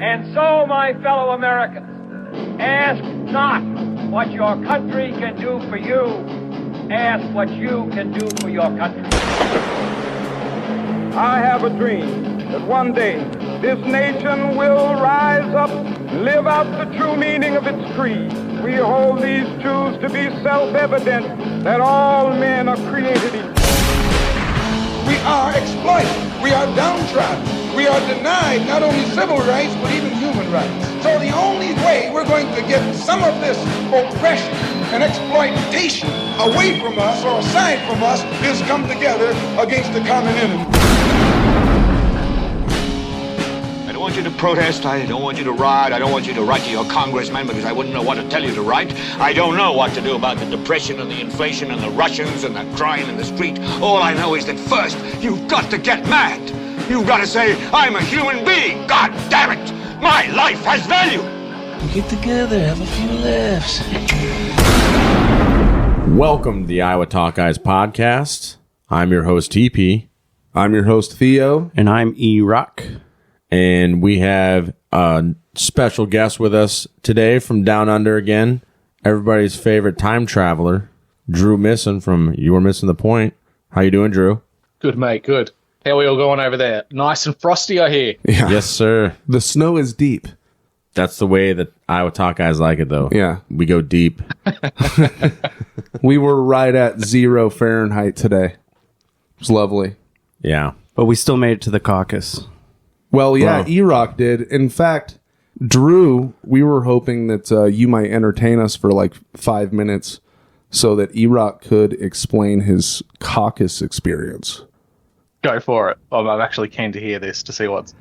And so, my fellow Americans, ask not what your country can do for you. Ask what you can do for your country. I have a dream that one day this nation will rise up and live out the true meaning of its creed. We hold these truths to be self-evident, that all men are created equal. We are exploited. We are downtrodden. We are denied not only civil rights, but even human rights. So the only way we're going to get some of this oppression and exploitation away from us or aside from us is come together against the common enemy. I don't want you to protest. I don't want you to riot. I don't want you to write to your congressman because I wouldn't know what to tell you to write. I don't know what to do about the depression and the inflation and the Russians and the crime in the street. All I know is that first, you've got to get mad. You've got to say, I'm a human being. God damn it. My life has value. Get together, have a few laughs. Welcome to the Iowa Caucus podcast. I'm your host, TP. I'm your host, Theo. And I'm Erock. And we have a special guest with us today from Down Under again. Everybody's favorite time traveler, Drew Missen from You Were Missing the Point. How you doing, Drew? Good, mate, good. How are we all going over there? Nice and frosty, I hear. Yeah. Yes, sir. The snow is deep. That's the way that Iowa Caucus like it, though. Yeah. We go deep. We were right at 0 Fahrenheit today. It was lovely. Yeah. But we still made it to the caucus. Well, yeah, Erock did. In fact, Drew, we were hoping that you might entertain us for like 5 minutes so that Erock could explain his caucus experience. Go for it. I'm actually keen to hear this to see what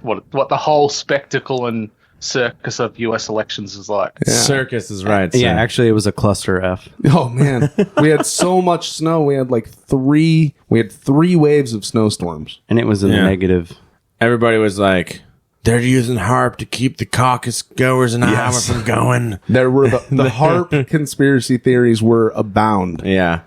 the whole spectacle and circus of US elections is like. Yeah. Circus is right. Yeah, actually it was a cluster F. Oh man. We had so much snow. We had like three waves of snowstorms. And it was in the negative. Everybody was like, they're using HARP to keep the caucus goers in Iowa from going. There were the HARP conspiracy theories were abound. Yeah.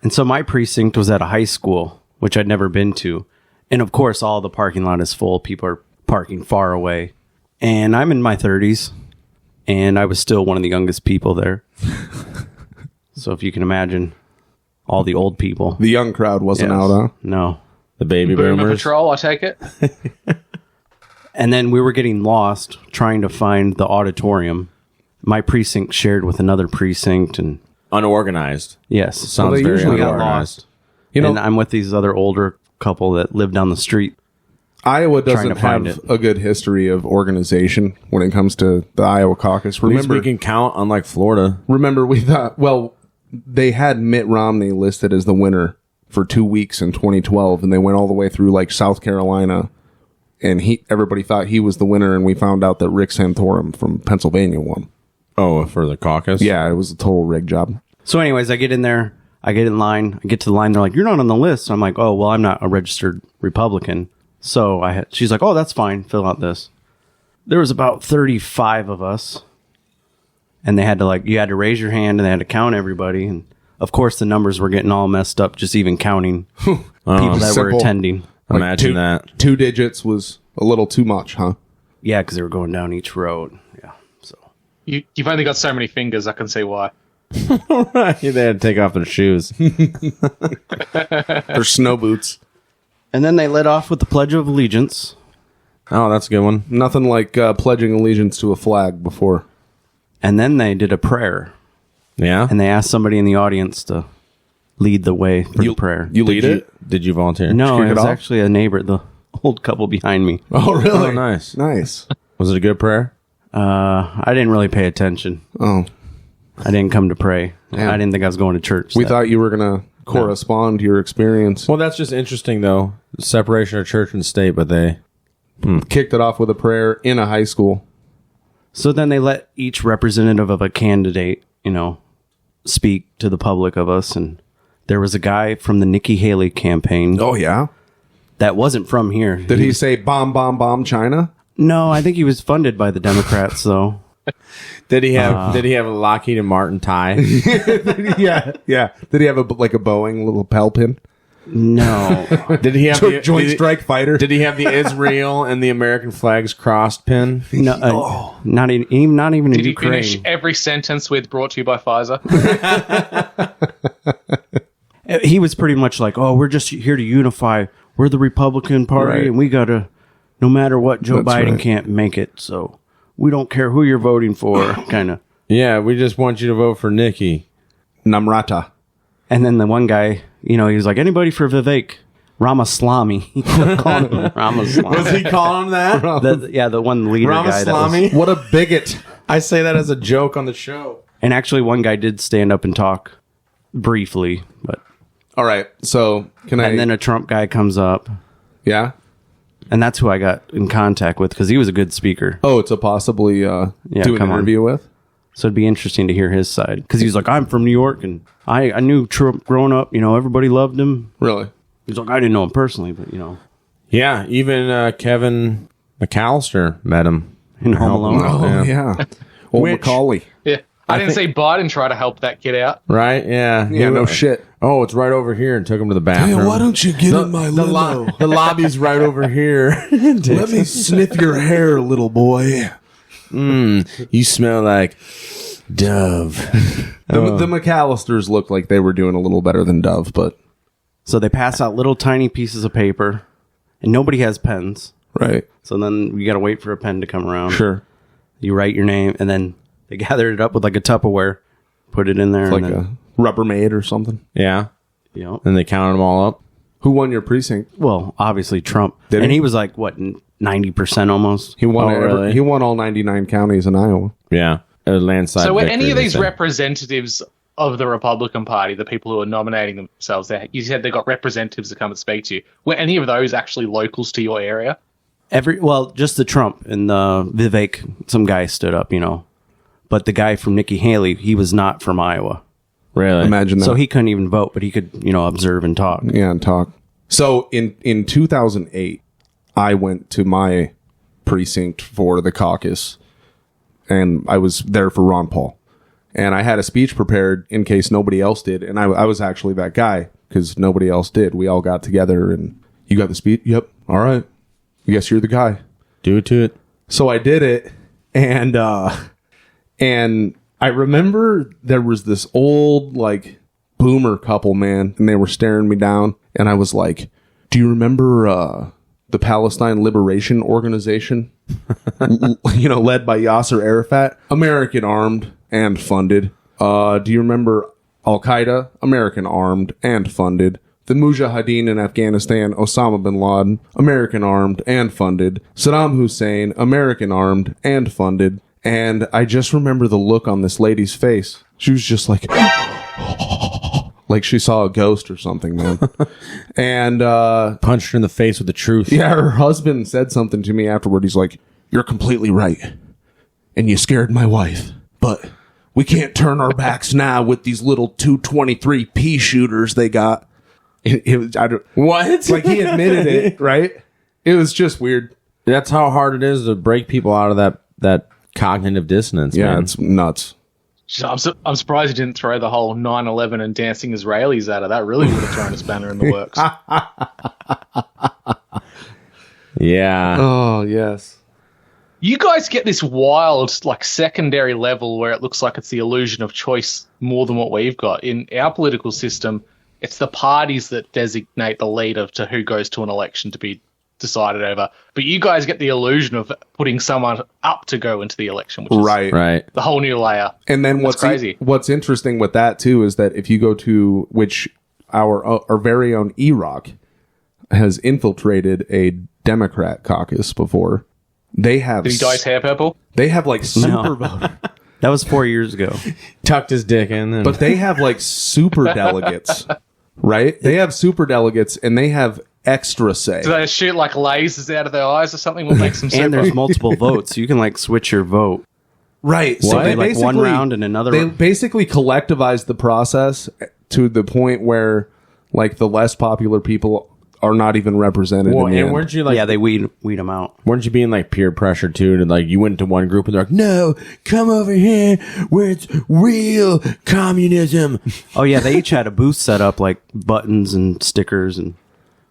And so my precinct was at a high school, which I'd never been to. And of course, all the parking lot is full. People are parking far away. And I'm in my 30s. And I was still one of the youngest people there. So if you can imagine all the old people. The young crowd wasn't out, huh? No. The baby boomers. Patrol, I take it. And then we were getting lost trying to find the auditorium. My precinct shared with another precinct and unorganized. Yes. Sounds very usually got unorganized. lost. And I'm with these other older couple that live down the street. Iowa doesn't have a good history of organization when it comes to the Iowa caucus. Remember, at least we can count, unlike Florida. Remember, we thought, well, they had Mitt Romney listed as the winner for 2 weeks in 2012, and they went all the way through like South Carolina, and everybody thought he was the winner, and we found out that Rick Santorum from Pennsylvania won. Oh, for the caucus? Yeah, it was a total rig job. So anyways, I get in there, I get in line, I get to the line, they're like, you're not on the list. I'm like, oh, well, I'm not a registered Republican. So she's like, oh, that's fine, fill out this. There was about 35 of us, and they had to you had to raise your hand, and they had to count everybody, and of course, the numbers were getting all messed up, just even counting people that were attending. Imagine that. 2 digits was a little too much, huh? Yeah, because they were going down each road. Yeah, so you've only got so many fingers. I can see why. Right. They had to take off their shoes. Their snow boots. And then they led off with the Pledge of Allegiance. Oh, that's a good one. Nothing like pledging allegiance to a flag before. And then they did a prayer. Yeah? And they asked somebody in the audience to lead the way for the prayer. You lead it? Did you volunteer? No, it was actually a neighbor, the old couple behind me. Oh, really? Oh, nice. Nice. Was it a good prayer? I didn't really pay attention. Oh. I didn't come to pray. Damn. I didn't think I was going to church. We thought you were going to correspond to your experience. Well, that's just interesting, though. Separation of church and state, but they kicked it off with a prayer in a high school. So then they let each representative of a candidate, speak to the public of us. And there was a guy from the Nikki Haley campaign. Oh, yeah? That wasn't from here. Did he say bomb, bomb, bomb China? No, I think he was funded by the Democrats, though. Did he have a Lockheed and Martin tie? Yeah. Did he have a Boeing little lapel pin? No. Did he have the Joint Strike Fighter? Did he have the Israel and the American flags crossed pin? No, not even in Did he Ukraine. finish every sentence with "brought to you by Pfizer"? He was pretty much like, "Oh, we're just here to unify. We're the Republican Party, Right. and we gotta, no matter what, Joe That's Biden right. can't make it, so we don't care who you're voting for." Kind of. Yeah, we just want you to vote for Nikki. Namrata. And then the one guy, he was like, "Anybody for Vivek Ramaswamy?" He kept calling him Ramaswamy. Was he calling him that? The one leader guy. That was, Ramaswamy? What a bigot. I say that as a joke on the show. and actually, one guy did stand up and talk briefly, but All right. So can I? and then a Trump guy comes up, yeah. and that's who I got in contact with because he was a good speaker. Oh, to possibly do an come on. interview with. So it'd be interesting to hear his side because he's like, "I'm from New York, and I knew Trump growing up. Everybody loved him." Really? He's like, "I didn't know him personally, but Yeah, even Kevin McAllister met him. in Home Alone." Oh yeah. Old Which- Macaulay. Yeah, I didn't see Biden try to help that kid out. Right? Yeah. Yeah. No shit. Oh, it's right over here, and took him to the bathroom. don't you get in my The lobby's right over here. Let me sniff your hair, little boy. You smell like Dove. The McAllisters looked like they were doing a little better than Dove, but So they pass out little tiny pieces of paper, and nobody has pens. right. So then you got to wait for a pen to come around. Sure. You write your name, and then they gathered it up with like a Tupperware, put it in there, Like and then, a Rubbermaid or something. Yeah. you And they counted them all up. Who won your precinct? well, obviously Trump, Did and he? he was like what 90% almost. He won. Oh, really? He won all 99 counties in Iowa. Yeah. A landslide. So were victory, any of they these said. representatives of the Republican Party, the people who are nominating themselves, you said they got representatives to come and speak to you. Were any of those actually locals to your area? Just the Trump and the Vivek. Some guy stood up, but the guy from Nikki Haley, he was not from Iowa, Really? Imagine that. so he couldn't even vote, but he could, observe and talk. Yeah, and talk. So in 2008, I went to my precinct for the caucus, and I was there for Ron Paul. And I had a speech prepared in case nobody else did, and I was actually that guy because nobody else did. We all got together, and you got the speech? Yep. All right. I guess you're the guy. Do it to it. So I did it, and I remember there was this old boomer couple, man, and they were staring me down, and I was like, "Do you remember the Palestine Liberation Organization, led by Yasser Arafat, American armed and funded? Do you remember Al Qaeda, American armed and funded? The Mujahideen in Afghanistan, Osama bin Laden, American armed and funded. Saddam Hussein, American armed and funded." And I just remember the look on this lady's face. She was just like, like she saw a ghost or something, man. And Punched her in the face with the truth. yeah, her husband said something to me afterward. He's like, "You're completely right. And you scared my wife. But we can't turn our backs now with these little 223 pea shooters they got." It was, What? like he admitted it, right? It was just weird. That's how hard it is to break people out of that cognitive dissonance. Yeah, man. it's nuts. I'm surprised you didn't throw the whole 9/11 and dancing Israelis out of that. Really would have thrown a spanner in the works. Yeah. Oh, yes. You guys get this wild, secondary level where it looks like it's the illusion of choice more than what we've got. In our political system, it's the parties that designate the leader to who goes to an election to be decided over. But you guys get the illusion of putting someone up to go into the election, which is Right. the whole new layer. And then That's crazy. What's interesting with that too is that if you go to which our very own Erock has infiltrated a Democrat caucus before, they have Did he dye his hair purple? they have super vote, That was 4 years ago. Tucked his dick in. And but they have super delegates, right? They have super delegates and they have extra say. Do they shoot lasers out of their eyes or something? What makes them And there's super? multiple votes. So you can switch your vote. Right. So So they they one basically- round and another They round. basically collectivized the process to the point where the less popular people are not even represented. Well, in the and end. weren't you like? Yeah, they weed them out. Weren't you being like peer pressure too? To like you went to one group and they're like, "No, come over here where it's real communism." Oh yeah, they each had a booth set up, like buttons and stickers and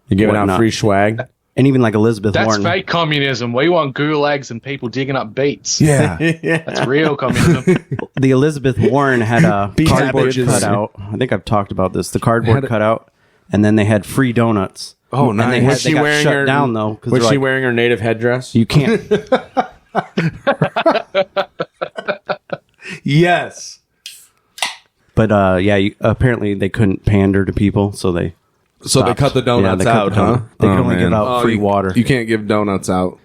You're giving whatnot. out free swag. And even like Elizabeth That's Warren. fake communism. We want gulags and people digging up beets. Yeah. That's real communism. The Elizabeth Warren had a cardboard savages. cutout. I think I've talked about this. The cardboard cutout, and then they had free donuts. Oh, And nice. they got shut down though because Was she like, wearing her native headdress? you can't. Yes. But apparently they couldn't pander to people, so they So they cut the donuts they cut out, the donut. huh? They can only give out free you, water. You can't give donuts out.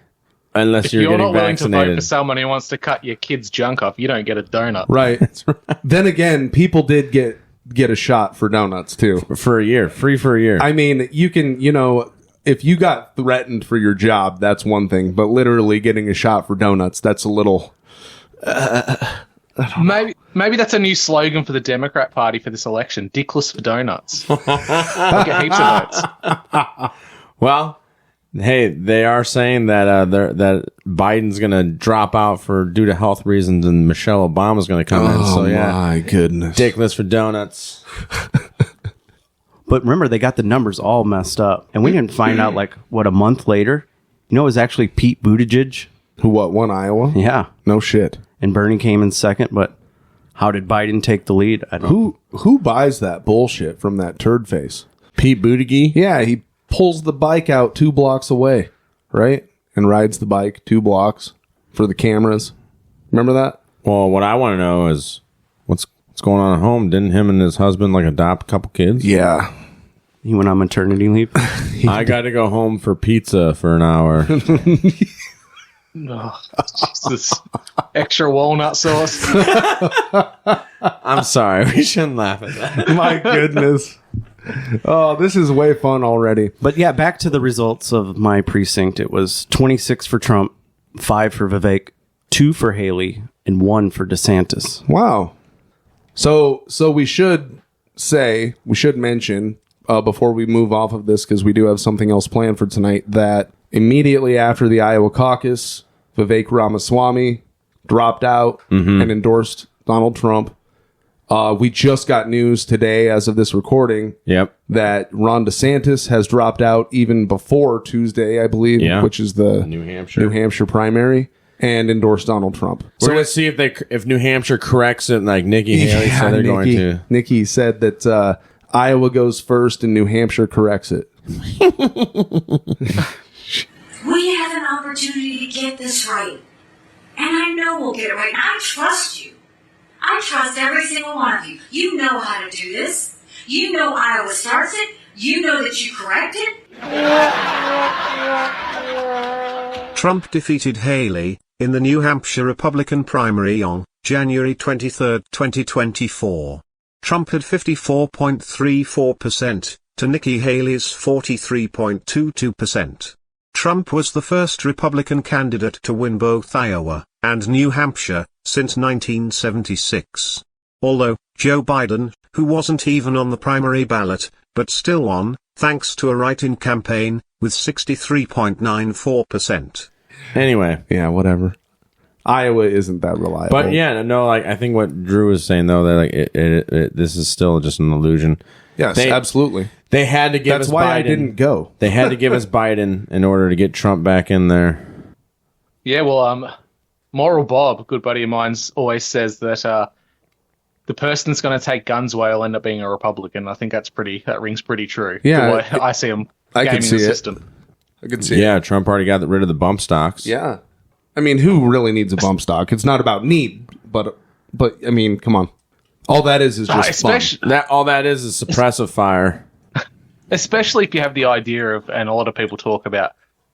Unless If you're you're getting not willing to vote vaccinated. for someone who wants to cut your kid's junk off, you don't get a donut. Right. Then again, people did get a shot for donuts too. For a year. Free for a year. I mean, you can, if you got threatened for your job, that's one thing, but literally getting a shot for donuts, that's a little. Maybe that's a new slogan for the Democrat Party for this election. Dickless for donuts. We'll get heaps of votes. Well, hey, they are saying that that Biden's going to drop out due to health reasons, and Michelle Obama's going to come in. So yeah, my goodness. dickless for donuts. But remember, they got the numbers all messed up, and we didn't find out a month later. You know, it was actually Pete Buttigieg. Who won Iowa? Yeah, No shit. and Bernie came in second. But how did Biden take the lead? I don't know. Who buys that bullshit from that turd face? Pete Buttigieg. Yeah, he pulls the bike out 2 blocks away, right? And rides the bike 2 blocks for the cameras. Remember that? Well, what I want to know is what's going on at home. Didn't him and his husband adopt a couple kids? Yeah. He went on maternity leave. I got to go home for pizza for an hour. Oh, Jesus. Extra walnut sauce. I'm sorry. We shouldn't laugh at that. My goodness. Oh, this is way fun already. But yeah, back to the results of my precinct. It was 26 for Trump, 5 for Vivek, 2 for Haley, and 1 for DeSantis. Wow. So we should mention before we move off of this, because we do have something else planned for tonight, that immediately after the Iowa caucus, Vivek Ramaswamy dropped out and endorsed Donald Trump. We just got news today, as of this recording, Yep. that Ron DeSantis has dropped out even before Tuesday, I believe, Yeah. which is the New Hampshire. New Hampshire primary, and endorsed Donald Trump. We're going to see if New Hampshire corrects it, like Nikki Haley said they're going to. Nikki said that Iowa goes first and New Hampshire corrects it. We have an opportunity to get this right. And I know we'll get it right. And I trust you. I trust every single one of you. You know how to do this. You know Iowa starts it. You know that you correct it. Trump defeated Haley in the New Hampshire Republican primary on January 23, 2024. Trump had 54.34% to Nikki Haley's 43.22%. Trump was the first Republican candidate to win both Iowa and New Hampshire since 1976. Although Joe Biden, who wasn't even on the primary ballot, but still won, thanks to a write-in campaign, with 63.94%. Anyway. Yeah, whatever. Iowa isn't that reliable. But yeah, no, I think what Drew was saying, though, that this is still just an illusion. Yes, absolutely. They had to give us Biden. That's why I didn't go. They had to give us Biden in order to get Trump back in there. Yeah, well, Moral Bob, a good buddy of mine, always says that the person that's going to take guns away will end up being a Republican. I think that rings pretty true. Yeah, the way I see them gaming the system. I can see it. Yeah, Trump already got rid of the bump stocks. Yeah. I mean, who really needs a bump stock? It's not about need, but I mean, come on. All that is just fun. All that is suppressive fire. Especially if you have the idea of, and a lot of people talk about,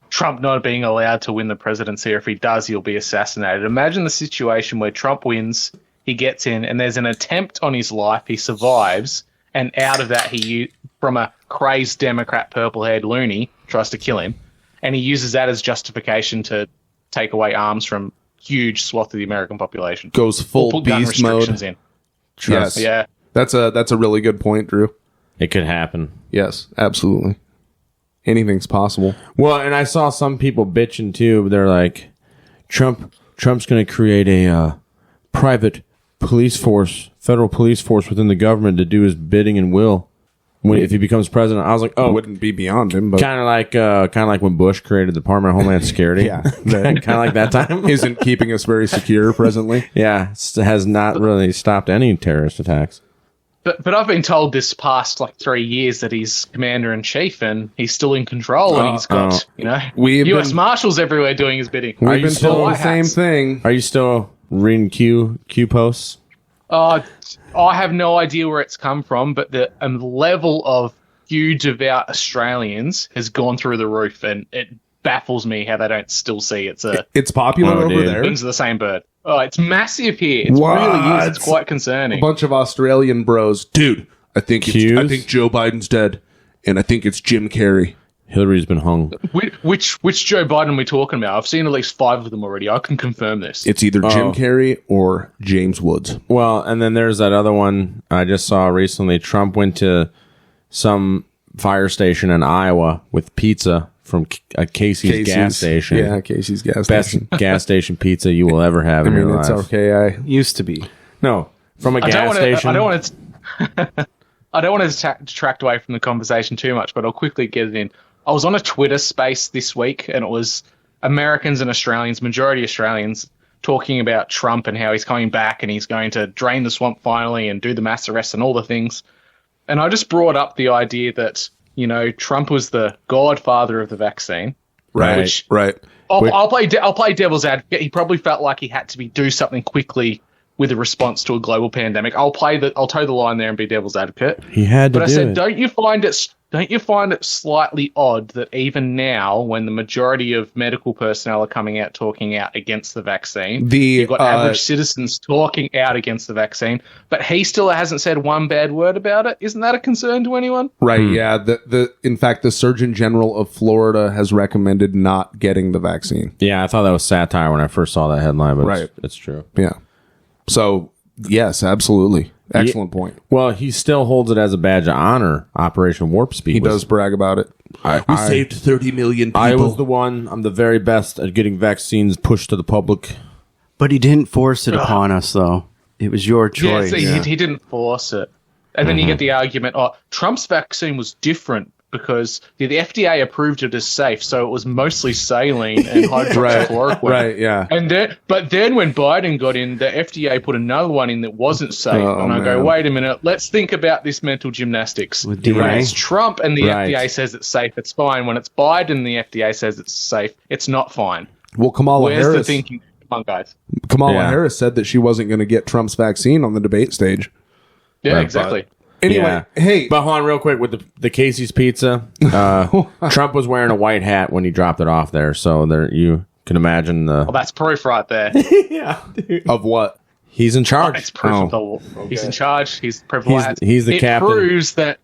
Trump not being allowed to win the presidency, or if he does, he'll be assassinated. Imagine the situation where Trump wins, he gets in, and there's an attempt on his life, he survives, and out of that, from a crazed Democrat purple-haired loony, tries to kill him, and he uses that as justification to take away arms from huge swath of the American population. Goes full Put gun beast mode. restrictions in. Yes. Yeah. That's a really good point, Drew. It could happen. Yes, absolutely. anything's possible. Well, and I saw some people bitching too. They're like, Trump's going to create a private police force, federal police force within the government to do his bidding and will if he becomes president. I was like, oh, It wouldn't be beyond him, but kind of like when Bush created the Department of Homeland Security. Yeah. Kind of like that time. isn't keeping us very secure presently. Yeah, has not really stopped any terrorist attacks. But I've been told this past 3 years that he's commander in chief and he's still in control and he's got U.S. Marshals everywhere doing his bidding. We've been told the same thing. Are you still reading Q posts? I have no idea where it's come from, but the level of Q devout Australians has gone through the roof, and it baffles me how they don't still see it's popular over there. Wings of the same bird. Oh, it's massive here. It really is. It's quite concerning. A bunch of Australian bros. Dude, I think Joe Biden's dead, and I think it's Jim Carrey. Hillary's been hung. Which Joe Biden are we talking about? I've seen at least 5 of them already. I can confirm this. It's either Jim Carrey or James Woods. Well, and then there's that other one I just saw recently. Trump went to some fire station in Iowa with pizza from Casey's gas station. Yeah, Casey's gas Best station. gas station pizza you will ever have in your life. It's okay. Used to be. No, from a gas station. I don't want to detract away from the conversation too much, but I'll quickly get it in. I was on a Twitter space this week, and it was Americans and Australians, majority Australians, talking about Trump and how he's coming back and he's going to drain the swamp finally and do the mass arrests and all the things. And I just brought up the idea that, Trump was the godfather of the vaccine. Right. I'll play devil's advocate. He probably felt like he had to do something quickly with a response to a global pandemic. I'll toe the line there and be devil's advocate. He had to. But I said, don't you find it slightly odd that even now, when the majority of medical personnel are coming out talking out against the vaccine, you've got average citizens talking out against the vaccine, but he still hasn't said one bad word about it? Isn't that a concern to anyone? Right. Yeah. In fact, the Surgeon General of Florida has recommended not getting the vaccine. Yeah, I thought that was satire when I first saw that headline, but it's true. Yeah. So, yes, absolutely. Excellent point. Well, he still holds it as a badge of honor. Operation Warp Speed. He does brag about it. We saved 30 million people. I was the one. I'm the very best at getting vaccines pushed to the public. But he didn't force it upon us, though. It was your choice. He didn't force it. And then you get the argument, Trump's vaccine was different because the FDA approved it as safe, so it was mostly saline and hydroxychloroquine. Right, yeah. But then when Biden got in, the FDA put another one in that wasn't safe. I go, wait a minute, let's think about this mental gymnastics. With when DNA? it's Trump and the FDA says it's safe, it's fine. When it's Biden and the FDA says it's safe, it's not fine. Well, Kamala Where's Harris, the thinking? Come on, guys. Kamala Harris said that she wasn't going to get Trump's vaccine on the debate stage. Yeah, exactly. Anyway, hey. But hold on real quick with the Casey's Pizza. Trump was wearing a white hat when he dropped it off there, so there you can imagine the... Well, that's proof right there. Yeah. Of what? He's in charge. It's proof he's in charge. He's privileged. He's the captain. It proves that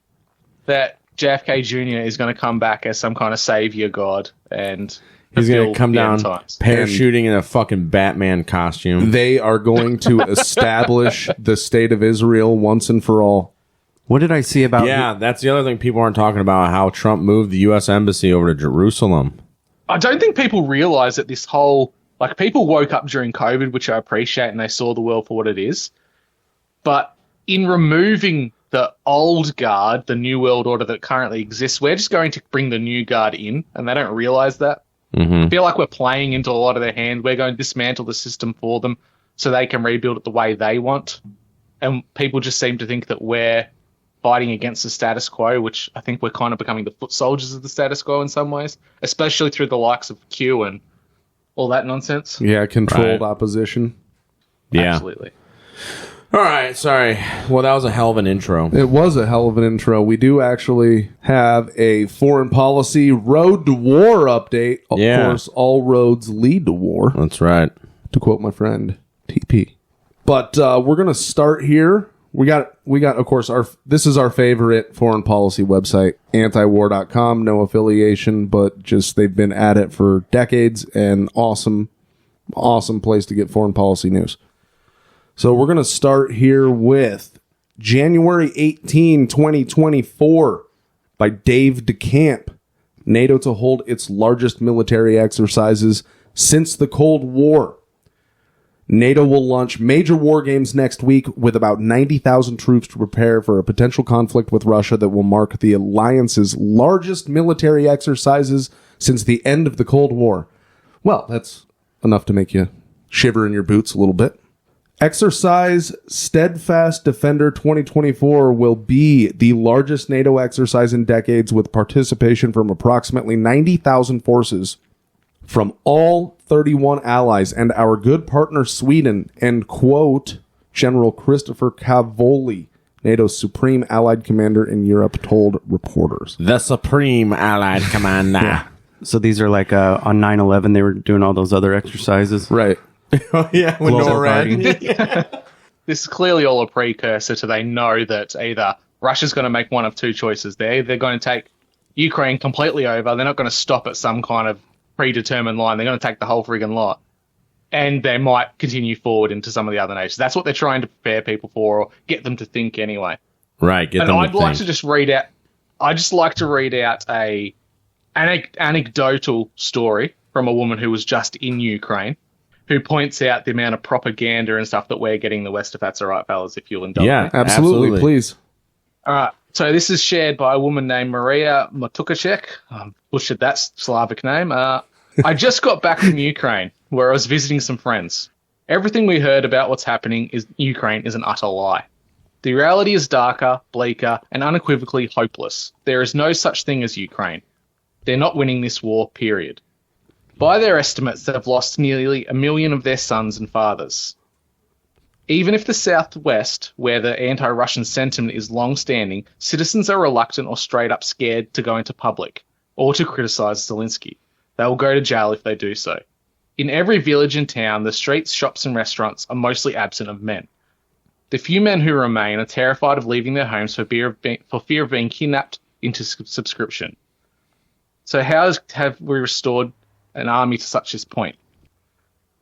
JFK Jr. is going to come back as some kind of savior god and... He's going to come down parachuting in a fucking Batman costume. They are going to establish the state of Israel once and for all. What did I see about... Yeah, that's the other thing people aren't talking about, how Trump moved the U.S. Embassy over to Jerusalem. I don't think people realize that this whole... people woke up during COVID, which I appreciate, and they saw the world for what it is. But in removing the old guard, the new world order that currently exists, we're just going to bring the new guard in, and they don't realize that. I feel like we're playing into a lot of their hand. We're going to dismantle the system for them so they can rebuild it the way they want. And people just seem to think that we're fighting against the status quo, which I think we're kind of becoming the foot soldiers of the status quo in some ways, especially through the likes of Q and all that nonsense. Yeah, controlled opposition. Yeah. Absolutely. All right, sorry. Well, that was a hell of an intro. It was a hell of an intro. We do actually have a foreign policy road to war update. Of course, all roads lead to war. That's right. To quote my friend TP. But we're going to start here. We got, of course, this is our favorite foreign policy website, antiwar.com. No affiliation, but just they've been at it for decades and awesome place to get foreign policy news. So we're going to start here with January 18, 2024 by Dave DeCamp. NATO to hold its largest military exercises since the Cold War. NATO will launch major war games next week with about 90,000 troops to prepare for a potential conflict with Russia that will mark the alliance's largest military exercises since the end of the Cold War. Well, that's enough to make you shiver in your boots a little bit. Exercise Steadfast Defender 2024 will be the largest NATO exercise in decades, with participation from approximately 90,000 forces from all 31 allies and our good partner Sweden, end quote, General Christopher Cavoli, NATO's supreme allied commander in Europe, told reporters. The supreme allied commander. Yeah. So these are like on 9/11, they were doing all those other exercises. Right. Oh, yeah, with NORAD. This is clearly all a precursor to they know that either Russia's going to make one of two choices. They're either going to take Ukraine completely over. They're not going to stop at some kind of predetermined line. They're going to take the whole friggin' lot. And they might continue forward into some of the other nations. That's what they're trying to prepare people for, or get them to think anyway. Right. I'd like to just read out a anecdotal story from a woman who was just in Ukraine, who points out the amount of propaganda and stuff that we're getting in the West, if that's all right, fellas, if you'll indulge me. Yeah, absolutely. Please. All right. So this is shared by a woman named Maria Matukacek. Butchered that Slavic name. I just got back from Ukraine, where I was visiting some friends. Everything we heard about what's happening in Ukraine is an utter lie. The reality is darker, bleaker, and unequivocally hopeless. There is no such thing as Ukraine. They're not winning this war, period. By their estimates, they've lost nearly 1 million of their sons and fathers. Even if the Southwest, where the anti-Russian sentiment is long-standing, citizens are reluctant or straight up scared to go into public or to criticize Zelensky. They will go to jail if they do so. In every village and town, the streets, shops and restaurants are mostly absent of men. The few men who remain are terrified of leaving their homes for fear of being kidnapped into subscription. So how have we restored an army to such this point?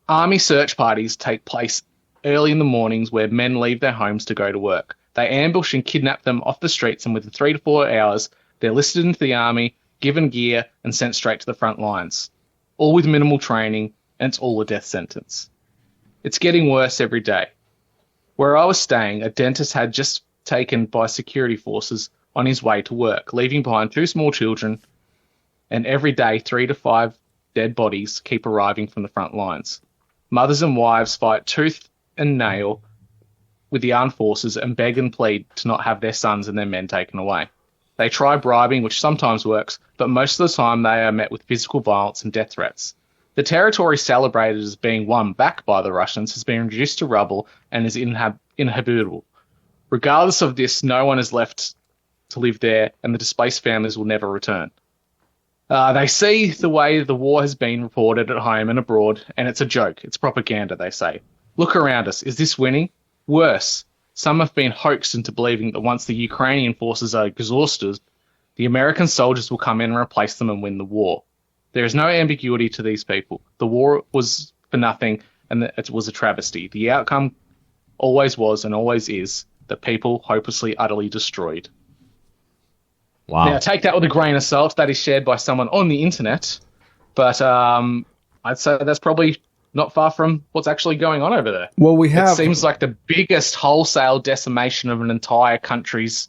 Army search parties take place early in the mornings where men leave their homes to go to work. They ambush and kidnap them off the streets, and within 3 to 4 hours, they're listed into the army, given gear, and sent straight to the front lines. All with minimal training, and it's all a death sentence. It's getting worse every day. Where I was staying, a dentist had just taken by security forces on his way to work, leaving behind 2 small children, and every day 3 to 5 dead bodies keep arriving from the front lines. Mothers and wives fight tooth and nail with the armed forces and beg and plead to not have their sons and their men taken away. They try bribing, which sometimes works, but most of the time they are met with physical violence and death threats. The territory celebrated as being won back by the Russians has been reduced to rubble and is inhabitable. Regardless of this, no one is left to live there, and the displaced families will never return. They see the way the war has been reported at home and abroad, and it's a joke. It's propaganda, they say. Look around us. Is this winning? Worse. Some have been hoaxed into believing that once the Ukrainian forces are exhausted, the American soldiers will come in and replace them and win the war. There is no ambiguity to these people. The war was for nothing, and it was a travesty. The outcome always was and always is the people hopelessly, utterly destroyed. Wow. Now, take that with a grain of salt. That is shared by someone on the internet, but I'd say that's probably not far from what's actually going on over there. Well, it seems like the biggest wholesale decimation of an entire country's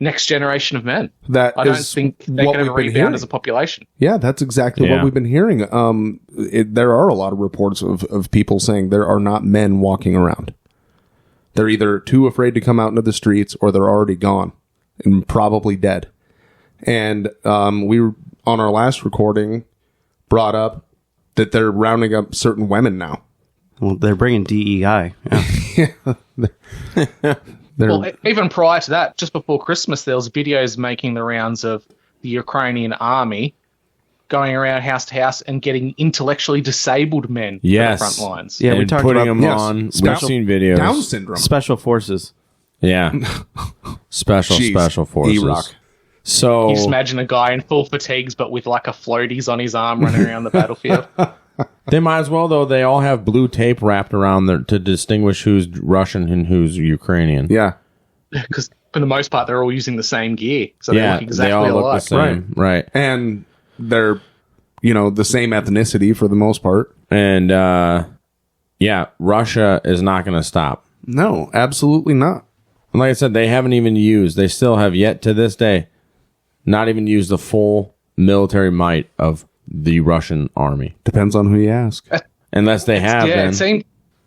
next generation of men. I don't think they can ever rebound as a population. Yeah, that's exactly what we've been hearing. There are a lot of reports of people saying there are not men walking around. They're either too afraid to come out into the streets, or they're already gone and probably dead. And we were, on our last recording, brought up that they're rounding up certain women now. Well, they're bringing DEI. Yeah. Well, even prior to that, just before Christmas, there was videos making the rounds of the Ukrainian army going around house to house and getting intellectually disabled men to the front lines. Yeah, we talked putting about them on. We've seen videos. Down syndrome. Special forces. Yeah. Special forces. Erock. So you just imagine a guy in full fatigues but with like a floaties on his arm running around the battlefield. They might as well, though. They all have blue tape wrapped around there to distinguish who's Russian and who's Ukrainian. Yeah. Because for the most part, they're all using the same gear. So they look exactly they all look alike. the same. Right. And they're, the same ethnicity for the most part. And, Russia is not going to stop. No, absolutely not. And like I said, they still have yet to this day, not even used the full military might of the Russian army. Depends on who you ask. Unless they have,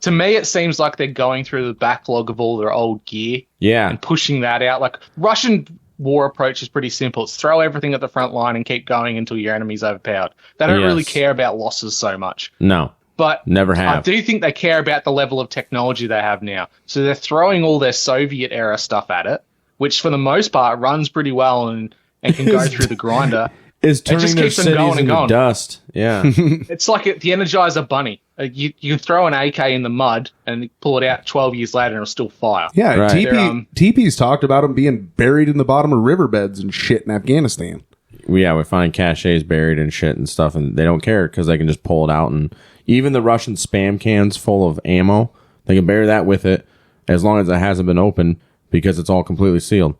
to me, it seems like they're going through the backlog of all their old gear. Yeah. And pushing that out. Like, Russian war approach is pretty simple. It's throw everything at the front line and keep going until your enemy's overpowered. They don't really care about losses so much. No. But never have. I do think they care about the level of technology they have now. So they're throwing all their Soviet-era stuff at it, which for the most part runs pretty well and can go through the grinder. Is turning just their keeps them cities going and into going. dust. Yeah. It's like the Energizer Bunny. You can throw an AK in the mud and pull it out 12 years later and it'll still fire. Yeah, right. TP's talked about them being buried in the bottom of riverbeds and shit in Afghanistan. Yeah, we find caches buried and shit and stuff, and they don't care because they can just pull it out. And even the Russian spam cans full of ammo, they can bury that with it as long as it hasn't been opened because it's all completely sealed.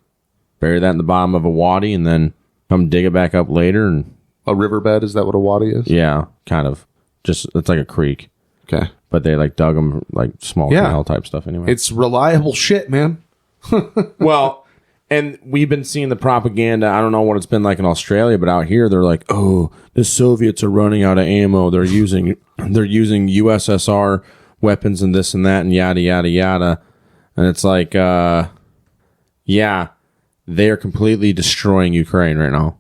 Bury that in the bottom of a wadi and then come dig it back up later. And a riverbed, is that what a wadi is? Yeah, kind of. Just it's like a creek. Okay. But they like dug them like small canal type stuff anyway. It's reliable shit, man. Well, and we've been seeing the propaganda. I don't know what it's been like in Australia, but out here they're like, "Oh, the Soviets are running out of ammo. They're using USSR weapons and this and that and yada yada yada." And it's like, they're completely destroying Ukraine right now.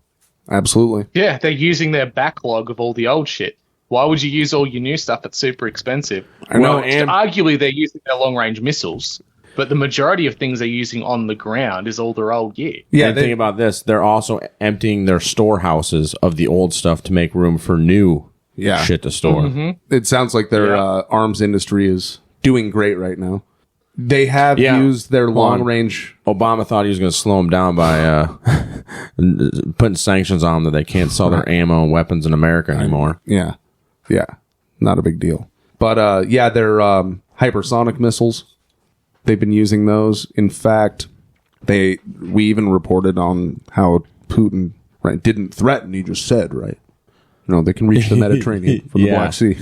Absolutely. Yeah, they're using their backlog of all the old shit. Why would you use all your new stuff that's super expensive? I know, and arguably they're using their long-range missiles, but the majority of things they're using on the ground is all their old gear. Yeah, and think about this. They're also emptying their storehouses of the old stuff to make room for new shit to store. Mm-hmm. It sounds like their arms industry is doing great right now. They have used their long-range... Obama thought he was going to slow them down by putting sanctions on them that they can't sell their ammo and weapons in America anymore. Yeah. Not a big deal. But, their hypersonic missiles, they've been using those. In fact, we even reported on how Putin didn't threaten, he just said, right? They can reach the Mediterranean from the Black Sea.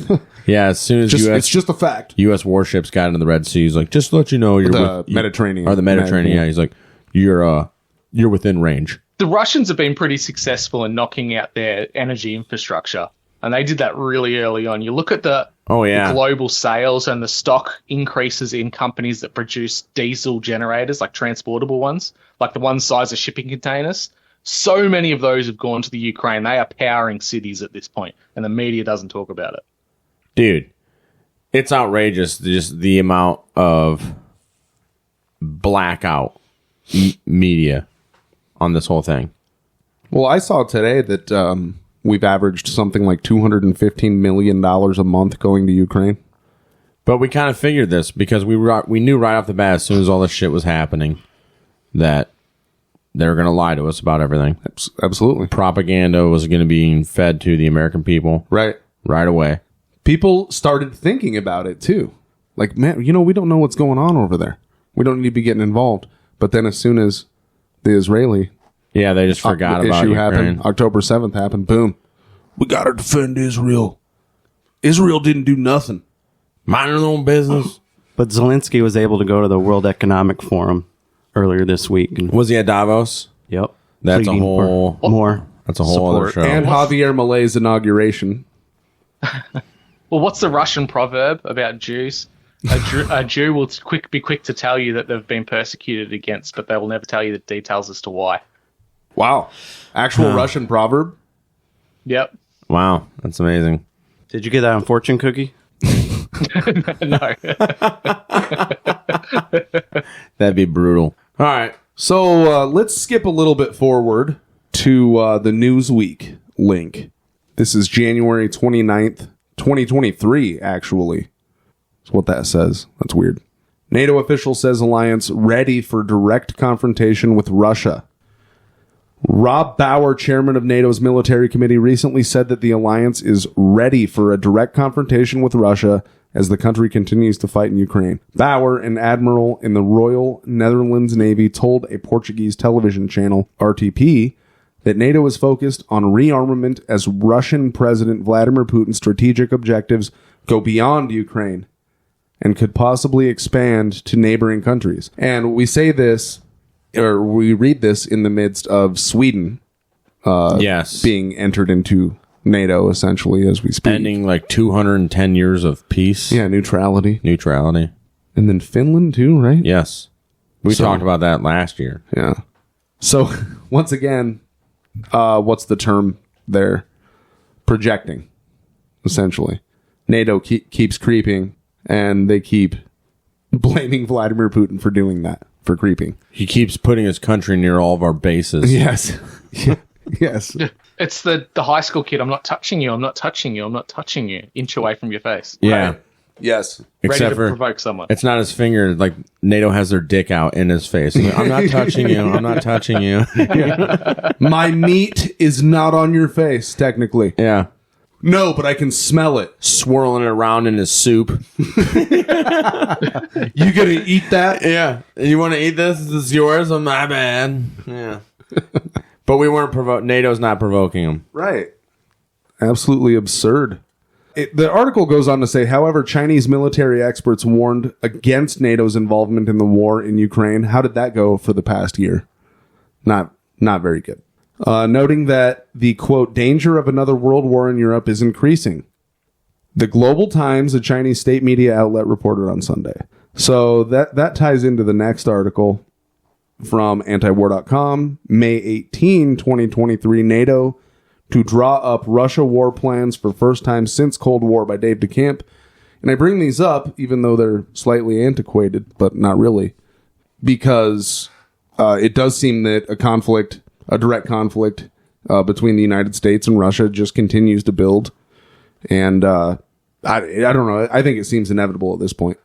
Yeah, as soon as it's just a fact. U.S. warships got into the Red Sea, he's like, just to let you know, you're Mediterranean. Or the Mediterranean, yeah. He's like, you're within range. The Russians have been pretty successful in knocking out their energy infrastructure, and they did that really early on. You look at the global sales and the stock increases in companies that produce diesel generators, like transportable ones, like the one size of shipping containers. So many of those have gone to the Ukraine. They are powering cities at this point, and the media doesn't talk about it. Dude, it's outrageous, just the amount of blackout media on this whole thing. Well, I saw today that we've averaged something like $215 million a month going to Ukraine. But we kind of figured this because we knew right off the bat as soon as all this shit was happening that they were going to lie to us about everything. Absolutely. Propaganda was going to be fed to the American people. Right away. People started thinking about it, too. Like, man, we don't know what's going on over there. We don't need to be getting involved. But then as soon as the Israeli... Yeah, they just forgot about issue Ukraine. Happened, October 7th happened, boom. We got to defend Israel. Israel didn't do nothing. Minding their own business. But Zelensky was able to go to the World Economic Forum earlier this week. And was he at Davos? Yep. That's a whole... More. That's a whole other show. And Javier Milei's inauguration. Well, what's the Russian proverb about Jews? A Jew will be quick to tell you that they've been persecuted against, but they will never tell you the details as to why. Wow. Actual Russian proverb? Yep. Wow. That's amazing. Did you get that on Fortune Cookie? No. That'd be brutal. All right. So let's skip a little bit forward to the Newsweek link. This is January 29th, 2023, actually. That's what that says. That's weird. NATO official says alliance ready for direct confrontation with Russia. Rob Bauer, chairman of NATO's military committee, recently said that the alliance is ready for a direct confrontation with Russia as the country continues to fight in Ukraine. Bauer, an admiral in the Royal Netherlands Navy, told a Portuguese television channel, RTP, that NATO is focused on rearmament as Russian President Vladimir Putin's strategic objectives go beyond Ukraine and could possibly expand to neighboring countries. And we say this, or we read this in the midst of Sweden being entered into NATO, essentially, as we speak. Ending like 210 years of peace. Yeah, neutrality. And then Finland, too, right? Yes. We talked about that last year. Yeah. So, once again, what's the term there? Projecting, essentially. NATO keeps creeping, and they keep blaming Vladimir Putin for doing that, for creeping. He keeps putting his country near all of our bases. Yes. Yes. It's the high school kid. I'm not touching you. I'm not touching you. I'm not touching you. Inch away from your face. Yeah. Right. Yes. Except ready to for provoke someone. It's not his finger. Like NATO has their dick out in his face. Like, I'm not touching you. I'm not touching you. My meat is not on your face, technically. Yeah. No, but I can smell it. Swirling it around in his soup. You gonna eat that? Yeah. You want to eat this? This is yours? Oh, my bad. Yeah. But we weren't NATO's not provoking him. Right. Absolutely absurd. The article goes on to say, however, Chinese military experts warned against NATO's involvement in the war in Ukraine. How did that go for the past year? Not very good. Noting that the, quote, danger of another world war in Europe is increasing. The Global Times, a Chinese state media outlet, reported on Sunday. So that ties into the next article from antiwar.com, May 18, 2023, NATO to draw up Russia war plans for first time since Cold War by Dave DeCamp. And I bring these up, even though they're slightly antiquated, but not really, because it does seem that a direct conflict between the United States and Russia just continues to build. And I don't know. I think it seems inevitable at this point.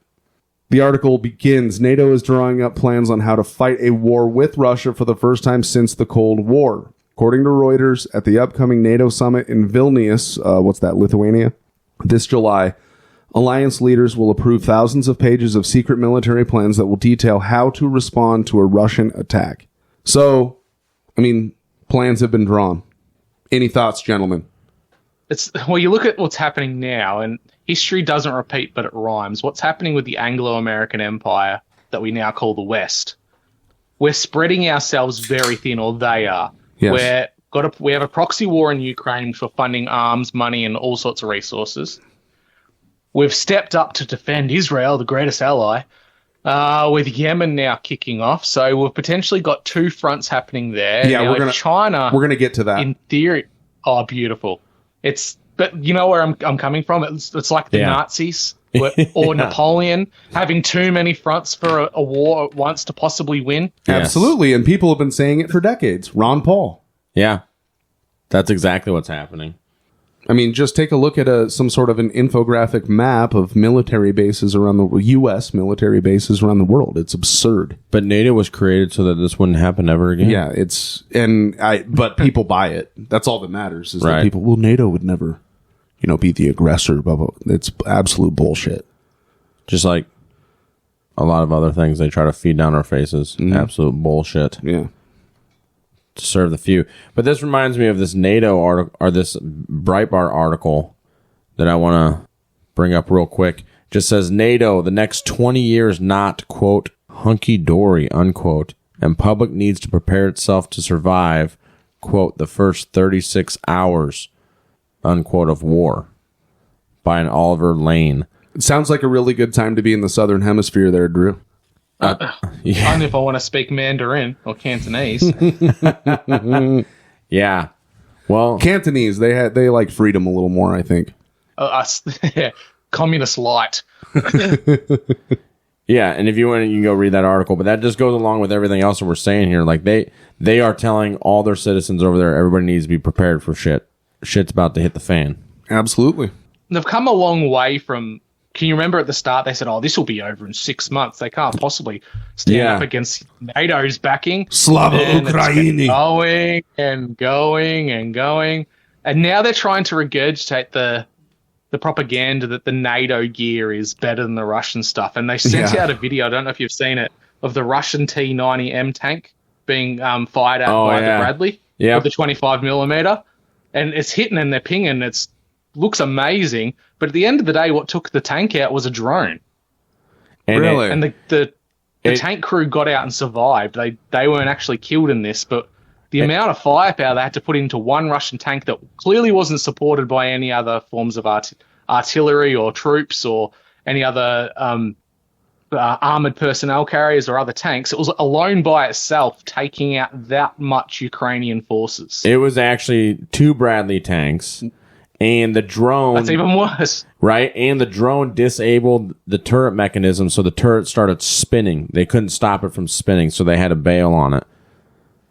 The article begins, NATO is drawing up plans on how to fight a war with Russia for the first time since the Cold War. According to Reuters, at the upcoming NATO summit in Vilnius, Lithuania, this July, alliance leaders will approve thousands of pages of secret military plans that will detail how to respond to a Russian attack. So, plans have been drawn. Any thoughts, gentlemen? You look at what's happening now, and history doesn't repeat, but it rhymes. What's happening with the Anglo-American Empire that we now call the West? We're spreading ourselves very thin, or they are. Yes. We have a proxy war in Ukraine for funding arms, money, and all sorts of resources. We've stepped up to defend Israel, the greatest ally, with Yemen now kicking off. So we've potentially got two fronts happening there. Yeah, now, China. We're gonna get to that. In theory, beautiful. But you know where I'm coming from. It's like the Nazis or Napoleon having too many fronts for a war at once to possibly win. Yes. Absolutely, and people have been saying it for decades. Ron Paul. Yeah, that's exactly what's happening. Just take a look at some sort of an infographic map of military bases around the U.S. military bases around the world. It's absurd. But NATO was created so that this wouldn't happen ever again. Yeah, but people buy it. That's all that matters. Is right. That people, NATO would never, be the aggressor. Blah, blah. It's absolute bullshit. Just like a lot of other things they try to feed down our faces. Mm-hmm. Absolute bullshit. Yeah. To serve the few. But this reminds me of this NATO article, or this Breitbart article that I want to bring up real quick. Just says NATO, the next 20 years not, quote, hunky-dory, unquote, and public needs to prepare itself to survive, quote, the first 36 hours, unquote, of war, by an Oliver Lane. It sounds like a really good time to be in the Southern Hemisphere there, Drew. Yeah. Only if I want to speak Mandarin or Cantonese. Yeah. Well, Cantonese, they like freedom a little more, I think. Communist light. Yeah, and if you want, you can go read that article. But that just goes along with everything else that we're saying here. Like they are telling all their citizens over there, everybody needs to be prepared for shit. Shit's about to hit the fan. Absolutely. They've come a long way from can you remember at the start they said, "Oh, this will be over in 6 months. They can't possibly stand up against NATO's backing." Slava Ukraini. Going and going and going, and now they're trying to regurgitate the propaganda that the NATO gear is better than the Russian stuff. And they sent out a video, I don't know if you've seen it, of the Russian T-90M tank being fired at by the Bradley with the 25mm. And it's hitting and they're pinging. It looks amazing. But at the end of the day, what took the tank out was a drone. And really? And the tank crew got out and survived. They weren't actually killed in this, but the amount of firepower they had to put into one Russian tank that clearly wasn't supported by any other forms of artillery or troops or any other armored personnel carriers or other tanks. It was alone by itself taking out that much Ukrainian forces. It was actually 2 Bradley tanks, and the drone... That's even worse. Right? And the drone disabled the turret mechanism, so the turret started spinning. They couldn't stop it from spinning, so they had to bail on it.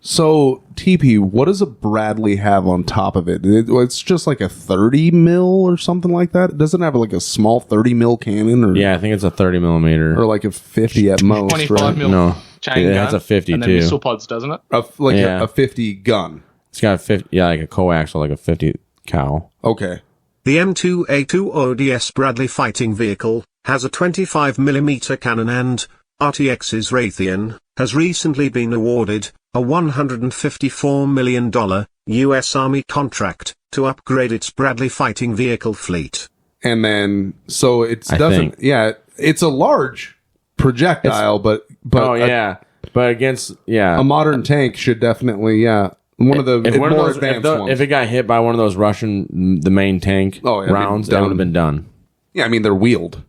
So, TP, what does a Bradley have on top of it? It's just like a 30 mil or something like that? It doesn't have like a small 30 mil cannon? Or, yeah, I think it's a 30 millimeter. Or like a 50 at most, 25 right? mil No, chain gun. It's a 50 and then too. missile pods, doesn't it? A 50 gun. It's got a 50, like a coaxial, like a 50 cal. Okay. The M2A2 ODS Bradley fighting vehicle has a 25mm cannon and, RTX's Raytheon, has recently been awarded a $154 million U.S. Army contract to upgrade its Bradley fighting vehicle fleet. And then, so it's it's a large projectile, but but against, a modern tank should definitely, one of the more advanced ones. If it got hit by one of those Russian, the main tank rounds, it would have been done. Yeah, I mean, they're wheeled.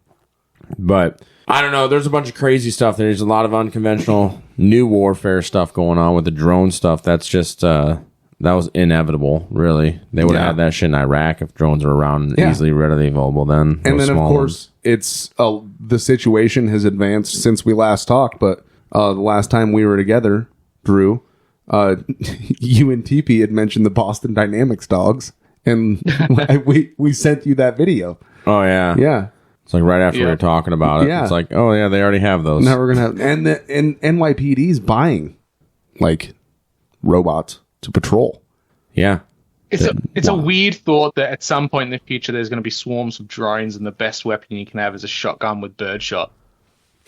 But I don't know. There's a bunch of crazy stuff. There's a lot of unconventional new warfare stuff going on with the drone stuff. That's just, that was inevitable, really. They would have had that shit in Iraq if drones were around and easily readily available then. And then, of course, it's the situation has advanced since we last talked. But the last time we were together, Drew, you and TP had mentioned the Boston Dynamics dogs. And we sent you that video. Oh, yeah. Yeah. It's like right after we were talking about it. Yeah. It's like, oh, yeah, they already have those. Now we're going to have... And NYPD's buying, like, robots to patrol. Yeah. It's a weird thought that at some point in the future there's going to be swarms of drones and the best weapon you can have is a shotgun with birdshot.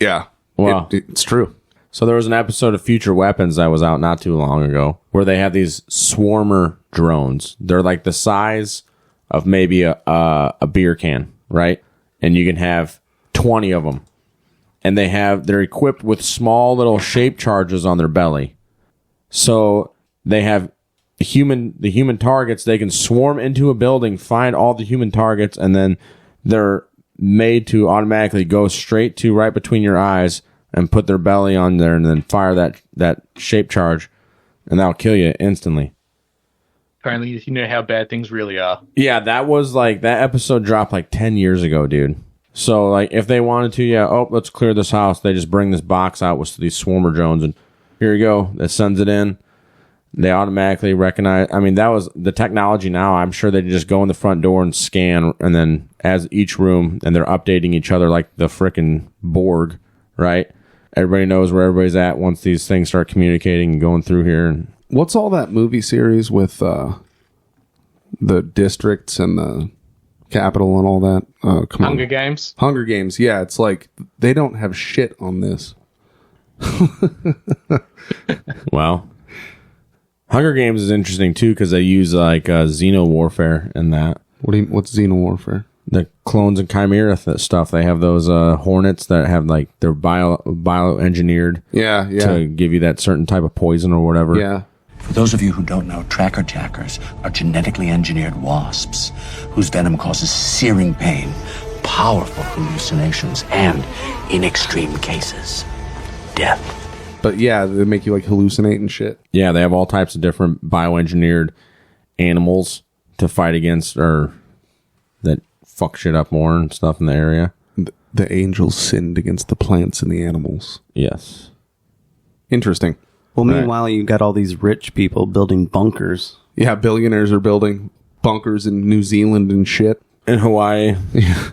Yeah. Well, it's true. So there was an episode of Future Weapons that was out not too long ago where they have these swarmer drones. They're like the size of maybe a beer can, right? And you can have 20 of them. And they're equipped with small little shape charges on their belly. So they have the human targets. They can swarm into a building, find all the human targets, and then they're made to automatically go straight to right between your eyes and put their belly on there and then fire that shape charge, and that'll kill you instantly. Apparently, you know how bad things really are. Yeah, that episode dropped like 10 years ago, dude. So, like, if they wanted to, let's clear this house, they just bring this box out with these swarmer drones, and here you go. That sends it in. They automatically recognize. I mean, that was the technology now. I'm sure they just go in the front door and scan, and then as each room, and they're updating each other like the frickin' Borg, right? Everybody knows where everybody's at once these things start communicating and going through here. And what's all that movie series with the districts and the capital and all that? Hunger Games? Hunger Games, yeah. It's like they don't have shit on this. Well, Hunger Games is interesting too because they use like xeno warfare in that. What's xeno warfare? The clones and chimera stuff. They have those hornets that have like they're bioengineered. Yeah. To give you that certain type of poison or whatever. Yeah. For those of you who don't know, tracker jackers are genetically engineered wasps whose venom causes searing pain, powerful hallucinations, and, in extreme cases, death. But yeah, they make you like hallucinate and shit. Yeah, they have all types of different bioengineered animals to fight against or that fuck shit up more and stuff in the area. The angels sinned against the plants and the animals. Yes. Interesting. Well, meanwhile, you got all these rich people building bunkers. Yeah, billionaires are building bunkers in New Zealand and shit. In Hawaii. Yeah.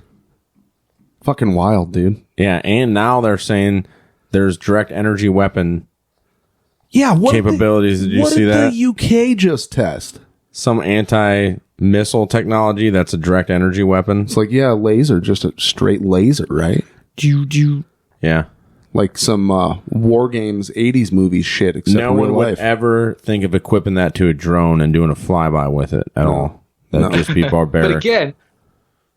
Fucking wild, dude. Yeah, and now they're saying there's direct energy weapon capabilities. Did you see that? What did the UK just test? Some anti-missile technology that's a direct energy weapon. It's like, yeah, laser, just a straight laser, right? Yeah. Like some War Games 80s movie shit, except no one would ever think of equipping that to a drone and doing a flyby with it at all. That'd just be barbaric. But again,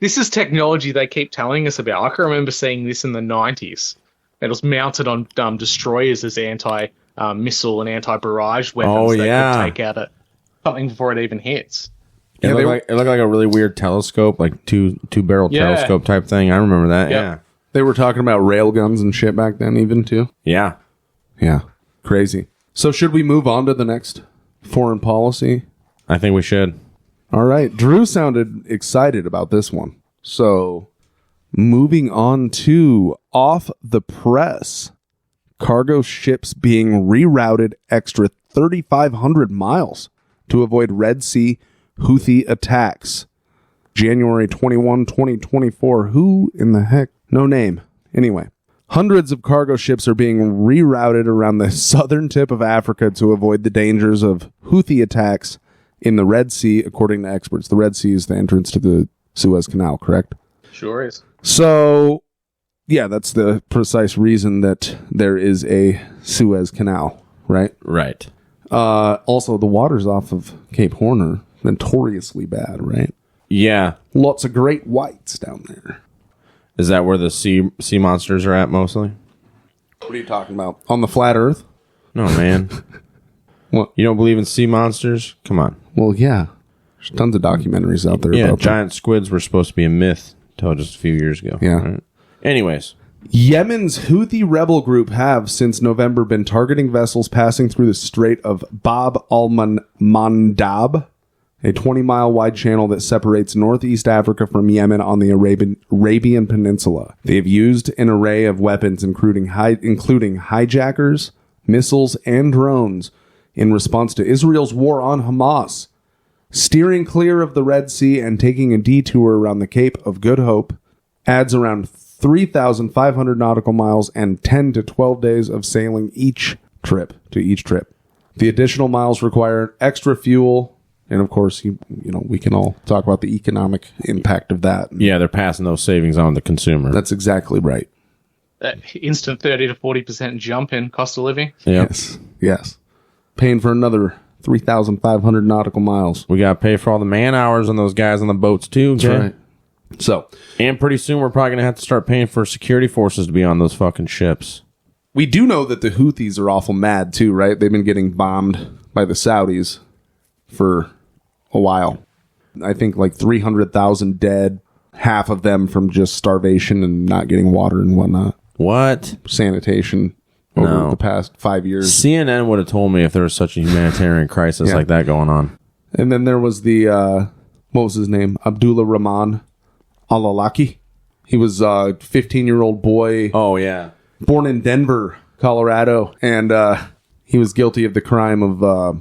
this is technology they keep telling us about. I can remember seeing this in the 90s. It was mounted on destroyers as anti-missile and anti-barrage weapons that could take out something before it even hits. It looked like a really weird telescope, like two-barrel telescope type thing. I remember that, yeah. They were talking about rail guns and shit back then even, too? Yeah. Yeah. Crazy. So should we move on to the next foreign policy? I think we should. All right. Drew sounded excited about this one. So moving on to off the press. Cargo ships being rerouted extra 3,500 miles to avoid Red Sea Houthi attacks. January 21, 2024. Who in the heck? No name. Anyway, hundreds of cargo ships are being rerouted around the southern tip of Africa to avoid the dangers of Houthi attacks in the Red Sea, according to experts. The Red Sea is the entrance to the Suez Canal, correct? Sure is. So, yeah, that's the precise reason that there is a Suez Canal, right? Right. Also, the waters off of Cape Horn are notoriously bad, right? Yeah. Lots of great whites down there. Is that where the sea monsters are at mostly? What are you talking about? On the flat Earth? No, man. What? You don't believe in sea monsters? Come on. Well, yeah. There's tons of documentaries out there about giant squids were supposed to be a myth until just a few years ago. Yeah. Right? Anyways. Yemen's Houthi rebel group have, since November, been targeting vessels passing through the Strait of Bab al-Mandab, a 20-mile wide channel that separates northeast Africa from Yemen on the Arabian Peninsula. They have used an array of weapons, including hijackers, missiles, and drones, in response to Israel's war on Hamas. Steering clear of the Red Sea and taking a detour around the Cape of Good Hope adds around 3,500 nautical miles and 10 to 12 days of sailing each trip. The additional miles require extra fuel. And of course, we can all talk about the economic impact of that. Yeah, they're passing those savings on to the consumer. That's exactly right. That instant 30 to 40% jump in cost of living. Yep. Yes. Paying for another 3,500 nautical miles. We got to pay for all the man hours on those guys on the boats too. That's right. So, and pretty soon we're probably going to have to start paying for security forces to be on those fucking ships. We do know that the Houthis are awful mad too, right? They've been getting bombed by the Saudis for a while. I think like 300,000 dead, half of them from just starvation and not getting water and whatnot. What? Sanitation over the past 5 years. CNN would have told me if there was such a humanitarian crisis like that going on. And then there was the, what was his name? Abdullah Rahman al-Awlaki. He was a 15-year-old boy. Oh, yeah. Born in Denver, Colorado. And he was guilty of the crime of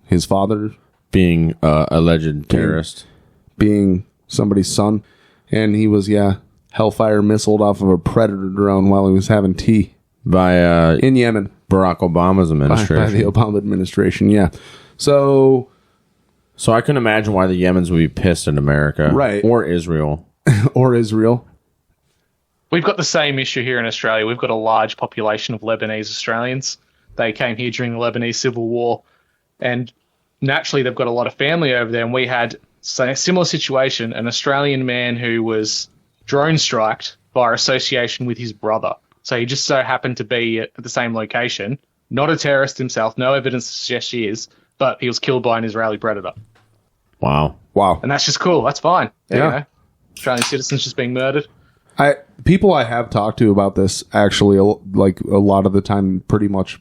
his father being alleged terrorist, being somebody's son, and he was hellfire missiled off of a Predator drone while he was having tea by in Yemen, Barack Obama's administration, by the Obama administration. Yeah, so I couldn't imagine why the Yemens would be pissed at America, right, or Israel, or Israel. We've got the same issue here in Australia. We've got a large population of Lebanese Australians. They came here during the Lebanese Civil War, and naturally, they've got a lot of family over there, and we had a similar situation, an Australian man who was drone striked by association with his brother. So he just so happened to be at the same location, not a terrorist himself, no evidence to suggest he is, but he was killed by an Israeli predator. Wow. And that's just cool. That's fine. There you go. Australian citizens just being murdered. People I have talked to about this, actually, like a lot of the time, pretty much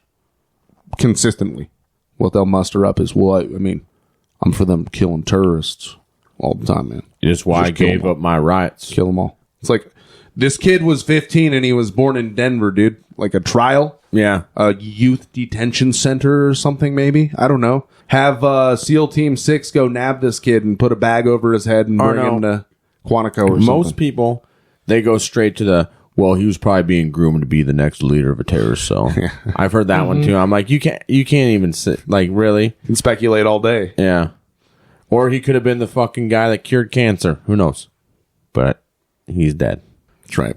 consistently, what they'll muster up is, I'm for them killing terrorists all the time, man. It's why I gave up my rights. Kill them all. It's like, this kid was 15 and he was born in Denver, dude. Like a trial? Yeah. A youth detention center or something, maybe? I don't know. Have SEAL Team 6 go nab this kid and put a bag over his head and bring him to Quantico or something. Most people they go straight to the, well, he was probably being groomed to be the next leader of a terrorist cell. I've heard that one too. I'm like, you can't even sit, like, really? You can speculate all day. Yeah. Or he could have been the fucking guy that cured cancer. Who knows? But he's dead. That's right.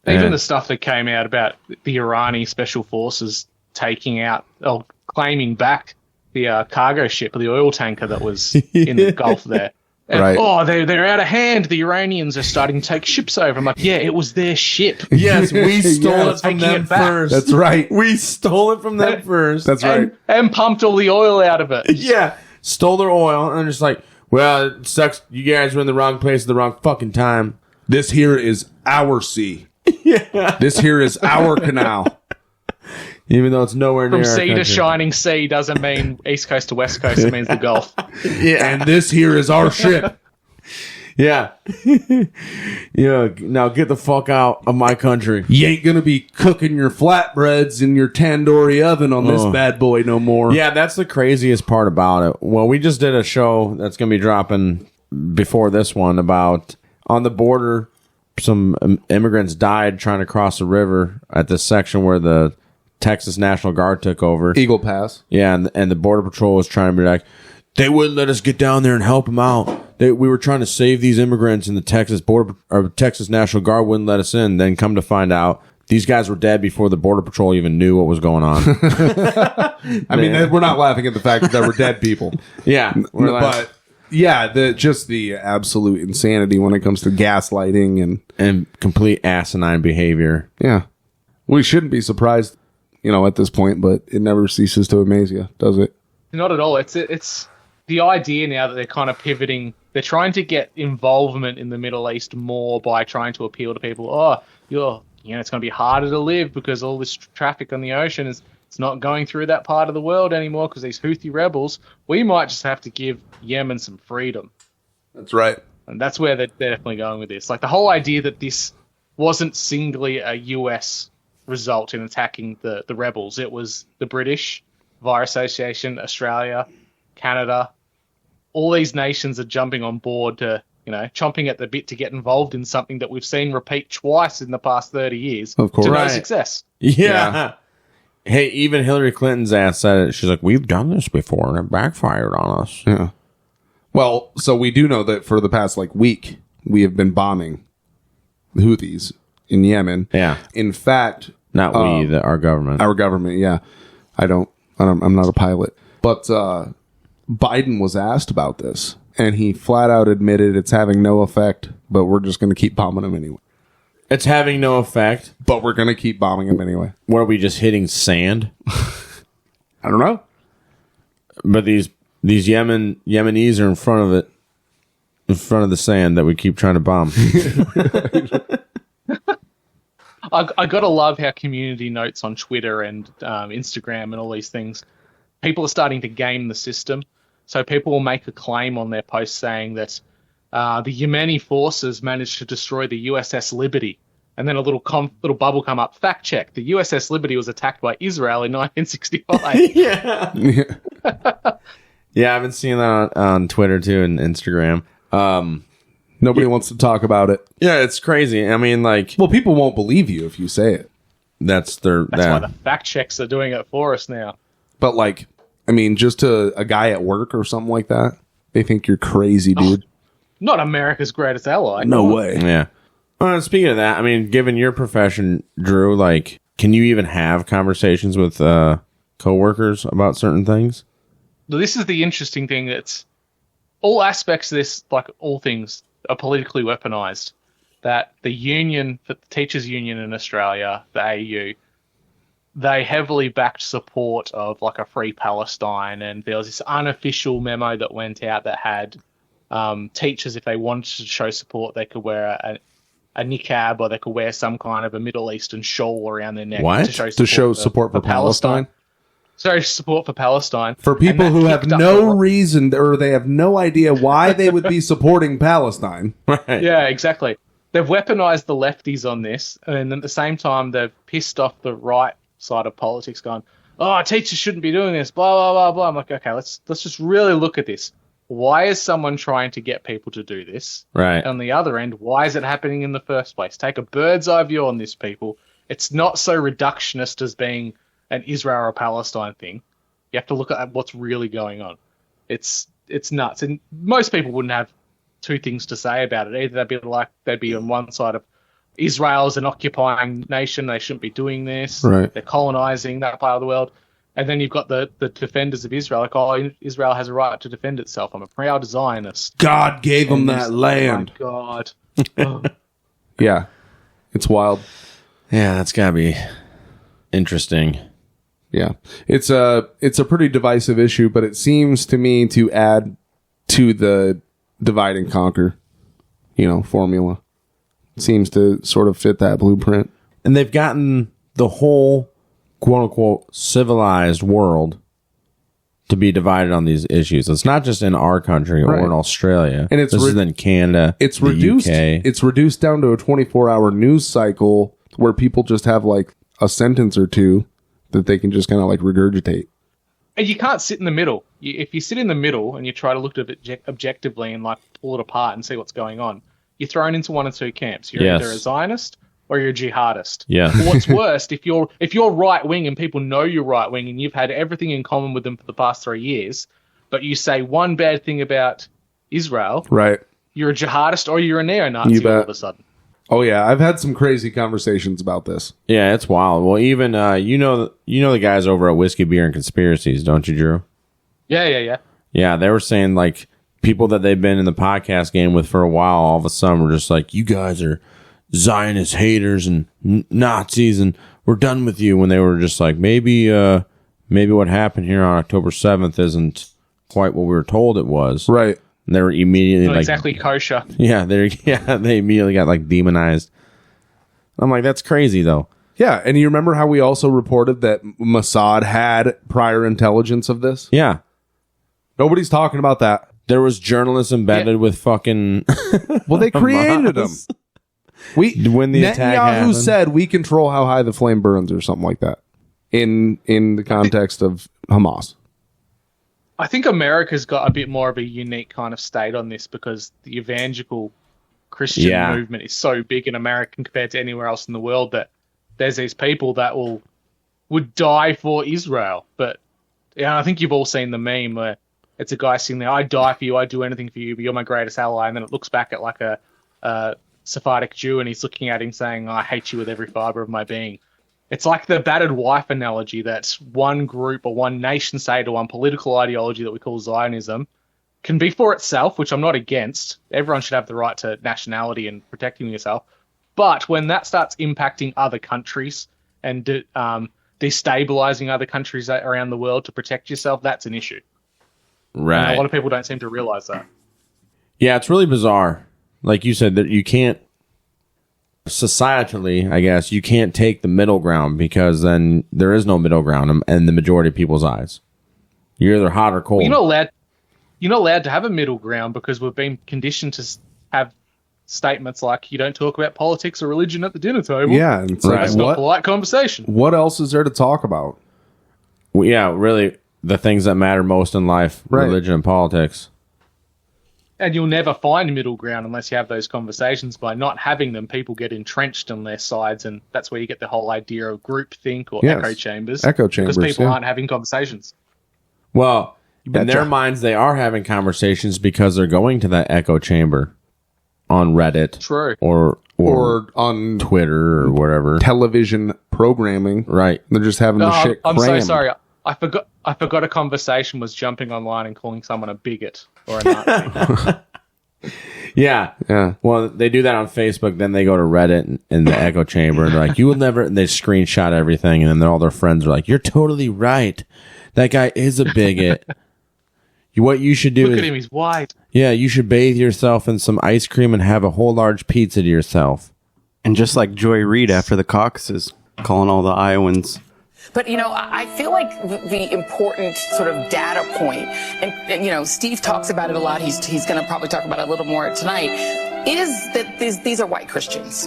Even the stuff that came out about the Irani special forces taking out or claiming back the cargo ship or the oil tanker that was in the Gulf there. And, right. Oh, they're out of hand. The Iranians are starting to take ships over. I'm like, yeah, it was their ship. Yes, we stole it from them first. That's right. We stole it from them first. That's right. And pumped all the oil out of it. Yeah. Stole their oil and just like, well, it sucks. You guys were in the wrong place at the wrong fucking time. This here is our sea. Yeah. This here is our canal. Even though it's nowhere near From our sea to country. shining sea doesn't mean East Coast to West Coast. It means the Gulf. Yeah. And this here is our ship. Yeah. Yeah. Now get the fuck out of my country. You ain't gonna be cooking your flatbreads in your tandoori oven on this bad boy no more. Yeah, that's the craziest part about it. Well, we just did a show that's going to be dropping before this one about on the border, some immigrants died trying to cross the river at this section where the Texas National Guard took over. Eagle Pass. Yeah, and the Border Patrol was trying to be like, they wouldn't let us get down there and help them out. We were trying to save these immigrants, and the Texas National Guard wouldn't let us in. Then come to find out, these guys were dead before the Border Patrol even knew what was going on. I mean, we're not laughing at the fact that there were dead people. Yeah, but yeah, just the absolute insanity when it comes to gaslighting and complete asinine behavior. Yeah, we shouldn't be surprised, at this point, but it never ceases to amaze you, does it? Not at all. It's the idea now that they're kind of pivoting. They're trying to get involvement in the Middle East more by trying to appeal to people. Oh, it's going to be harder to live because all this traffic on the ocean it's not going through that part of the world anymore because these Houthi rebels. We might just have to give Yemen some freedom. That's right. And that's where they're definitely going with this. Like the whole idea that this wasn't singly a US result in attacking the rebels. It was the British, via association, Australia, Canada. All these nations are jumping on board to, chomping at the bit to get involved in something that we've seen repeat twice in the past 30 years. Of course. To no Right. success. Yeah. Hey, even Hillary Clinton's ass said it. She's like, we've done this before and it backfired on us. Yeah. Well, so we do know that for the past week, we have been bombing the Houthis in Yemen. Yeah. In fact, Not our government. Our government, yeah. I'm not a pilot. But Biden was asked about this, and he flat out admitted it's having no effect, but we're just going to keep bombing them anyway. It's having no effect. But we're going to keep bombing them anyway. What, are we just hitting sand? I don't know. But these Yemenis are in front of the sand that we keep trying to bomb. I gotta love how community notes on Twitter and Instagram and all these things, people are starting to game the system. So people will make a claim on their post saying that the Yemeni forces managed to destroy the USS Liberty. And then a little bubble come up. Fact check. The USS Liberty was attacked by Israel in 1965. Yeah. Yeah, I've been seeing that on Twitter too and Instagram. Nobody wants to talk about it. Yeah, it's crazy. I mean, well, people won't believe you if you say it. That's why the fact checks are doing it for us now. But just to a guy at work or something like that, they think you're crazy, dude. Not America's greatest ally. No way. Yeah. Speaking of that, I mean, given your profession, Drew, can you even have conversations with coworkers about certain things? This is the interesting thing. That's all aspects of this, like all things, are politically weaponized. That the union, the teachers' union in Australia, the AU, they heavily backed support of a free Palestine, and there was this unofficial memo that went out that had teachers, if they wanted to show support, they could wear a niqab or they could wear some kind of a Middle Eastern shawl around their neck to show support for Palestine. Sorry, support for Palestine. For people who have no reason or they have no idea why they would be supporting Palestine. Right. Yeah, exactly. They've weaponized the lefties on this, and at the same time, they've pissed off the right side of politics, going, "Oh, teachers shouldn't be doing this." Blah blah blah blah. I'm like, okay, let's just really look at this. why is someone trying to get people to do this? Right. On the other end, why is it happening in the first place? Take a bird's eye view on this, people. It's not so reductionist as being an Israel or Palestine thing. You have to look at what's really going on. It's nuts. And most people wouldn't have two things to say about it. Either they'd be on one side of Israel's an occupying nation, they shouldn't be doing this. Right. They're colonizing that part of the world. And then you've got the defenders of Israel, like, oh, Israel has a right to defend itself. I'm a proud Zionist. God gave them that land. Oh, my God. Yeah. It's wild. Yeah, that's gotta be interesting. Yeah. It's a pretty divisive issue, but it seems to me to add to the divide and conquer, formula. It seems to sort of fit that blueprint. And they've gotten the whole quote unquote civilized world to be divided on these issues. It's not just in our country or in Australia. And this is in Canada. It's the reduced. UK. It's reduced down to a 24-hour news cycle where people just have like a sentence or two that they can just kind of like regurgitate. And you can't sit in the middle. If you sit in the middle and you try to look at it objectively and like pull it apart and see what's going on, you're thrown into one of two camps. You're either a Zionist or you're a jihadist. Yeah. What's worse, if you're right wing and people know you're right wing and you've had everything in common with them for the past 3 years, but you say one bad thing about Israel, right? You're a jihadist or you're a neo-Nazi all of a sudden. Oh yeah, I've had some crazy conversations about this. Yeah, it's wild. Well, even you know the guys over at Whiskey, Beer, and Conspiracies, don't you, Drew? Yeah. Yeah, they were saying like people that they've been in the podcast game with for a while, all of a sudden were just like, you guys are Zionist haters and Nazis, and we're done with you. When they were just like, maybe what happened here on October 7th isn't quite what we were told it was. Right. And they were immediately Not like, exactly kosher. Yeah, they immediately got like demonized. I'm like, that's crazy though. Yeah, and you remember how we also reported that Mossad had prior intelligence of this? Yeah. Nobody's talking about that. There was journalists embedded with fucking well, they created them. When the attack Netanyahu happened. said we control how high the flame burns or something like that in the context of Hamas. I think America's got a bit more of a unique kind of state on this because the evangelical Christian movement is so big in America compared to anywhere else in the world that there's these people that would die for Israel. But I think you've all seen the meme where it's a guy sitting there, I die for you, I do anything for you, but you're my greatest ally. And then it looks back at like a Sephardic Jew and he's looking at him saying, I hate you with every fiber of my being. It's like the battered wife analogy that one group or one nation state or one political ideology that we call Zionism can be for itself, which I'm not against. Everyone should have the right to nationality and protecting yourself. But when that starts impacting other countries and destabilizing other countries around the world to protect yourself, that's an issue. Right. And a lot of people don't seem to realize that. Yeah, it's really bizarre. Like you said, that you can't, societally, I guess, you can't take the middle ground because then there is no middle ground in the majority of people's eyes. You're either hot or cold. Well, you're not allowed to have a middle ground because we've been conditioned to have statements like you don't talk about politics or religion at the dinner table. Yeah, and it's that's not polite conversation. What else is there to talk about? Well, yeah, really, the things that matter most in life, religion and politics. And you'll never find middle ground unless you have those conversations. By not having them, people get entrenched on their sides, and that's where you get the whole idea of groupthink or echo chambers. Echo chambers, because people aren't having conversations. Well, in their minds, they are having conversations because they're going to that echo chamber on Reddit, true, or on Twitter or whatever television programming. Right, they're just having the shit. I'm so sorry. I forgot a conversation was jumping online and calling someone a bigot or a Nazi. Yeah. Well, they do that on Facebook. Then they go to Reddit and the echo chamber and they're like, you will never, and they screenshot everything. And then all their friends are like, you're totally right. That guy is a bigot. What you should do Look at him, he's white. Yeah, you should bathe yourself in some ice cream and have a whole large pizza to yourself. And just like Joy Reid after the caucuses, calling all the Iowans. But, I feel like the important sort of data point, and Steve talks about it a lot, he's going to probably talk about it a little more tonight, is that these are white Christians.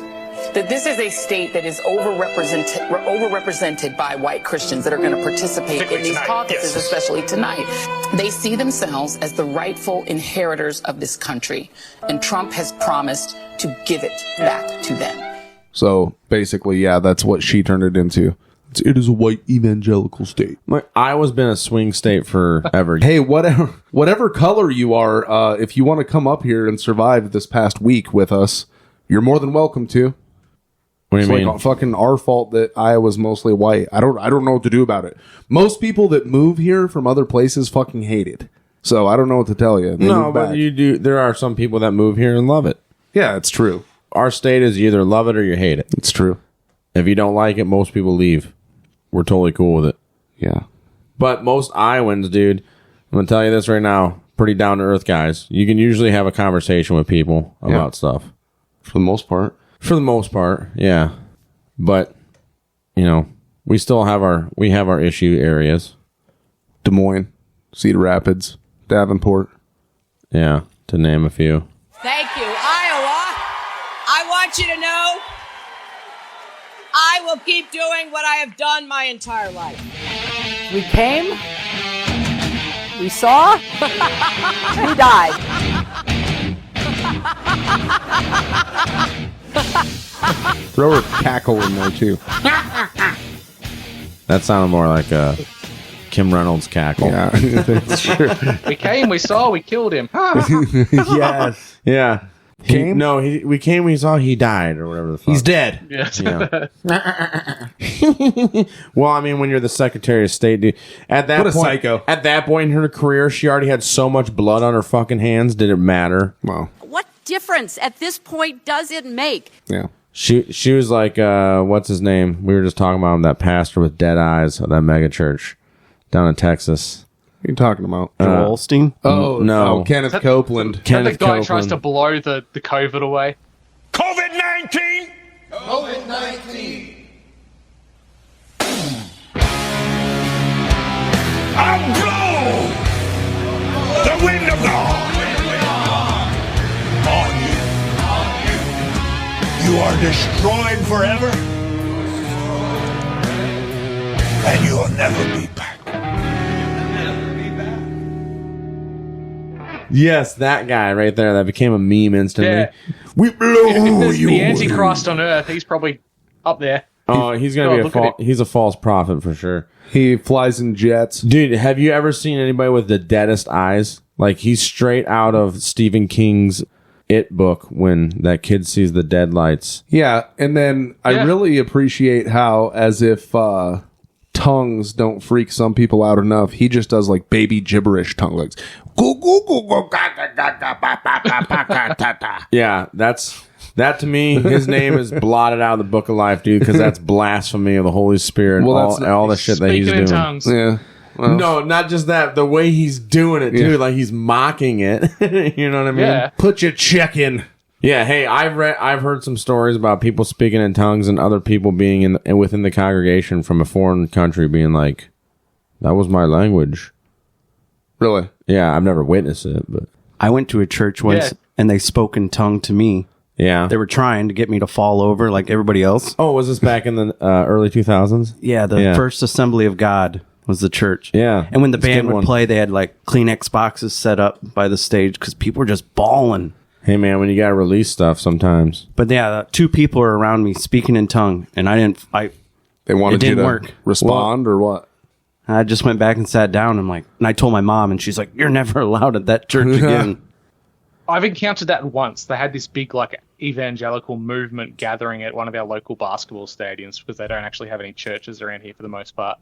that this is a state that is overrepresented by white Christians that are going to participate in these caucuses, especially tonight. They see themselves as the rightful inheritors of this country, and Trump has promised to give it back to them. So basically, yeah, that's what she turned it into. It is a white evangelical state. Iowa's been a swing state forever. Hey, whatever color you are, if you want to come up here and survive this past week with us, you're more than welcome to. What do you mean? Like fucking our fault that Iowa's mostly white. I don't know what to do about it. Most people that move here from other places fucking hate it. So I don't know what to tell you. No, but you do. There are some people that move here and love it. Yeah, it's true. Our state is you either love it or you hate it. It's true. If you don't like it, most people leave. We're totally cool with it. Yeah. But most Iowans, dude, I'm going to tell you this right now, pretty down-to-earth guys. You can usually have a conversation with people about stuff. For the most part. For the most part, yeah. But, you know, we still have our issue areas. Des Moines, Cedar Rapids, Davenport. Yeah, to name a few. Thank you. Iowa, I want you to know I will keep doing what I have done my entire life. We came, we saw, we died. Throw her cackle in there, too. That sounded more like a Kim Reynolds cackle. Yeah, that's true. We came, we saw, we killed him. Yes. Yeah. We came, we saw, he died, or whatever the fuck. He's dead. Yes. Yeah. Well, I mean, when you're the Secretary of State, dude, at that What a point, psycho. At that point in her career, she already had so much blood on her fucking hands. Did it matter? Wow. What difference at this point does it make? Yeah. She was like, what's his name? We were just talking about him, that pastor with dead eyes of that mega church down in Texas. What are you talking about? Joel Osteen? Oh, no. Kenneth Copeland. The guy tries to blow the COVID away. COVID-19! COVID-19. I'll blow the wind of God on you. You are destroyed forever, and you'll never be back. Yes, that guy right there. That became a meme instantly. Yeah. We blow you. The Antichrist on Earth, he's probably up there. Oh, he's gonna be he's a false prophet for sure. He flies in jets. Dude, have you ever seen anybody with the deadest eyes? Like, he's straight out of Stephen King's It book when that kid sees the dead lights. Yeah, and then I really appreciate how, as if tongues don't freak some people out enough, he just does like baby gibberish tongue, like yeah, that to me, his name is blotted out of the book of life, dude, because that's blasphemy of the Holy Spirit. Well, all the shit that he's doing. Tongues. Yeah. Well, no, not just that. The way he's doing it, too, like he's mocking it. You know what I mean? Yeah. Put your check in. Yeah. Hey, I've heard some stories about people speaking in tongues and other people being within the congregation from a foreign country being like, "That was my language." Really? Yeah, I've never witnessed it, but I went to a church once and they spoke in tongue to me. Yeah. They were trying to get me to fall over like everybody else. Oh, was this back in the early 2000s? Yeah, the First Assembly of God was the church. Yeah. And when the band would play, they had like Kleenex boxes set up by the stage because people were just bawling. Hey, man, when you got to release stuff sometimes. But yeah, two people were around me speaking in tongue, and they wanted it you didn't to work. respond or what? I just went back and sat down. And I told my mom, and she's like, "You're never allowed at that church again." I've encountered that once. They had this big like evangelical movement gathering at one of our local basketball stadiums because they don't actually have any churches around here for the most part.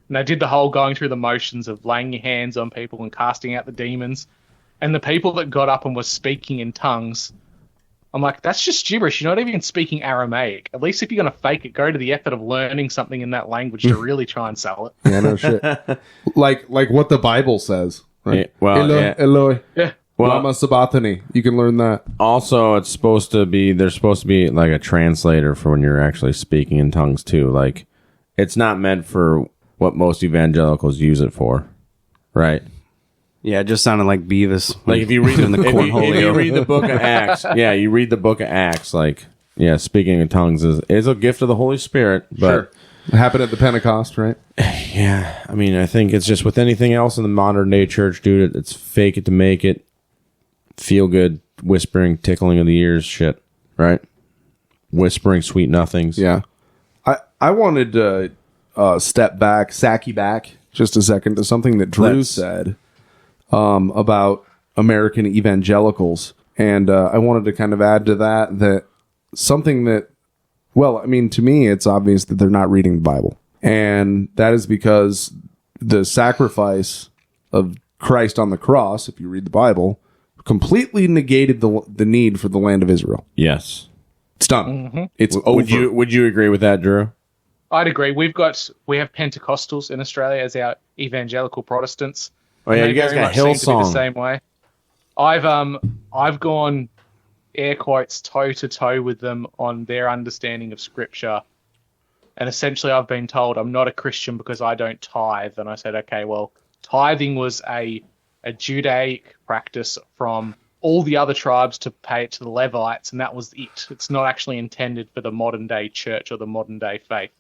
And they did the whole going through the motions of laying your hands on people and casting out the demons. And the people that got up and were speaking in tongues, I'm like, that's just gibberish. You're not even speaking Aramaic. At least if you're going to fake it, go to the effort of learning something in that language to really try and sell it. Yeah, no shit. like what the Bible says. Right? Yeah, well, Eloi, Eloi. Yeah. Well, Lama Sabachthani. You can learn that. Also, there's supposed to be like a translator for when you're actually speaking in tongues too. Like, it's not meant for what most evangelicals use it for, right? Yeah, it just sounded like Beavis. Like if you read the book of Acts, you read the book of Acts, like Yeah, speaking in tongues is a gift of the Holy Spirit. But Sure. It happened at the Pentecost, right? Yeah, I mean, I think it's just with anything else in the modern day church, dude. It's fake it to make it, feel good, whispering, tickling of the ears, shit, right? Whispering sweet nothings. Yeah, I wanted to step back, Saki back, just a second to something that Drew said about American evangelicals, and I wanted to kind of add to that something that. Well, I mean, to me, it's obvious that they're not reading the Bible. And that is because the sacrifice of Christ on the cross, if you read the Bible, completely negated the need for the land of Israel. Yes. It's done. Mm-hmm. It's over. Would you agree with that, Drew? I'd agree. We have Pentecostals in Australia as our evangelical Protestants. Oh yeah, And you they guys very got much seem to be Hillsong. the same way. I've gone air quotes toe to toe with them on their understanding of Scripture, and essentially I've been told I'm not a Christian because I don't tithe. And I said, okay, well, tithing was a Judaic practice from all the other tribes to pay it to the Levites, and that was it. It's not actually intended for the modern day church or the modern day faith.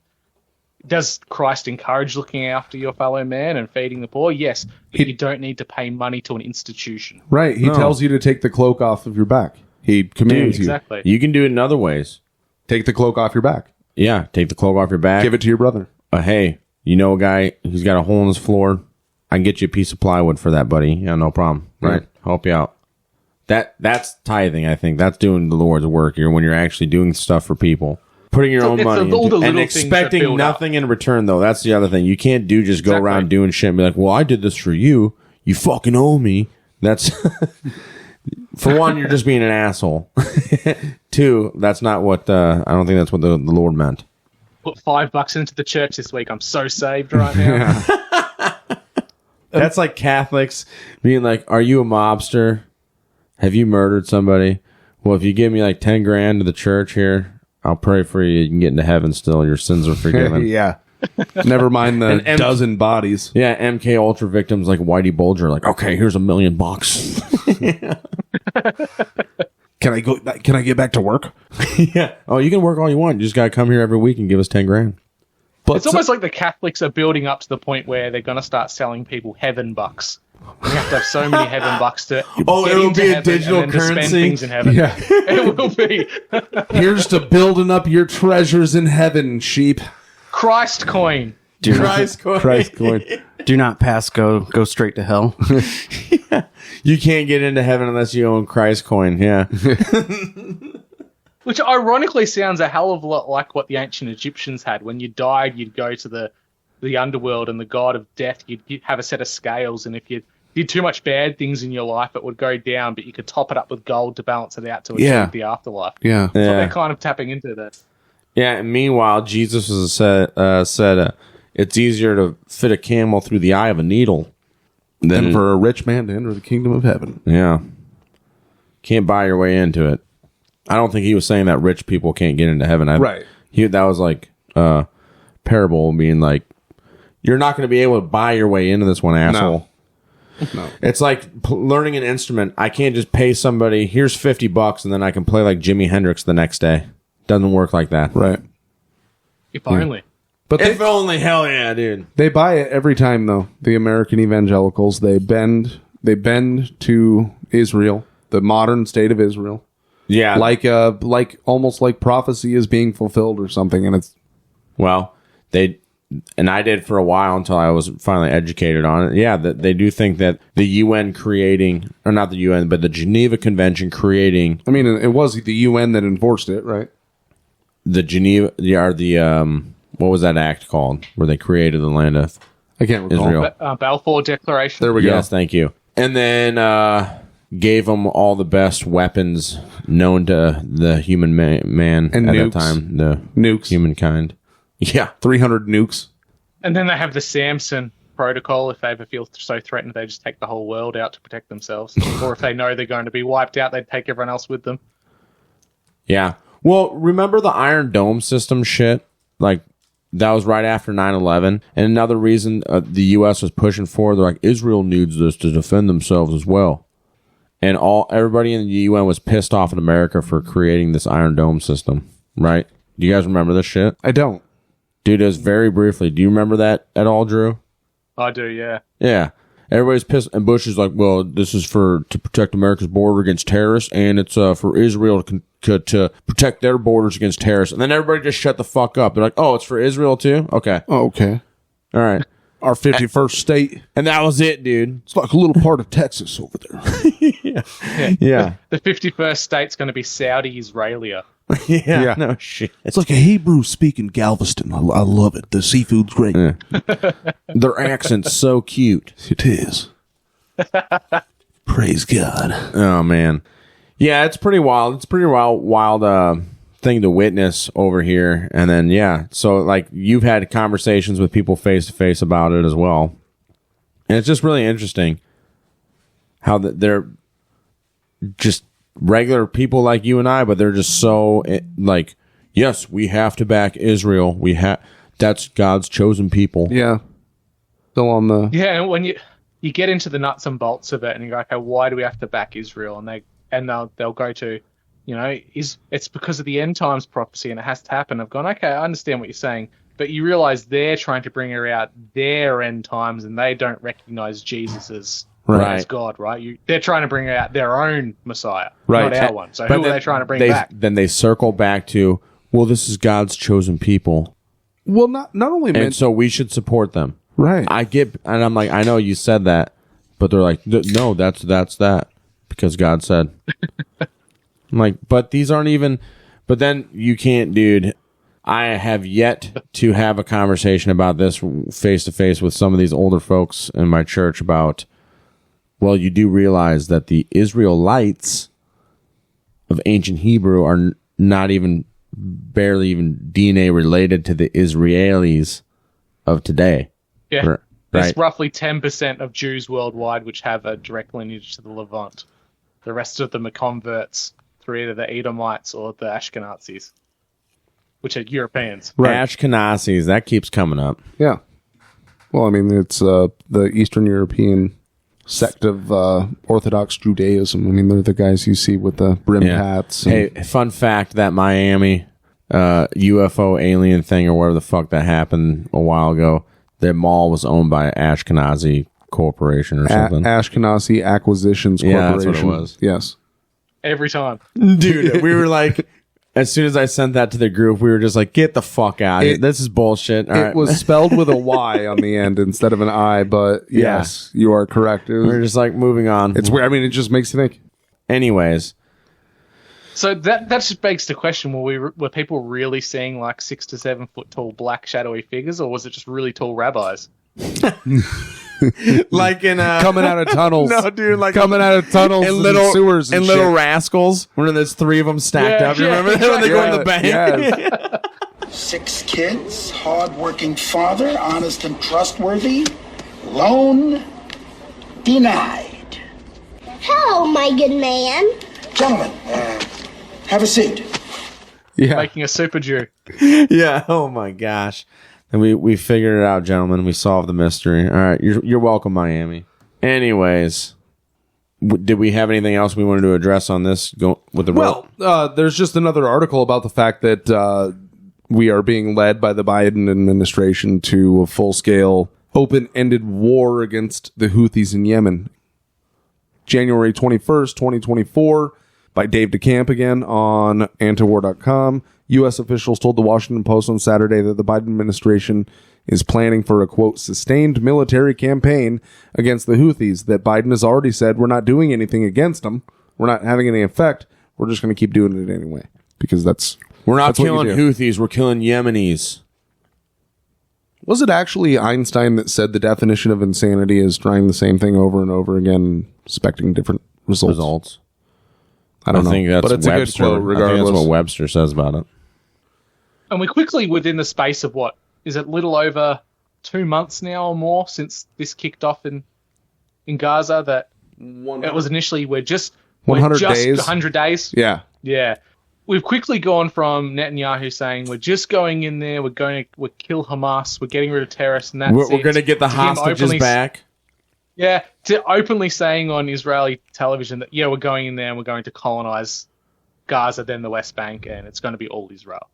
Does Christ encourage looking after your fellow man and feeding the poor? Yes, but you don't need to pay money to an institution. Right. He tells you to take the cloak off of your back. He commands exactly. You can do it in other ways. Take the cloak off your back. Yeah, take the cloak off your back. Give it to your brother. Hey, you know a guy, he's got a hole in his floor. I can get you a piece of plywood for that, buddy. Yeah, no problem. Right? Help you out. That's tithing, I think. That's doing the Lord's work when you're actually doing stuff for people. Putting your own money into, and expecting nothing in return, though. That's the other thing. You can't just go around doing shit and be like, well, I did this for you. You fucking owe me. That's... For one, you're just being an asshole. Two, that's not what... I don't think that's what the Lord meant. Put $5 into the church this week. I'm so saved right now. That's like Catholics being like, are you a mobster? Have you murdered somebody? Well, if you give me like 10 grand to the church here, I'll pray for you. You can get into heaven still. Your sins are forgiven. Yeah. Never mind the dozen bodies. Yeah, MK Ultra victims like Whitey Bulger, like, okay, here's $1 million. Can I get back to work? Yeah. Oh, you can work all you want. You just gotta come here every week and give us 10 grand. But it's almost like the Catholics are building up to the point where they're going to start selling people heaven bucks. We have to have so many heaven bucks to get it'll into be a heaven digital and then to currency. spend things in heaven. Yeah. It will be. Here's to building up your treasures in heaven, sheep. Christ coin. Christ coin. Do not pass go. Go straight to hell. Yeah. You can't get into heaven unless you own Christ coin. Yeah. Which ironically sounds a hell of a lot like what the ancient Egyptians had. When you died, you'd go to the underworld, and the god of death, you'd have a set of scales, and if you did too much bad things in your life, it would go down, but you could top it up with gold to balance it out to achieve the afterlife. Yeah. So they're kind of tapping into that. Yeah, and meanwhile, Jesus was said it's easier to fit a camel through the eye of a needle than for a rich man to enter the kingdom of heaven. Yeah. Can't buy your way into it. I don't think he was saying that rich people can't get into heaven. Right. That was like parable being like, you're not going to be able to buy your way into this one, asshole. No. It's like learning an instrument. I can't just pay somebody, here's $50 and then I can play like Jimi Hendrix the next day. Doesn't work like that. Right. If only. But if only, hell yeah, dude. They buy it every time, though. The American evangelicals, they bend to Israel, the modern state of Israel. Yeah. Like almost like prophecy is being fulfilled or something. And it's, well, and I did for a while until I was finally educated on it. Yeah, they do think that the UN creating, or not the UN, but the Geneva Convention creating. I mean, it was the UN that enforced it, right? The Geneva, what was that act called where they created the land of I can't recall. Israel? Balfour Declaration. There we go. Yes, thank you. And then gave them all the best weapons known to the human man and at nukes. that time. The nukes. Humankind. Yeah. 300 nukes. And then they have the Samson protocol. If they ever feel so threatened, they just take the whole world out to protect themselves. Or if they know they're going to be wiped out, they take everyone else with them. Yeah. Well, remember the Iron Dome system shit? Like, that was right after 9/11. And another reason the U.S. was pushing for, they're like, Israel needs this to defend themselves as well. and everybody in the UN was pissed off at America for creating this Iron Dome system, right? Do you guys remember this shit? I don't. Dude, it was very briefly. Do you remember that at all, Drew? I do, yeah. Yeah. Everybody's pissed, and Bush is like, well, this is to protect America's border against terrorists, and it's for Israel to protect their borders against terrorists. And then everybody just shut the fuck up. They're like, oh, it's for Israel too? Okay. Oh, okay. All right. Our 51st state. And that was it, dude. It's like a little part of Texas over there. Yeah. The 51st state's going to be Saudi Israelia. Yeah. No shit. It's like a Hebrew-speaking Galveston. I love it. The seafood's great. Yeah. Their accent's so cute. It is. Praise God. Oh, man. Yeah, it's pretty wild. It's pretty wild thing to witness over here. And then, yeah. So, like, you've had conversations with people face-to-face about it as well. And it's just really interesting how they're just regular people like you and I, but they're just so like, yes, we have to back Israel. That's God's chosen people. Yeah. Still on the and when you get into the nuts and bolts of it, and you go, okay, why do we have to back Israel? And they'll go to, it's because of the end times prophecy, and it has to happen. I've gone, okay, I understand what you're saying, but you realize they're trying to bring her out their end times, and they don't recognize Jesus as God, right? They're trying to bring out their own Messiah, not our one. So who are they trying to bring back? Then they circle back to, well, this is God's chosen people. Well, not only and so we should support them. Right. And I'm like, I know you said that, but they're like, no, that's that because God said. I'm like, but these aren't even. But then you can't, dude. I have yet to have a conversation about this face to face with some of these older folks in my church about. Well, you do realize that the Israelites of ancient Hebrew are not even barely even DNA related to the Israelis of today. Yeah. Right. There's roughly 10% of Jews worldwide which have a direct lineage to the Levant. The rest of them are converts through either the Edomites or the Ashkenazis, which are Europeans. Right. Ashkenazis, that keeps coming up. Yeah. Well, I mean, it's the Eastern European sect of Orthodox Judaism. I mean, they're the guys you see with the brim hats. Hey, fun fact, that Miami UFO alien thing or whatever the fuck that happened a while ago, the mall was owned by Ashkenazi Corporation or something. Ashkenazi Acquisitions Corporation. Yeah, that's what it was. Yes. Every time. Dude, we were like, as soon as I sent that to the group, we were just like, get the fuck out of here. This is bullshit. All it right. was spelled with a Y on the end instead of an I, but yes, you are correct. We're just like moving on. It's weird. I mean, it just makes you think. Anyways. So that just begs the question, were people really seeing like 6 to 7 foot tall black shadowy figures, or was it just really tall rabbis? Like in coming out of tunnels. No, dude, like coming out of tunnels and little sewers and Little Rascals, where there's 3 of them stacked up. You remember that when they go to the bank? Yes. 6 kids, hard-working father, honest and trustworthy, loan denied. Hello, my good man. Gentlemen, have a seat. Yeah, making a super Jew. Yeah. Oh my gosh. And we figured it out, gentlemen. We solved the mystery. All right, you're welcome, Miami. Anyways, did we have anything else we wanted to address on this? There's just another article about the fact that we are being led by the Biden administration to a full-scale, open-ended war against the Houthis in Yemen. January 21st, 2024, by Dave DeCamp again on antiwar.com. U.S. officials told the Washington Post on Saturday that the Biden administration is planning for a, quote, sustained military campaign against the Houthis, that Biden has already said we're not doing anything against them. We're not having any effect. We're just going to keep doing it anyway. Because we're not killing Houthis. We're killing Yemenis. Was it actually Einstein that said the definition of insanity is trying the same thing over and over again, expecting different results? I don't know. Think that's but it's Webster. A good quote, regardless. I think that's what Webster says about it. And we quickly, within the space of what, is it little over 2 months now or more since this kicked off in Gaza, that it was initially we're just 100 days. 100 days. Yeah. Yeah. We've quickly gone from Netanyahu saying we're just going in there, we'll kill Hamas, we're getting rid of terrorists, and that's we're going to get the hostages back. Yeah, to openly saying on Israeli television that, yeah, we're going in there and we're going to colonize Gaza, then the West Bank, and it's going to be all Israel.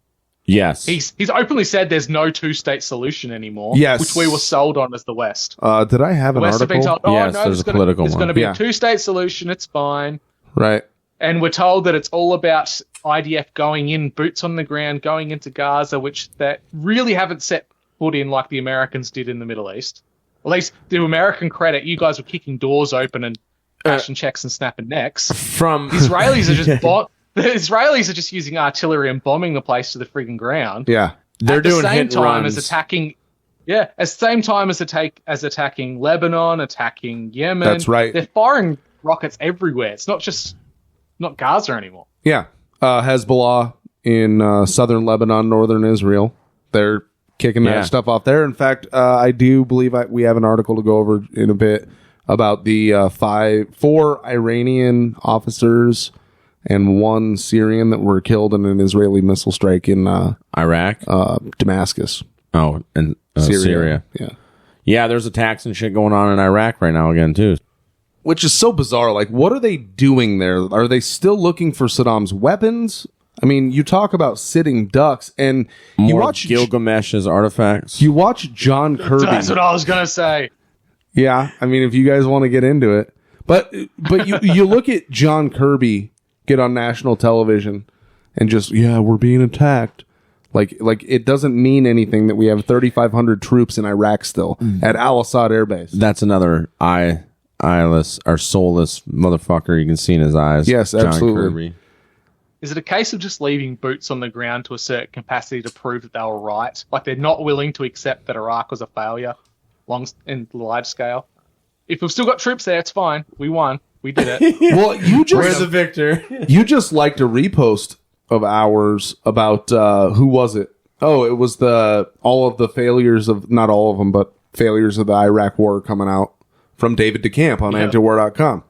Yes. He's openly said there's no two-state solution anymore, Yes. which we were sold on as the West. Did I have The an West have been article? told, Yes, there's a political there's one. going to be Yeah. a two-state solution, it's fine. Right. And we're told that it's all about IDF going in, boots on the ground, going into Gaza, which they really haven't set foot in like the Americans did in the Middle East. At least, to American credit, you guys were kicking doors open and cashing checks and snapping necks. The Israelis are just the Israelis are just using artillery and bombing the place to the friggin' ground. Yeah. They're At the doing same hit and time runs. as attacking. Yeah, at the same time as attacking Lebanon, attacking Yemen. That's right. They're firing rockets everywhere. It's not Gaza anymore. Yeah. Hezbollah in southern Lebanon, northern Israel. They're kicking that stuff off there. In fact, I do believe we have an article to go over in a bit about the 4 Iranian officers and 1 Syrian that were killed in an Israeli missile strike in Iraq, Damascus. Oh, and Syria. Yeah. Yeah, there's attacks and shit going on in Iraq right now again, too. Which is so bizarre. Like, what are they doing there? Are they still looking for Saddam's weapons? I mean, you talk about sitting ducks, and you watch Gilgamesh's artifacts. You watch John Kirby. That's what I was going to say. Yeah, I mean, if you guys want to get into it. But you look at John Kirby get on national television and just, we're being attacked. Like it doesn't mean anything that we have 3,500 troops in Iraq still at Al-Assad Air Base. That's another eyeless or soulless motherfucker you can see in his eyes. Yes, John absolutely. Kirby. Is it a case of just leaving boots on the ground to a certain capacity to prove that they were right? Like they're not willing to accept that Iraq was a failure in large scale? If we've still got troops there, it's fine. We won. We did it. Well, We're the victor. You just liked a repost of ours about who was it? Oh, it was all of the failures of, not all of them, but failures of the Iraq war coming out from David DeCamp on antiwar.com.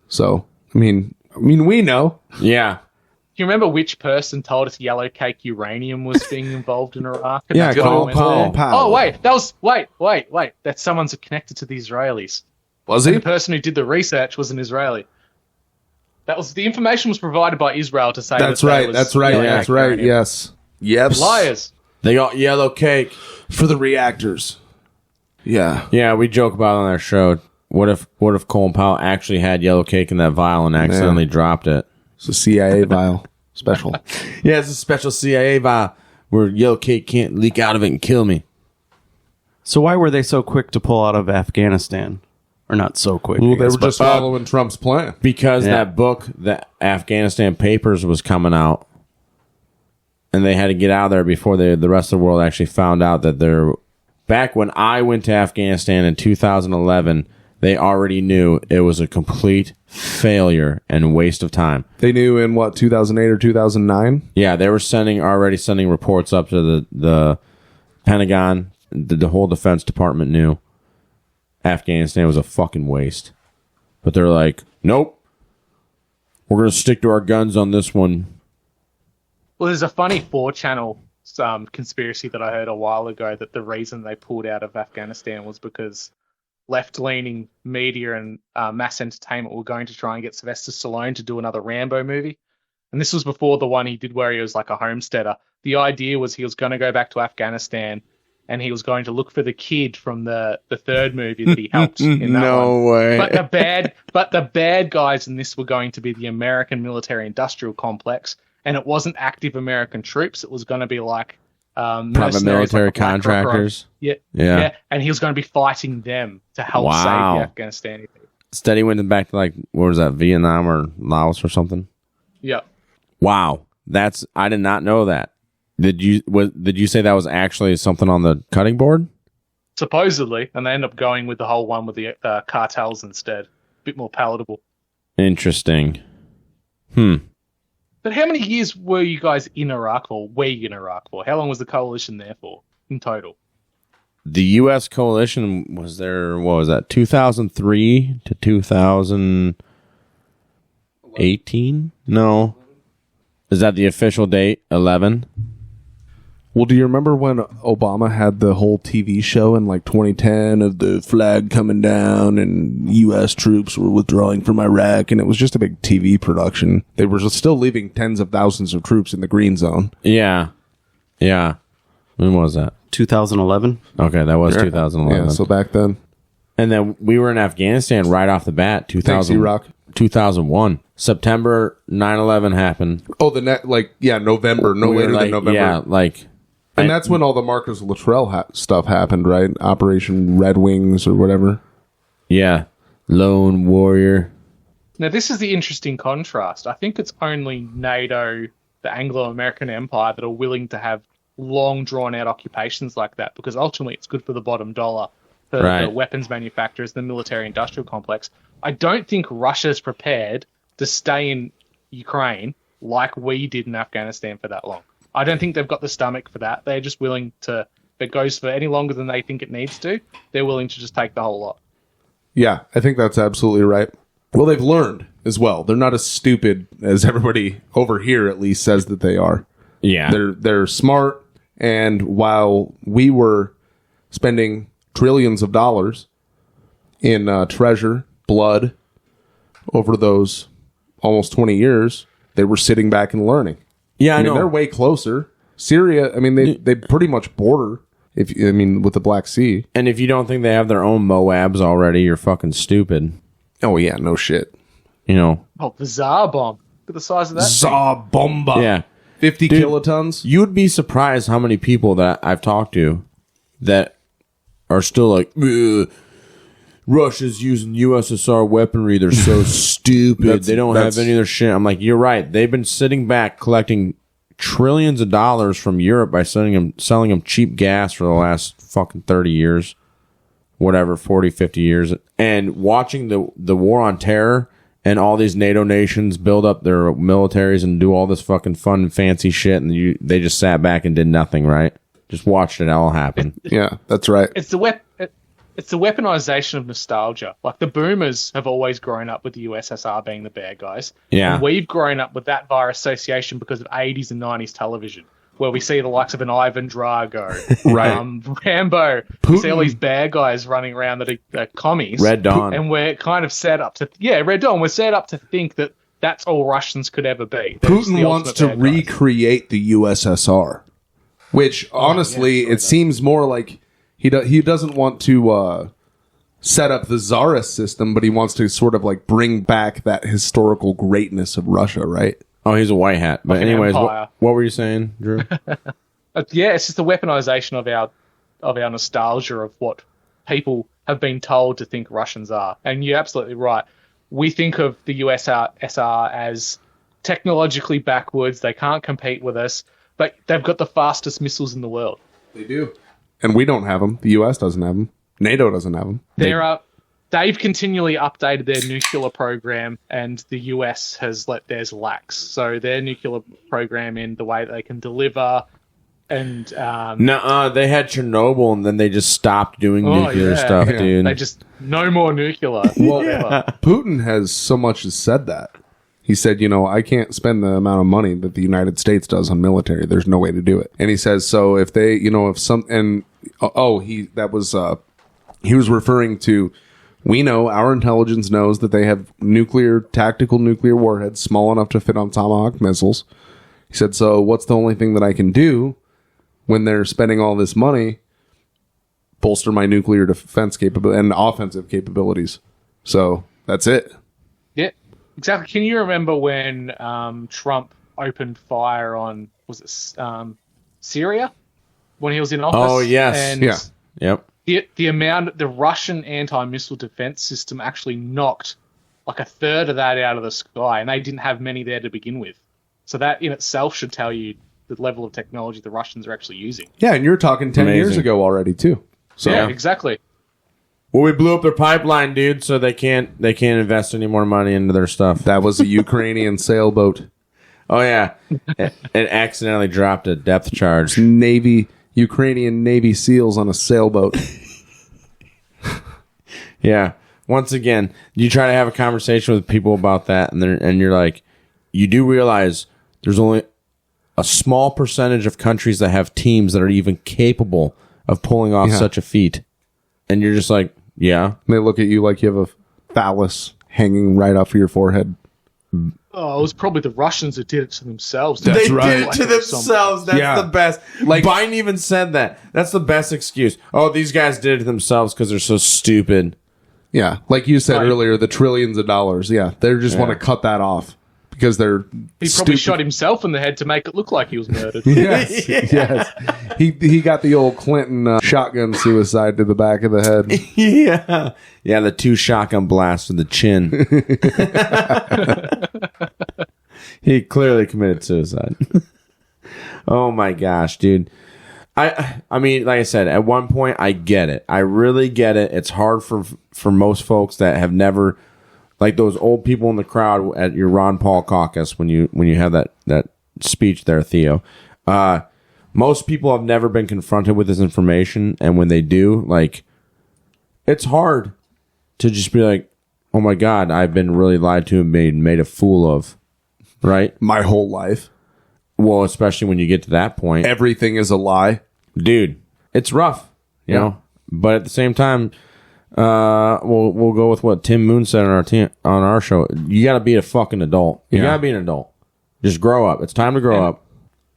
So, I mean, we know. Yeah. Do you remember which person told us yellow cake uranium was being involved in Iraq? Yeah, Colin Powell. Oh, wait. That was... Wait. That's someone's connected to the Israelis. Was he? And the person who did the research was an Israeli. The information was provided by Israel to say That's right. Yes. Yep. Liars. They got yellow cake for the reactors. Yeah. Yeah, we joke about it on our show. What if Colin Powell actually had yellow cake in that vial and accidentally dropped it? It's a CIA vial. Special. Yeah, it's a special CIA vial where yellow cake can't leak out of it and kill me. So why were they so quick to pull out of Afghanistan? Or not so quick. Well, they were just following Trump's plan. Because that book, the Afghanistan Papers, was coming out. And they had to get out of there before the rest of the world actually found out that they're... Back when I went to Afghanistan in 2011, they already knew it was a complete failure and waste of time. They knew in, 2008 or 2009? Yeah, they were already sending reports up to the Pentagon. The whole Defense Department knew Afghanistan was a fucking waste. But they're like, nope. We're going to stick to our guns on this one. Well, there's a funny 4-channel conspiracy that I heard a while ago that the reason they pulled out of Afghanistan was because left-leaning media and mass entertainment were going to try and get Sylvester Stallone to do another Rambo movie. And this was before the one he did where he was like a homesteader. The idea was he was going to go back to Afghanistan and he was going to look for the kid from the third movie that he helped in that No one. way. But the bad guys in this were going to be the American military-industrial complex, and it wasn't active American troops. It was going to be like private military like contractors. Yeah. And he was going to be fighting them to help save the Afghanistan. Steady went back to what was that, Vietnam or Laos or something? Yeah. Wow. I did not know that. Did you say that was actually something on the cutting board? Supposedly, and they end up going with the whole one with the cartels instead. A bit more palatable. Interesting. But how many years were you guys in Iraq for? How long was the coalition there for in total? The U.S. coalition was there, 2003 to 2018? No. Is that the official date? 11? Well, do you remember when Obama had the whole TV show in like 2010 of the flag coming down and U.S. troops were withdrawing from Iraq, and it was just a big TV production. They were still leaving tens of thousands of troops in the green zone. Yeah. Yeah. When was that? 2011. Okay, that was 2011. Yeah, so back then. And then we were in Afghanistan right off the bat, 2001. September 9/11 happened. Oh, November. No later than November. Yeah, and that's when all the Marcus Luttrell stuff happened, right? Operation Red Wings or whatever. Yeah. Lone Warrior. Now, this is the interesting contrast. I think it's only NATO, the Anglo-American Empire, that are willing to have long, drawn-out occupations like that, because ultimately it's good for the bottom dollar, for the weapons manufacturers, the military-industrial complex. I don't think Russia's prepared to stay in Ukraine like we did in Afghanistan for that long. I don't think they've got the stomach for that. They're just willing to, if it goes for any longer than they think it needs to, they're willing to just take the whole lot. Yeah, I think that's absolutely right. Well, they've learned as well. They're not as stupid as everybody over here at least says that they are. Yeah. They're smart, and while we were spending trillions of dollars in treasure, blood, over those almost 20 years, they were sitting back and learning. Yeah, I know. They're way closer. Syria, they pretty much border, with the Black Sea. And if you don't think they have their own Moabs already, you're fucking stupid. Oh, yeah, no shit. Oh, the Tsar bomb. Look at the size of that. Tsar bomba. Yeah. 50 kilotons. You would be surprised how many people that I've talked to that are still like, Russia's using USSR weaponry. They're so stupid. They don't have any of their shit. I'm like, you're right. They've been sitting back collecting trillions of dollars from Europe by selling them cheap gas for the last fucking 30 years. Whatever, 40, 50 years. And watching the war on terror and all these NATO nations build up their militaries and do all this fucking fun and fancy shit, and they just sat back and did nothing, right? Just watched it all happen. Yeah, that's right. It's the weaponization of nostalgia. Like, the boomers have always grown up with the USSR being the bad guys. Yeah. And we've grown up with that via association because of 80s and 90s television, where we see the likes of an Ivan Drago, Rambo. We see all these bad guys running around that are commies. Red Dawn. And we're kind of set up to... Yeah, Red Dawn. We're set up to think that that's all Russians could ever be. Putin wants to recreate the USSR, which, honestly, it seems more like... He doesn't want to set up the Tsarist system, but he wants to sort of like bring back that historical greatness of Russia, right? Oh, he's a white hat. But anyways, what were you saying, Drew? Yeah, it's just the weaponization of our nostalgia of what people have been told to think Russians are. And you're absolutely right. We think of the USSR as technologically backwards. They can't compete with us, but they've got the fastest missiles in the world. They do. And we don't have them. The U.S. doesn't have them. NATO doesn't have them. They've continually updated their nuclear program, and the U.S. has let theirs lax. So their nuclear program in the way that they can deliver, and they had Chernobyl, and then they just stopped doing nuclear stuff, dude. They just no more nuclear. Well, Putin has so much as said that. He said, I can't spend the amount of money that the United States does on military. There's no way to do it. And he says, so if they, he was referring to, we know, our intelligence knows that they have tactical nuclear warheads small enough to fit on Tomahawk missiles. He said, so what's the only thing that I can do when they're spending all this money? Bolster my nuclear defense capability and offensive capabilities. So that's it. Yeah. Exactly. Can you remember when Trump opened fire on, was it Syria? When he was in office? Oh, yes. And Yep. The Russian anti-missile defense system actually knocked like a third of that out of the sky, and they didn't have many there to begin with. So that in itself should tell you the level of technology the Russians are actually using. Yeah, and you're talking 10 years ago already, too. So, yeah, exactly. Well, we blew up their pipeline, dude, so they can't invest any more money into their stuff. That was a Ukrainian sailboat. Oh, yeah. It accidentally dropped a depth charge. Ukrainian Navy SEALs on a sailboat. Yeah. Once again, you try to have a conversation with people about that, and you're like, you do realize there's only a small percentage of countries that have teams that are even capable of pulling off such a feat. And you're just like, yeah. They look at you like you have a phallus hanging right off of your forehead. Oh, it was probably the Russians that did it to themselves. They did it to themselves. That's the best. Like Biden even said that. That's the best excuse. Oh, these guys did it to themselves because they're so stupid. Yeah, like you said earlier, the trillions of dollars. Yeah, they just want to cut that off because they're. He probably shot himself in the head to make it look like he was murdered. Yes, yes. He got the old Clinton shotgun suicide to the back of the head. Yeah, the 2 shotgun blasts to the chin. He clearly committed suicide. Oh my gosh, dude. I mean, like I said, at one point, I get it. I really get it. It's hard for most folks that have never, like those old people in the crowd at your Ron Paul caucus when you have that speech there, Theo. Most people have never been confronted with this information, and when they do, like, it's hard to just be like, oh my God, I've been really lied to and made a fool of, right? My whole life. Well, especially when you get to that point. Everything is a lie. Dude, it's rough, you know? But at the same time, we'll go with what Tim Moon said on our show. You got to be a fucking adult. You got to be an adult. Just grow up. It's time to grow up.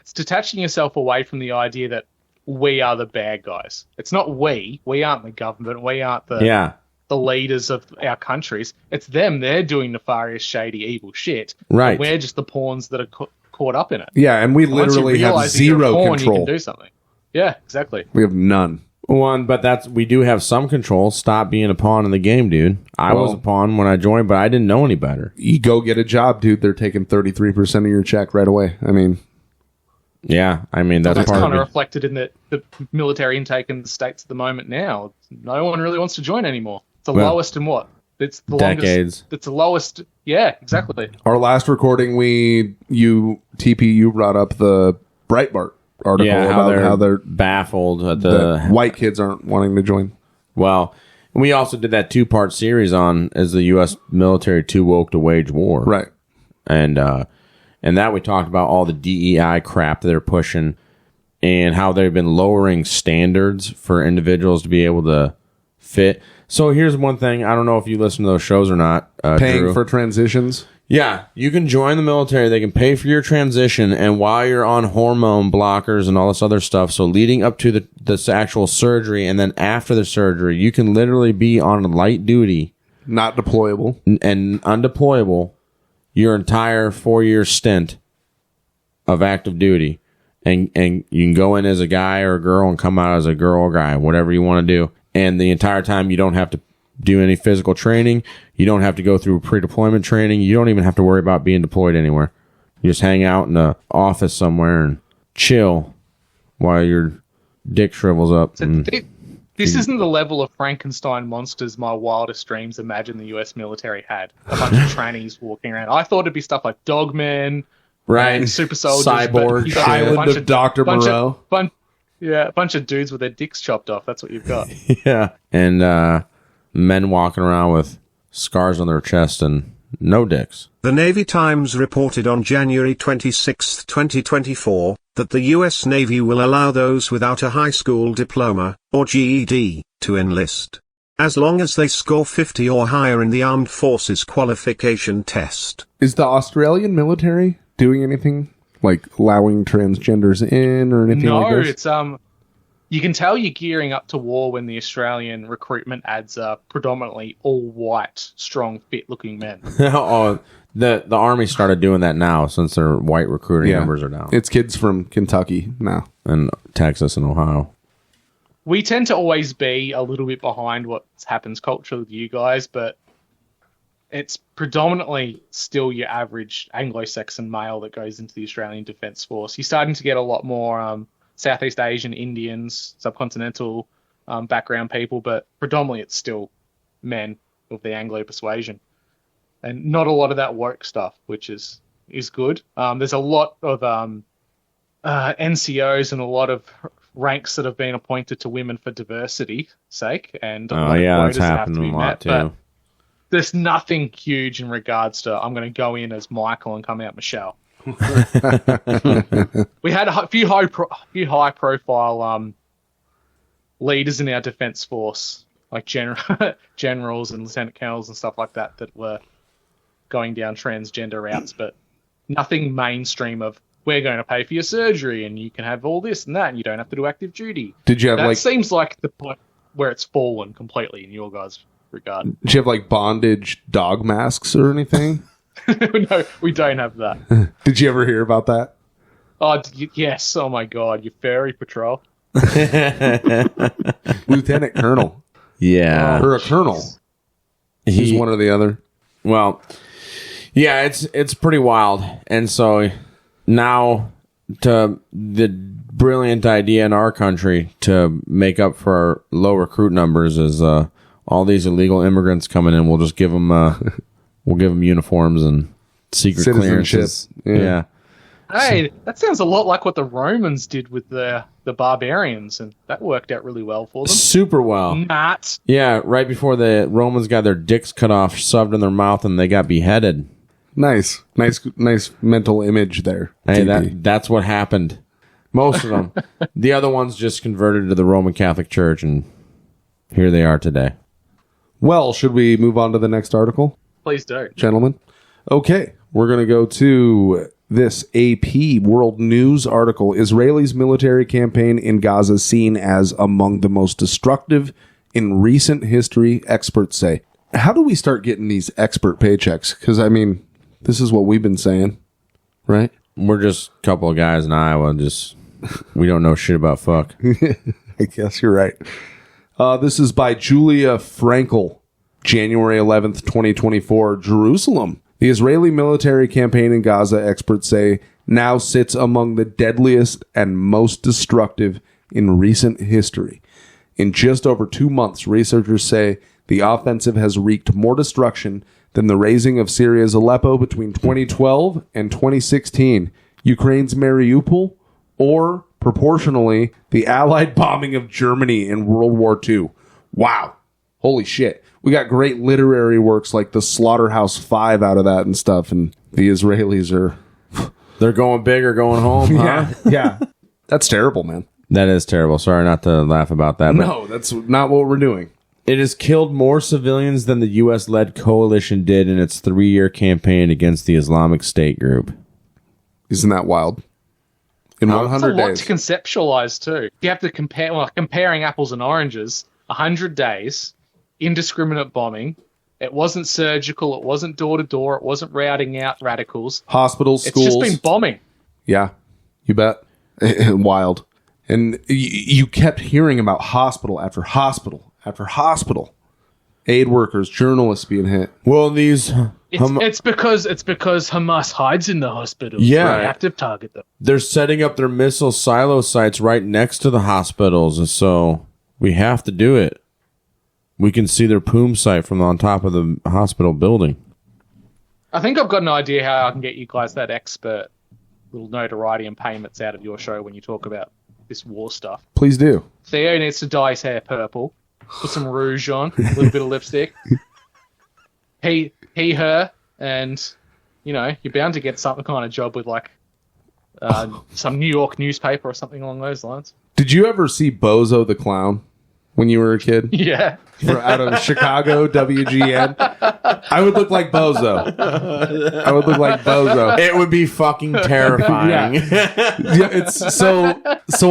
It's detaching yourself away from the idea that we are the bad guys. It's not we. We aren't the government. We aren't the leaders of our countries. It's them. They're doing nefarious, shady, evil shit. Right. And we're just the pawns that are caught up in it. Yeah, and we literally have zero control. You can do something. Yeah, exactly. We have none. But we do have some control. Stop being a pawn in the game, dude. I was a pawn when I joined, but I didn't know any better. You go get a job, dude. They're taking 33% of your check right away. I mean, yeah, I mean that's part kind of of reflected in the military intake in the States at the moment. Now, no one really wants to join anymore. It's the lowest in what? It's the decades. Longest, it's the lowest. Yeah, exactly. Our last recording, you brought up the Breitbart article about how they're baffled at the white kids aren't wanting to join. Well, we also did that 2-part series on is the U.S. military too woke to wage war, right? And that we talked about all the DEI crap that they're pushing and how they've been lowering standards for individuals to be able to fit. So here's one thing. I don't know if you listen to those shows or not. Paying Drew. for transitions? Yeah. You can join the military. They can pay for your transition. And while you're on hormone blockers and all this other stuff, so leading up to this actual surgery and then after the surgery, you can literally be on light duty. Not deployable. And undeployable your entire 4-year stint of active duty. And you can go in as a guy or a girl and come out as a girl or guy, whatever you want to do. And the entire time, you don't have to do any physical training. You don't have to go through pre-deployment training. You don't even have to worry about being deployed anywhere. You just hang out in the office somewhere and chill while your dick shrivels up. This isn't the level of Frankenstein monsters my wildest dreams imagined the U.S. military had. A bunch of trainees walking around. I thought it'd be stuff like Dogmen, right? Super soldiers, Cyborg, Island of Dr. Moreau. Yeah, a bunch of dudes with their dicks chopped off. That's what you've got. Yeah. And men walking around with scars on their chest and no dicks. The Navy Times reported on January 26, 2024, that the U.S. Navy will allow those without a high school diploma, or GED, to enlist, as long as they score 50 or higher in the Armed Forces qualification test. Is the Australian military doing anything? Like allowing transgenders in or anything like this? No, it's you can tell you're gearing up to war when the Australian recruitment ads are predominantly all white, strong, fit-looking men. Oh, the Army started doing that now since their white recruiting numbers are down. It's kids from Kentucky now. And Texas and Ohio. We tend to always be a little bit behind what happens culturally with you guys, but it's predominantly still your average Anglo-Saxon male that goes into the Australian Defence Force. You're starting to get a lot more Southeast Asian, Indians, subcontinental background people, but predominantly it's still men of the Anglo persuasion. And not a lot of that woke stuff, which is good. There's a lot of NCOs and a lot of ranks that have been appointed to women for diversity's sake. And that's happening a lot too. There's nothing huge in regards to I'm going to go in as Michael and come out Michelle. We had a few high profile leaders in our defense force, like generals and lieutenant colonels and stuff like that were going down transgender routes, but nothing mainstream of we're going to pay for your surgery and you can have all this and that and you don't have to do active duty. Did you have that seems like the point where it's fallen completely in your guys' regard. Did you have like bondage dog masks or anything? No, we don't have that. Did you ever hear about that? Oh, yes. Oh my God. Your fairy patrol. Lieutenant colonel. Yeah. Or a colonel. He's one or the other. Well, yeah, it's pretty wild. And so now to the brilliant idea in our country to make up for our low recruit numbers is all these illegal immigrants coming in. We'll just give them uniforms and secret clearances. Yeah. Hey, that sounds a lot like what the Romans did with the barbarians, and that worked out really well for them. Super well. Not. Yeah, right before the Romans got their dicks cut off, shoved in their mouth, and they got beheaded. Nice mental image there. Hey, that's what happened. Most of them. The other ones just converted to the Roman Catholic Church, and here they are today. Well, should we move on to the next article? Please do. Gentlemen. Okay, we're going to go to this AP World News article. Israel's military campaign in Gaza seen as among the most destructive in recent history, experts say. How do we start getting these expert paychecks? Because, I mean, this is what we've been saying, right? We're just a couple of guys in Iowa. We don't know shit about fuck. I guess you're right. This is by Julia Frankel, January 11th, 2024, Jerusalem. The Israeli military campaign in Gaza, experts say, now sits among the deadliest and most destructive in recent history. In just over 2 months, researchers say the offensive has wreaked more destruction than the razing of Syria's Aleppo between 2012 and 2016, Ukraine's Mariupol, or, proportionally, the Allied bombing of Germany in World War II. Wow. Holy shit. We got great literary works like the Slaughterhouse-Five out of that and stuff, and the Israelis are... They're going big or going home, huh? Yeah. That's terrible, man. That is terrible. Sorry not to laugh about that. But no, that's not what we're doing. It has killed more civilians than the U.S.-led coalition did in its 3-year campaign against the Islamic State group. Isn't that wild? In 100 days. It's a lot to conceptualize, too. You have to comparing apples and oranges, 100 days... indiscriminate bombing. It wasn't surgical. It wasn't door-to-door. It wasn't routing out radicals. Hospitals, schools. It's just been bombing. Yeah, you bet. Wild. And you kept hearing about hospital after hospital after hospital. Aid workers, journalists being hit. Well, these... It's because Hamas hides in the hospitals. Yeah. They have to target them. They're setting up their missile silo sites right next to the hospitals, and so we have to do it. We can see their Poom site from on top of the hospital building. I think I've got an idea how I can get you guys that expert little notoriety and payments out of your show when you talk about this war stuff. Please do. Theo needs to dye his hair purple, put some rouge on, a little bit of lipstick. Her, and, you're bound to get some kind of job with, like, some New York newspaper or something along those lines. Did you ever see Bozo the Clown when you were a kid? Yeah. Out of Chicago, WGN. I would look like Bozo. It would be fucking terrifying. Yeah, it's so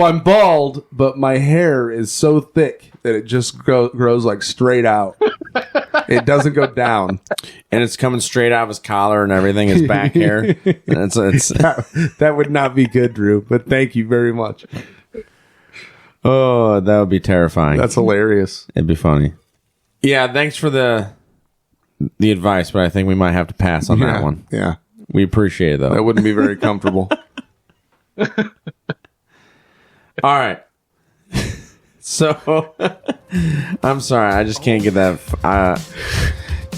I'm bald, but my hair is so thick that it just grows like straight out. It doesn't go down. And it's coming straight out of his collar and everything, his back hair. That would not be good, Drew, but thank you very much. Oh, that would be terrifying. That's hilarious. It'd be funny. Yeah, thanks for the advice, but I think we might have to pass on that one. Yeah. We appreciate it, though. That wouldn't be very comfortable. All right. So, I'm sorry. I just can't get that.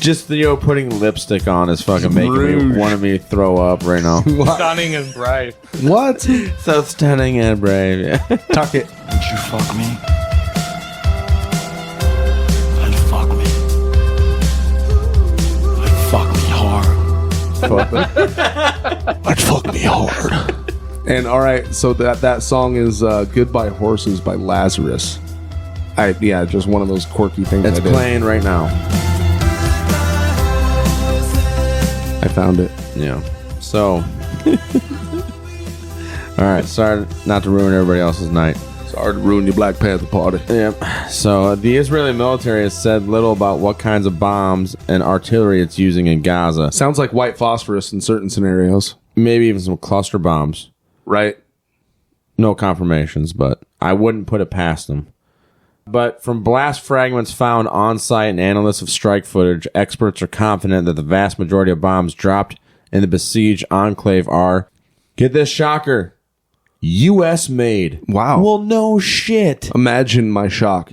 Just putting lipstick on is fucking making me throw up right now. Stunning and brave. What? So stunning and brave. Tuck it. Would you fuck me? I'd fuck me. I'd fuck me hard. fuck me hard. And all right, so that song is "Goodbye Horses" by Lazarus. Just one of those quirky things. It's playing right now. I found it. Yeah. So, all right. Sorry not to ruin everybody else's night. Sorry to ruin your Black Panther party. Yep. So the Israeli military has said little about what kinds of bombs and artillery it's using in Gaza. Sounds like white phosphorus in certain scenarios. Maybe even some cluster bombs. Right. No confirmations, but I wouldn't put it past them. But from blast fragments found on site and analysts of strike footage, experts are confident that the vast majority of bombs dropped in the besieged enclave are, get this shocker, U.S. made. Wow. Well, no shit. Imagine my shock.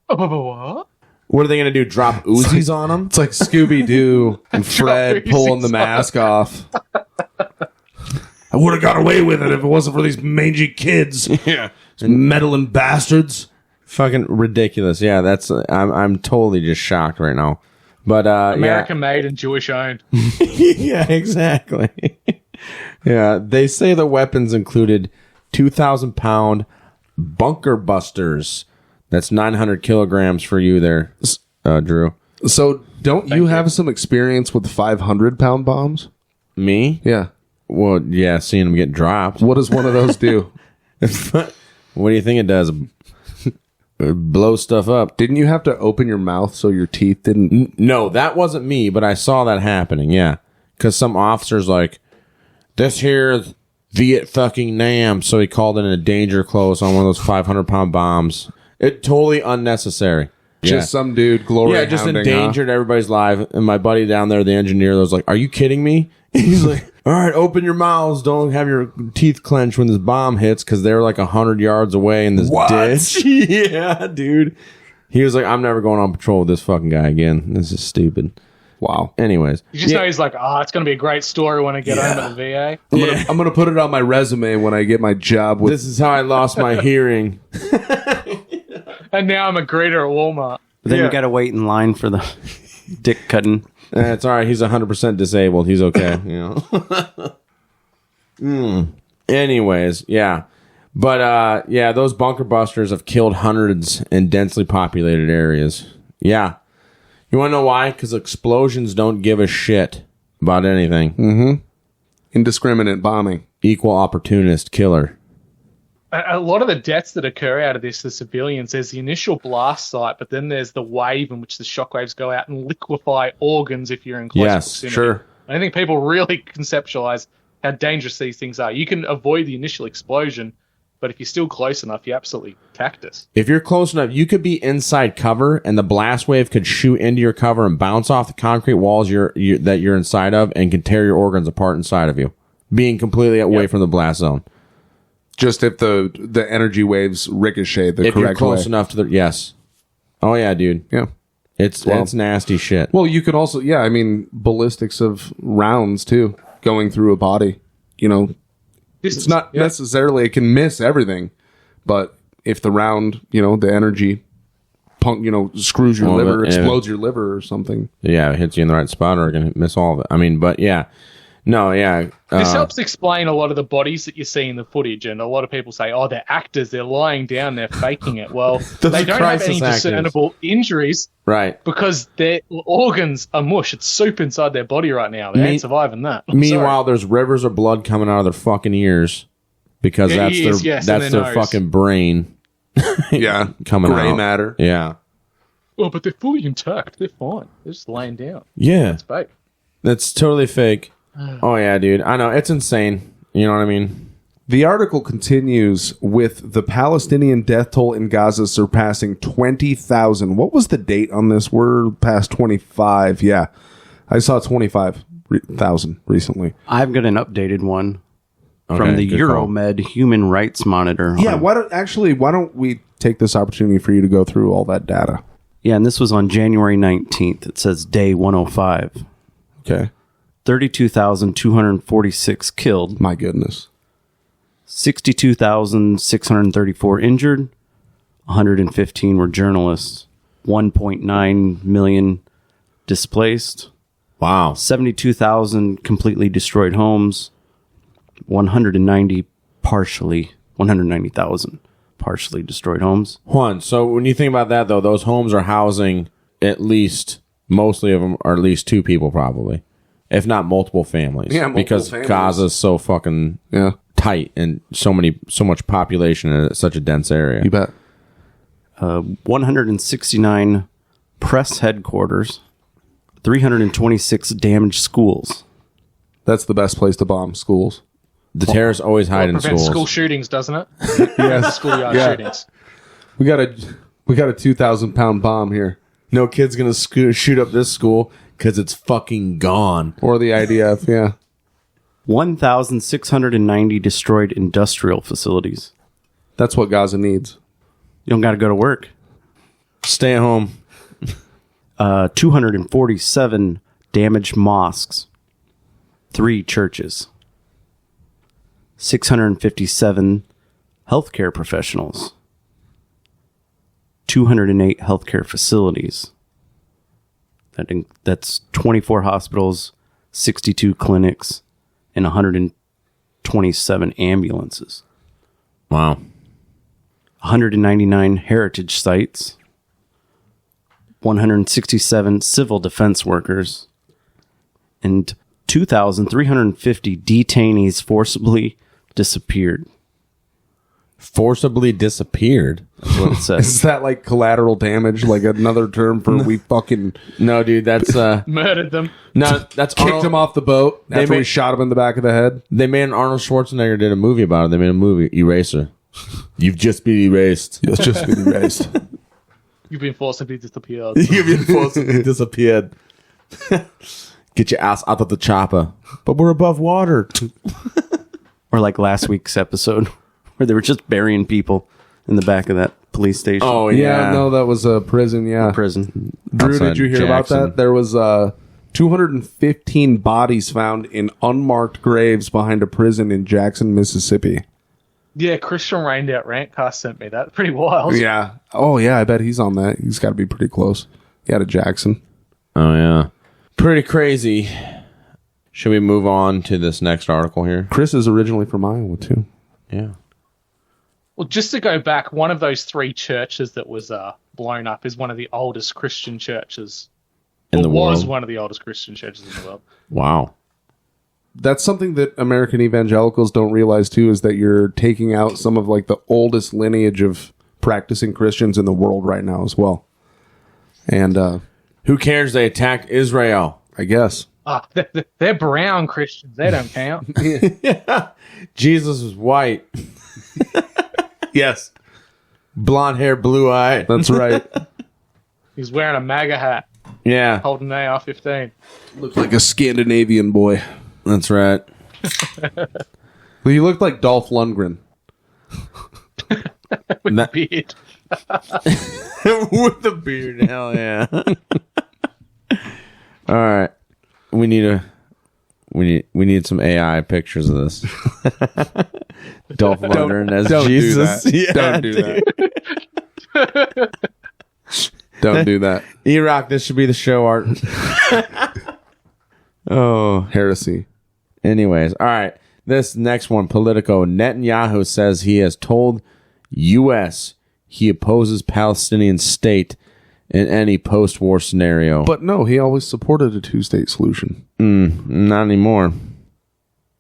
What? What are they going to do? Drop Uzis on them? It's like Scooby-Doo and Fred pulling the mask off. I would have got away with it if it wasn't for these mangy kids. Yeah. Meddling bastards. Fucking ridiculous. Yeah, I'm totally just shocked right now. But American made and Jewish owned. Yeah, exactly. Yeah, they say the weapons included 2,000-pound bunker busters. That's 900 kilograms for you there, Drew. So don't you have some experience with 500-pound bombs? Me? Yeah. Well, yeah, seeing them get dropped. What does one of those do? What do you think it does? Blow stuff up. Didn't you have to open your mouth so your teeth didn't? No, that wasn't me, but I saw that happening. Yeah, because some officer's like, "This here Viet fucking Nam," so he called in a danger close on one of those 500-pound bombs. It totally unnecessary. Just some dude glory. Yeah, just endangered everybody's life. And my buddy down there, the engineer, was like, "Are you kidding me?" He's like, "All right, open your mouths. Don't have your teeth clenched when this bomb hits," because they're like 100 yards away in this ditch. Yeah, dude. He was like, "I'm never going on patrol with this fucking guy again. This is stupid." Wow. Anyways, You just know he's like, it's going to be a great story when I get home at the VA. I'm gonna put it on my resume when I get my job with. This is how I lost my hearing. And now I'm a greeter at Walmart. But then you got to wait in line for the dick cutting. It's all right. He's 100% disabled. He's okay. Anyways, yeah. But, those bunker busters have killed hundreds in densely populated areas. Yeah. You want to know why? Because explosions don't give a shit about anything. Mm-hmm. Indiscriminate bombing. Equal opportunist killer. A lot of the deaths that occur out of this, the civilians, there's the initial blast site, but then there's the wave in which the shockwaves go out and liquefy organs if you're in close proximity. Sure. I think people really conceptualize how dangerous these things are. You can avoid the initial explosion, but if you're still close enough, you absolutely cactus. If you're close enough, you could be inside cover, and the blast wave could shoot into your cover and bounce off the concrete walls that you're inside of, and can tear your organs apart inside of you, being completely away from the blast zone. Just if the energy waves ricochet the if correct you're close way. enough to the yes. Oh yeah, dude. Yeah. It's nasty shit. Well, you could also ballistics of rounds too going through a body. It's not necessarily, it can miss everything, but if the round, the energy screws your liver, explodes your liver or something. Yeah, it hits you in the right spot, or it can miss all of it. I mean, but yeah. No, yeah. This helps explain a lot of the bodies that you see in the footage, and a lot of people say, they're actors, they're lying down, they're faking it. Well, they don't have any discernible injuries. Right. Because their organs are mush. It's soup inside their body right now. They ain't surviving that. Meanwhile, there's rivers of blood coming out of their fucking ears because that's their fucking brain. Yeah. Coming Gray out. matter. Yeah. Oh, but they're fully intact. They're fine. They're just laying down. Yeah. It's fake. That's totally fake. Oh, yeah, dude. I know. It's insane. You know what I mean? The article continues with the Palestinian death toll in Gaza surpassing 20,000. What was the date on this? We're past 25. Yeah. I saw 25,000 recently. I've got an updated one from the Euromed Human Rights Monitor. Yeah, why don't we take this opportunity for you to go through all that data? Yeah, and this was on January 19th. It says day 105. Okay. 32,246 killed. My goodness. 62,634 injured. 115 were journalists. 1.9 million displaced. Wow. 72,000 completely destroyed homes. 190,000 partially destroyed homes. Juan, so when you think about that, though, those homes are housing mostly of them are at least two people, probably, if not multiple families. Yeah, because families. Gaza's so fucking tight and so much population in such a dense area. You bet. 169 press headquarters, 326 damaged schools. That's the best place to bomb schools. The terrorists always hide in prevents schools. school shootings, doesn't it? Yes. Schoolyard shootings. We got a 2,000-pound bomb here. No kid's gonna shoot up this school because it's fucking gone. Or the IDF, yeah. 1,690 destroyed industrial facilities. That's what Gaza needs. You don't got to go to work. Stay at home. 247 damaged mosques. 3 churches. 657 healthcare professionals. 208 healthcare facilities. That's 24 hospitals, 62 clinics, and 127 ambulances. Wow. 199 heritage sites. 167 civil defense workers. And 2,350 detainees forcibly disappeared. Forcibly disappeared? That's what it says. Is that like collateral damage? Like another term for we fucking... No, dude, that's... Murdered them. No, that's kicked him off the boat after we shot him in the back of the head. They made Arnold Schwarzenegger did a movie about it. They made a movie, Eraser. You've just been erased. You've just been erased. You've been forcibly disappeared. You've been forcibly disappeared. Get your ass out of the chopper. But we're above water. Or like last week's episode where they were just burying people in the back of that police station. Oh, yeah. No, that was a prison, yeah. A prison. Drew, Outside did you hear Jackson. about that? There was 215 bodies found in unmarked graves behind a prison in Jackson, Mississippi. Yeah, Christian Rained Out Rantcast sent me that. Pretty wild. Yeah. Oh, yeah, I bet he's on that. He's got to be pretty close. Yeah, to Jackson. Oh, yeah. Pretty crazy. Should we move on to this next article here? Chris is originally from Iowa, too. Yeah. Well, just to go back, one of those 3 churches that was blown up is one of the oldest Christian churches. In the was world? one of the oldest Christian churches in the world. Wow. That's something that American evangelicals don't realize, too, is that you're taking out some of like the oldest lineage of practicing Christians in the world right now as well. And who cares? They attacked Israel, I guess. They're brown Christians. They don't count. Yeah. Jesus was white. Yes. Blonde hair, blue eye. That's right. He's wearing a MAGA hat. Yeah. Holding an AR-15. Looks like a Scandinavian boy. That's right. Well, he looked like Dolph Lundgren. With the beard. With the beard, hell yeah. All right. We need some AI pictures of this. Dolph Lundgren as Jesus. Do that. Yeah, don't do that. Don't do that. Erock, this should be the show art. Oh, heresy. Anyways, all right. This next one, Politico. Netanyahu says he has told U.S. he opposes Palestinian state in any post-war scenario. But no, he always supported a 2-state solution. Not anymore.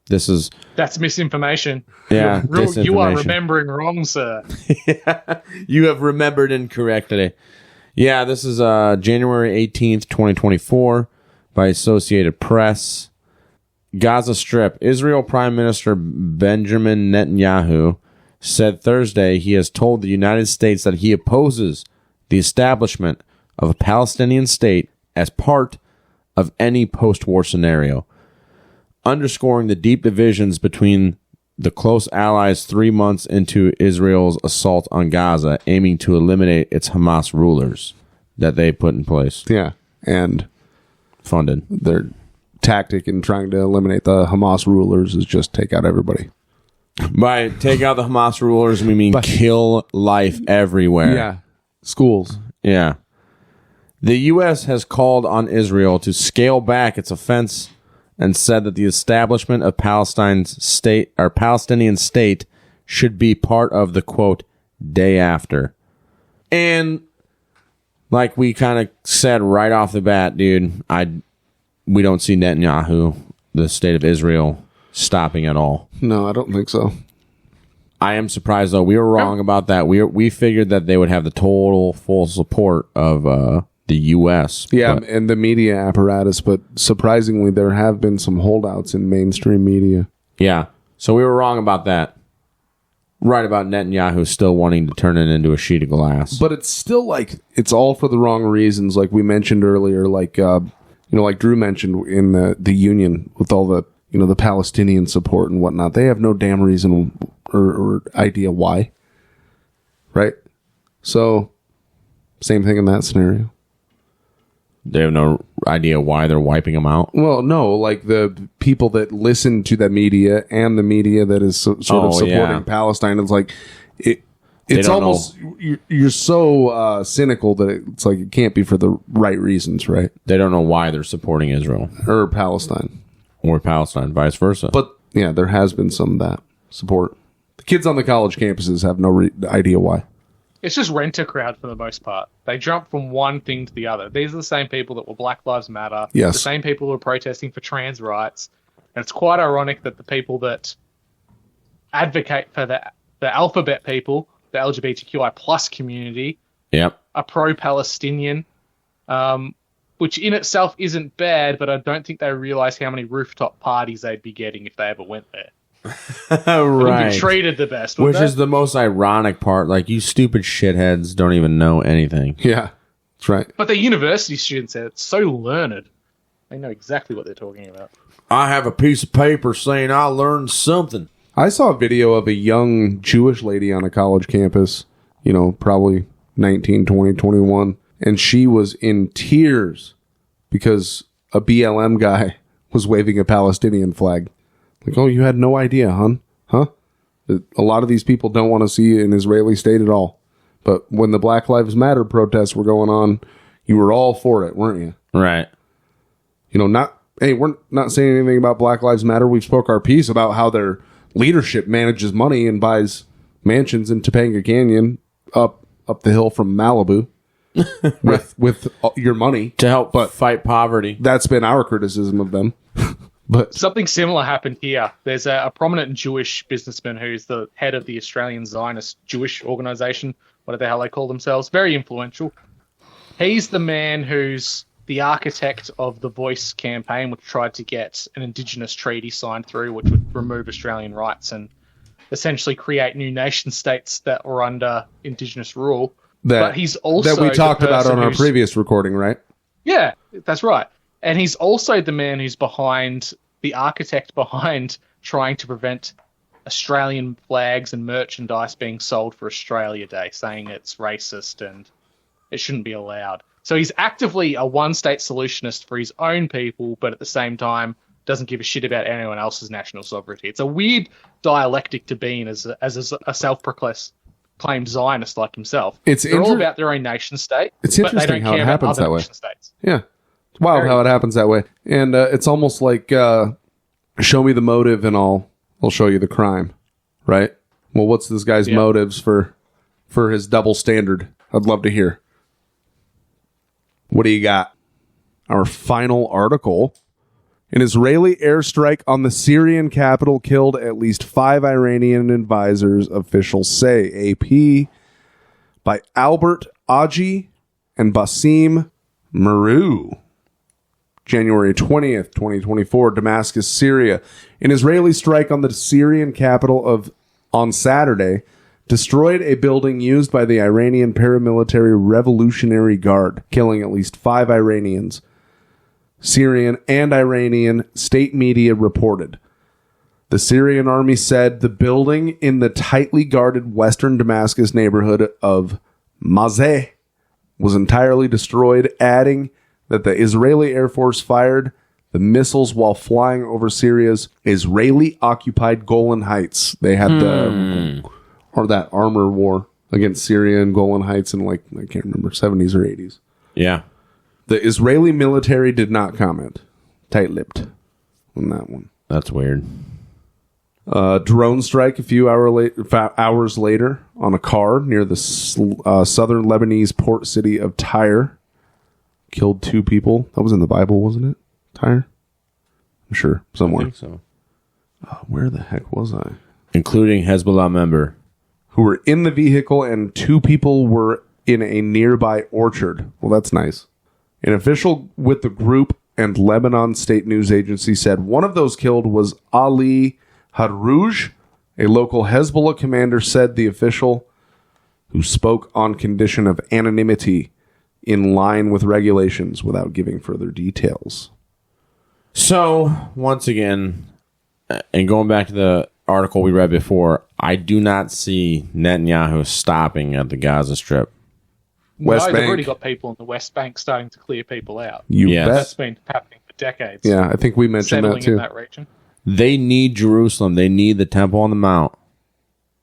That's misinformation. Yeah, You are remembering wrong, sir. Yeah, you have remembered incorrectly. Yeah, this is January 18th, 2024 by Associated Press. Gaza Strip. Israel Prime Minister Benjamin Netanyahu said Thursday he has told the United States that he opposes the establishment of a Palestinian state as part of any post-war scenario, underscoring the deep divisions between the close allies 3 months into Israel's assault on Gaza, aiming to eliminate its Hamas rulers that they put in place. Yeah, and funded. Their tactic in trying to eliminate the Hamas rulers is just take out everybody. By take out the Hamas rulers, we mean kill life everywhere. Yeah. Schools. Yeah. The U.S. has called on Israel to scale back its offense and said that the establishment of Palestinian state should be part of the, quote, day after. And like we kind of said right off the bat, dude, we don't see Netanyahu, the state of Israel, stopping at all. No, I don't think so. I am surprised, though. We were wrong about that. We figured that they would have the total full support of the U.S. Yeah, and the media apparatus, but surprisingly, there have been some holdouts in mainstream media. Yeah, so we were wrong about that. Right about Netanyahu still wanting to turn it into a sheet of glass. But it's still like, it's all for the wrong reasons, like we mentioned earlier, like, like Drew mentioned in the union with all the, the Palestinian support and whatnot. They have no damn reason or idea why. Right? So, same thing in that scenario. They have no idea why they're wiping them out? Well, no, like the people that listen to that media and the media that is sort of supporting Palestine. It's like, it's almost, you're so cynical that it's like it can't be for the right reasons, right? They don't know why they're supporting Israel. Or Palestine. Or Palestine, vice versa. But, yeah, there has been some of that support. The kids on the college campuses have no idea why. It's just rent-a-crowd for the most part. They jump from one thing to the other. These are the same people that were Black Lives Matter. Yes. The same people who are protesting for trans rights. And it's quite ironic that the people that advocate for the alphabet people, the LGBTQI plus community, are pro-Palestinian, which in itself isn't bad, but I don't think they realize how many rooftop parties they'd be getting if they ever went there. Right. Be treated the best, which is the most ironic part. Like, you stupid shitheads don't even know anything. Yeah, that's right. But the university students are so learned. They know exactly what they're talking about. I have a piece of paper saying I learned something. I saw a video of a young Jewish lady on a college campus, probably 19, 20, 21, and she was in tears because a BLM guy was waving a Palestinian flag. Like, oh, you had no idea, hon? Huh? A lot of these people don't want to see an Israeli state at all. But when the Black Lives Matter protests were going on, you were all for it, weren't you? Right. We're not saying anything about Black Lives Matter. We've spoke our piece about how their leadership manages money and buys mansions in Topanga Canyon up the hill from Malibu with your money. To help fight poverty. That's been our criticism of them. But something similar happened here. There's a prominent Jewish businessman who's the head of the Australian Zionist Jewish organization, whatever the hell they call themselves, very influential. He's the man who's the architect of the Voice campaign, which tried to get an Indigenous treaty signed through, which would remove Australian rights and essentially create new nation states that were under Indigenous rule. But he's also that we talked about on our previous recording, right? Yeah, that's right. And he's also the man who's the architect behind trying to prevent Australian flags and merchandise being sold for Australia Day, saying it's racist and it shouldn't be allowed. So he's actively a one-state solutionist for his own people, but at the same time doesn't give a shit about anyone else's national sovereignty. It's a weird dialectic to be in as a self-proclaimed Zionist like himself. They're all about their own nation state. It's interesting how it happens that way. Yeah. It's wild how it happens that way. And it's almost like, show me the motive and I'll show you the crime. Right? Well, what's this guy's motives for his double standard? I'd love to hear. What do you got? Our final article. An Israeli airstrike on the Syrian capital killed at least 5 Iranian advisors, officials say. AP by Albert Aji and Basim Meru. January 20th, 2024, Damascus, Syria. An Israeli strike on the Syrian capital on Saturday destroyed a building used by the Iranian paramilitary Revolutionary Guard, killing at least 5 Iranians. Syrian and Iranian state media reported. The Syrian army said the building in the tightly guarded western Damascus neighborhood of Mazeh was entirely destroyed, adding that the Israeli Air Force fired the missiles while flying over Syria's Israeli-occupied Golan Heights. They had that armor war against Syria and Golan Heights in I can't remember, 70s or 80s. Yeah. The Israeli military did not comment. Tight-lipped on that one. That's weird. Drone strike a few hours later on a car near the southern Lebanese port city of Tyre. Killed 2 people. That was in the Bible, wasn't it? Tyre? I'm sure. Somewhere. I think so. Where the heck was I? Including Hezbollah member. Who were in the vehicle, and 2 people were in a nearby orchard. Well, that's nice. An official with the group and Lebanon State News Agency said one of those killed was Ali Hadrouj. A local Hezbollah commander said the official, who spoke on condition of anonymity in line with regulations without giving further details. So, once again, and going back to the article we read before, I do not see Netanyahu stopping at the Gaza Strip. West Bank. They've already got people in the West Bank starting to clear people out. Yes. That's been happening for decades. Yeah, I think we mentioned that too. In that region. They need Jerusalem. They need the Temple on the Mount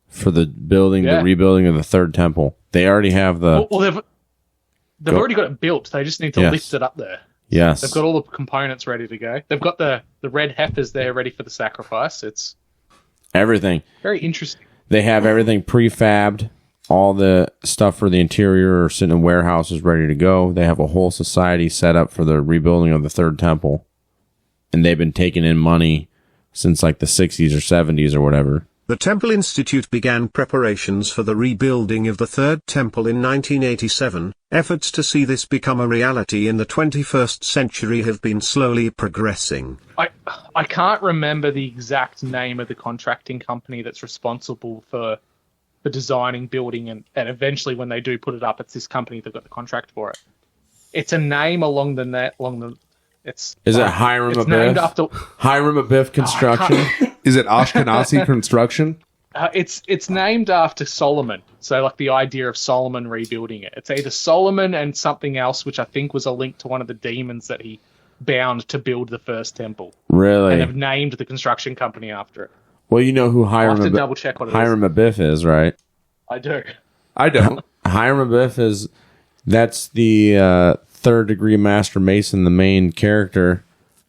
for the building, the rebuilding of the third temple. They already have the... Well, they've already got it built. They just need to lift it up there. Yes. They've got all the components ready to go. They've got the red heifers there ready for the sacrifice. It's everything. Very interesting. They have everything prefabbed. All the stuff for the interior are sitting in warehouses ready to go. They have a whole society set up for the rebuilding of the third temple. And they've been taking in money since like the 60s or 70s or whatever. The Temple Institute began preparations for the rebuilding of the Third Temple in 1987. Efforts to see this become a reality in the 21st century have been slowly progressing. I can't remember the exact name of the contracting company that's responsible for designing, building, and eventually when they do put it up, it's this company that got the contract for it. It's a name along the net, Is it Hiram Abiff? Hiram Abiff Construction? Is it Ashkenazi Construction? It's named after Solomon. So like the idea of Solomon rebuilding it. It's either Solomon and something else, which I think was a link to one of the demons that he bound to build the first temple. Really? And have named the construction company after it. Well, you know who Hiram Abiff is, right? I do. I don't. Hiram Abiff that's the third degree master mason, the main character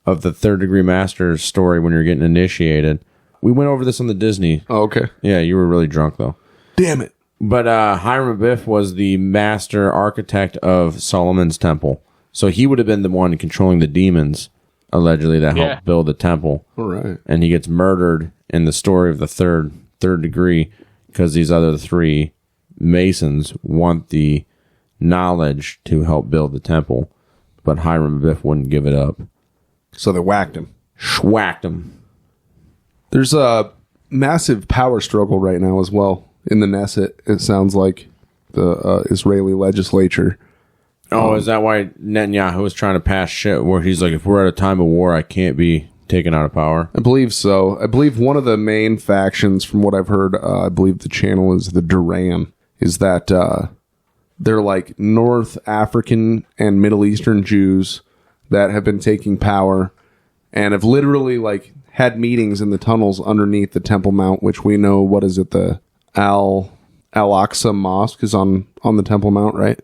of the third degree master story when you're getting initiated. We went over this on the Disney. Oh, okay. Yeah, you were really drunk though. Damn it. But Hiram Abiff was the master architect of Solomon's temple. So he would have been the one controlling the demons, allegedly, that helped build the temple. All right. And he gets murdered in the story of the third degree because these other 3 masons want the knowledge to help build the temple. But Hiram Abiff wouldn't give it up. So they whacked him. Schwacked him. There's a massive power struggle right now as well in the Knesset. It sounds like the Israeli legislature. Oh, is that why Netanyahu was trying to pass shit where he's like, if we're at a time of war, I can't be taken out of power? I believe so. I believe one of the main factions, from what I've heard, I believe the channel is the Duran, is that they're like North African and Middle Eastern Jews that have been taking power and have literally like had meetings in the tunnels underneath the Temple Mount, which we know, what is it, the Al-Aqsa Mosque is on the Temple Mount, right?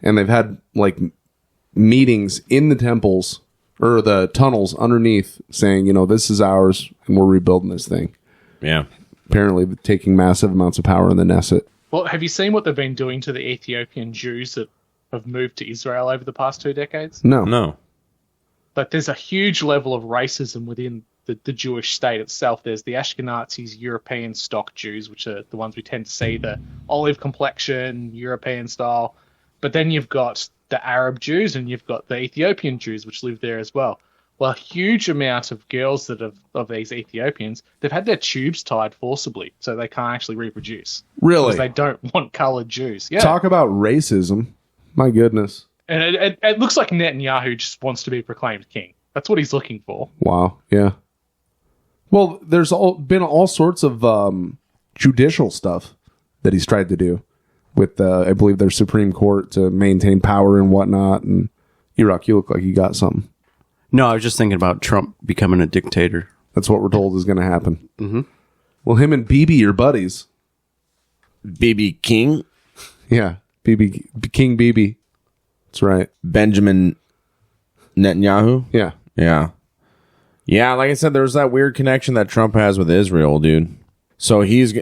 And they've had like meetings in the temples or the tunnels underneath saying, you know, this is ours and we're rebuilding this thing. Yeah. Apparently taking massive amounts of power in the Knesset. Well, have you seen what they've been doing to the Ethiopian Jews that have moved to Israel over the past 2 decades? No. But there's a huge level of racism within the Jewish state itself. There's the Ashkenazis, European stock Jews, which are the ones we tend to see, the olive complexion, European style. But then you've got the Arab Jews and you've got the Ethiopian Jews, which live there as well. Well, a huge amount of girls of these Ethiopians, they've had their tubes tied forcibly, so they can't actually reproduce. Really? Because they don't want colored Jews. Yeah. Talk about racism. My goodness. And it looks like Netanyahu just wants to be proclaimed king. That's what he's looking for. Wow. Yeah. Well, there's been all sorts of judicial stuff that he's tried to do with, I believe, their Supreme Court to maintain power and whatnot. And Erock, you look like you got something. No, I was just thinking about Trump becoming a dictator. That's what we're told is going to happen. Mm-hmm. Well, him and BB are buddies. BB King? Yeah. King BB. That's right. Benjamin Netanyahu? Yeah. Yeah. Yeah, like I said, there's that weird connection that Trump has with Israel, dude. So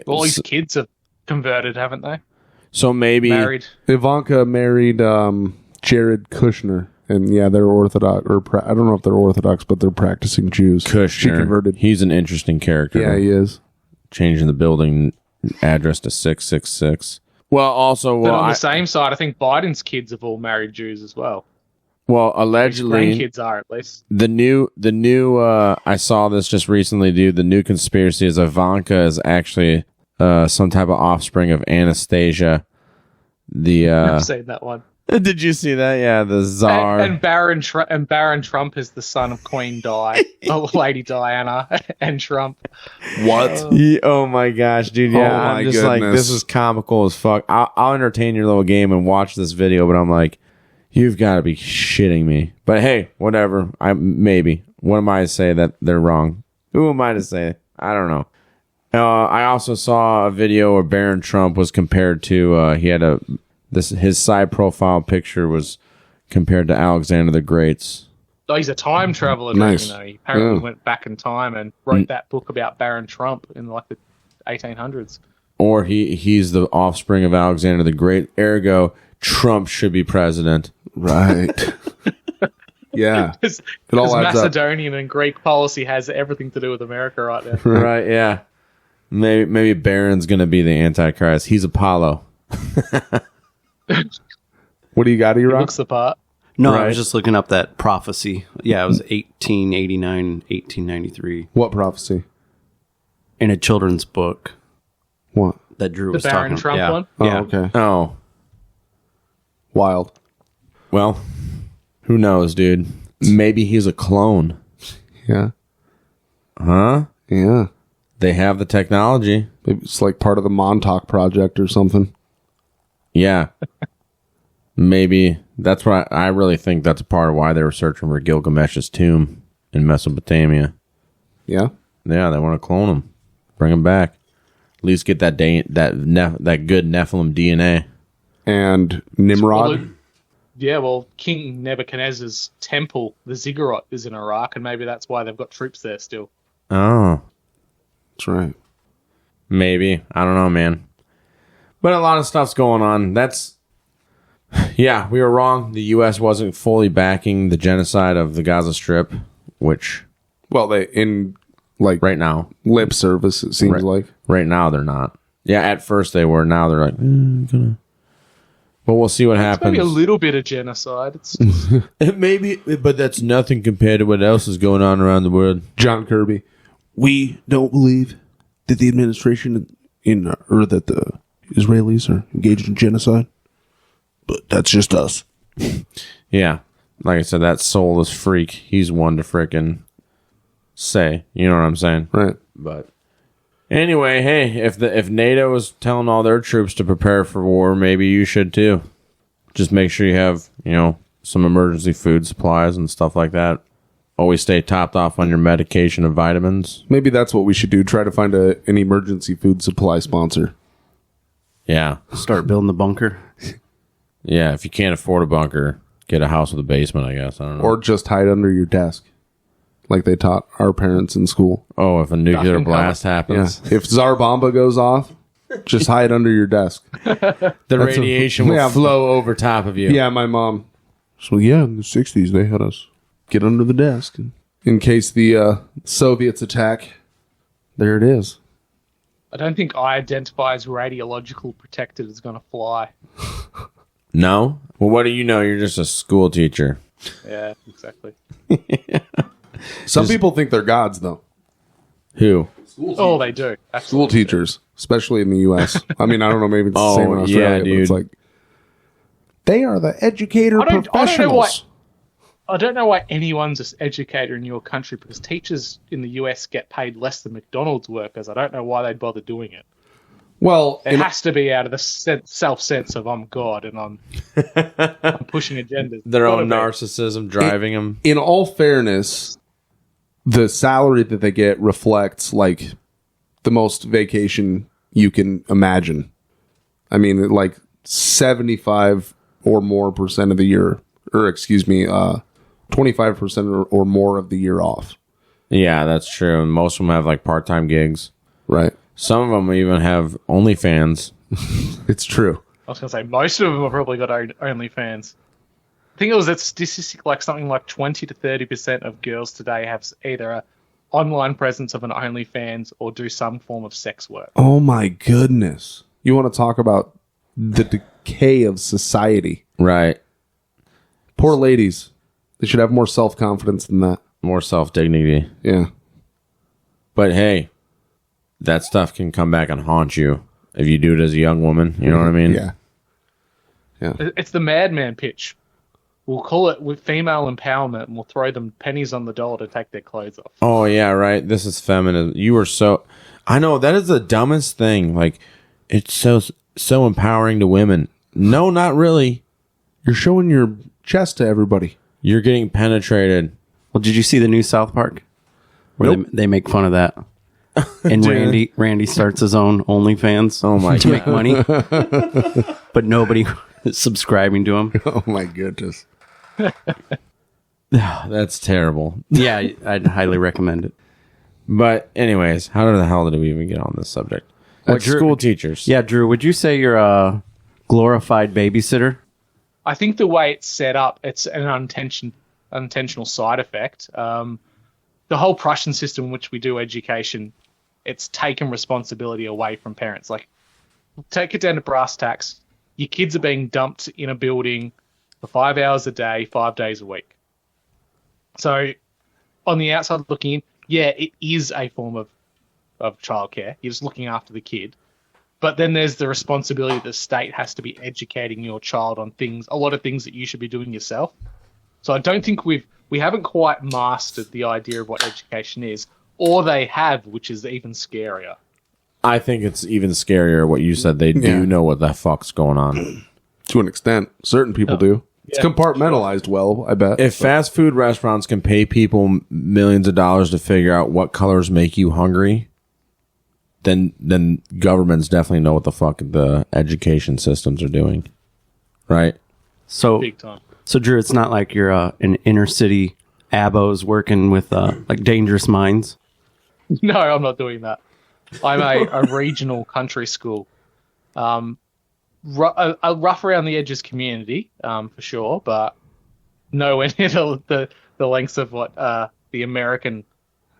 all his kids have converted, haven't they? So maybe Married. Ivanka married Jared Kushner, and yeah, they're Orthodox, or I don't know if they're Orthodox, but they're practicing Jews. Kushner, She converted. He's an interesting character. Yeah, he is. Changing the building address to 666. Well, also, But on the same side, I think Biden's kids have all married Jews as well. Well, allegedly, His grandkids are at least. the new. I saw this just recently, dude. The new conspiracy is Ivanka is actually some type of offspring of Anastasia. I've seen that one. Did you see that? Yeah, the czar. And Baron Trump is the son of Queen Di, Lady Diana, and Trump. What? Oh my gosh, dude! Yeah, Oh my I'm just like, goodness. this is comical as fuck. I'll entertain your little game and watch this video, but I'm like, you've got to be shitting me. But hey, whatever. Maybe. What am I to say that they're wrong? Who am I to say? I don't know. I also saw a video where Baron Trump was compared to. He had his side profile picture was compared to Alexander the Great's. Oh, he's a time traveler. Nice. You know, he apparently went back in time and wrote that book about Baron Trump in like the 1800s. Or he's the offspring of Alexander the Great. Ergo, Trump should be president. Right. Yeah. Because It all adds up. Macedonian and Greek policy has everything to do with America right now. Right, yeah. Maybe Baron's going to be the Antichrist. He's Apollo. What do you got, He Erock? looks the part. No, I Right. was just looking up that prophecy. Yeah, it was 1889, 1893 What prophecy? in a children's book What? that Drew The was Baron talking Trump about. one? Oh, Yeah. okay. Oh, Wild. well, who knows, dude? Maybe he's a clone. Yeah. Huh? Yeah. They have the technology. Maybe it's like part of the Montauk Project or something. Yeah. Maybe that's what I really think that's a part of why they were searching for Gilgamesh's tomb in Mesopotamia. Yeah. Yeah, they want to clone him, bring him back, at least get that good Nephilim DNA. And Nimrod. Well, King Nebuchadnezzar's temple, the ziggurat, is in Iraq, and maybe that's why they've got troops there still. Oh, That's right. maybe. I don't know, man. But a lot of stuff's going on. Yeah, we were wrong. The U.S. wasn't fully backing the genocide of the Gaza Strip, which Well, they in like right now, lip service, it seems like. right now they're not. Yeah, at first they were. Now they're like, But we'll see what happens. Maybe a little bit of genocide. It's Maybe, but that's nothing compared to what else is going on around the world. John Kirby. We don't believe that the administration or that the Israelis are engaged in genocide. But that's just us. Yeah, like I said, that soulless freak. He's one to frickin' say. You know what I'm saying? Right. But anyway, hey, if NATO is telling all their troops to prepare for war, maybe you should too. Just make sure you have, some emergency food supplies and stuff like that. Always stay topped off on your medication and vitamins. Maybe that's what we should do. Try to find an emergency food supply sponsor. Yeah. Start building the bunker. Yeah, if you can't afford a bunker, get a house with a basement, I guess. I don't know. Or just hide under your desk. Like they taught our parents in school. Oh, if a nuclear blast happens. Yeah. If Tsar Bomba goes off, just hide under your desk. The radiation will flow over top of you. Yeah, my mom. So yeah, in the 60s, they had us get under the desk. In case the Soviets attack, there it is. I don't think I identify as radiological protected is going to fly. No? Well, what do you know? You're just a school teacher. Yeah, exactly. Some people think they're gods, though. Who? Oh, they do. Absolutely. School teachers, especially in the U.S. I mean, I don't know, maybe it's the same in Australia, but it's like, they are the educator professionals. I don't know why anyone's an educator in your country, because teachers in the US get paid less than McDonald's workers. I don't know why they'd bother doing it. Well, it has to be out of the self-sense of I'm God and I'm pushing agendas. Their own narcissism driving them. In all fairness, the salary that they get reflects like the most vacation you can imagine. I mean, like 75 or more % of the year, or excuse me, 25% or more of the year off. Yeah, that's true. And most of them have like part-time gigs. Right. Some of them even have OnlyFans. It's true. I was going to say, most of them have probably got OnlyFans. I think it was a statistic like something like 20 to 30% of girls today have either a online presence of an OnlyFans or do some form of sex work. Oh my goodness. You want to talk about the decay of society. Right. Poor ladies. They should have more self-confidence than that. More self-dignity. Yeah. But hey, that stuff can come back and haunt you if you do it as a young woman. You know what I mean? Yeah. Yeah. It's the madman pitch. We'll call it with female empowerment, and we'll throw them pennies on the dollar to take their clothes off. Oh, yeah, right. This is feminine. You are so... I know, that is the dumbest thing. Like, it's so empowering to women. No, not really. You're showing your chest to everybody. You're getting penetrated. Well, did you see the new South Park? Where they make fun of that. And Randy starts his own OnlyFans to make money. But nobody is subscribing to him. Oh, my goodness. That's terrible. Yeah, I'd highly recommend it. But anyways, how the hell did we even get on this subject? Like school teachers. Yeah, Drew, would you say you're a glorified babysitter? I think the way it's set up, it's an unintentional side effect. The whole Prussian system in which we do education, it's taken responsibility away from parents. Like, take it down to brass tacks. Your kids are being dumped in a building for 5 hours a day, 5 days a week. So on the outside looking in, yeah, it is a form of childcare. You're just looking after the kid. But then there's the responsibility the state has to be educating your child on a lot of things that you should be doing yourself. So I don't think we haven't quite mastered the idea of what education is, or they have, which is even scarier. I think it's even scarier what you said. They do know what the fuck's going on. To an extent. Certain people do. It's compartmentalized well, I bet. If fast food restaurants can pay people millions of dollars to figure out what colors make you hungry, then governments definitely know what the fuck the education systems are doing. Right? So, big time. So, Drew, it's not like you're an inner city abos working with like Dangerous Minds? No, I'm not doing that. I'm a regional country school. A rough around the edges community, for sure, but nowhere near the lengths of what the American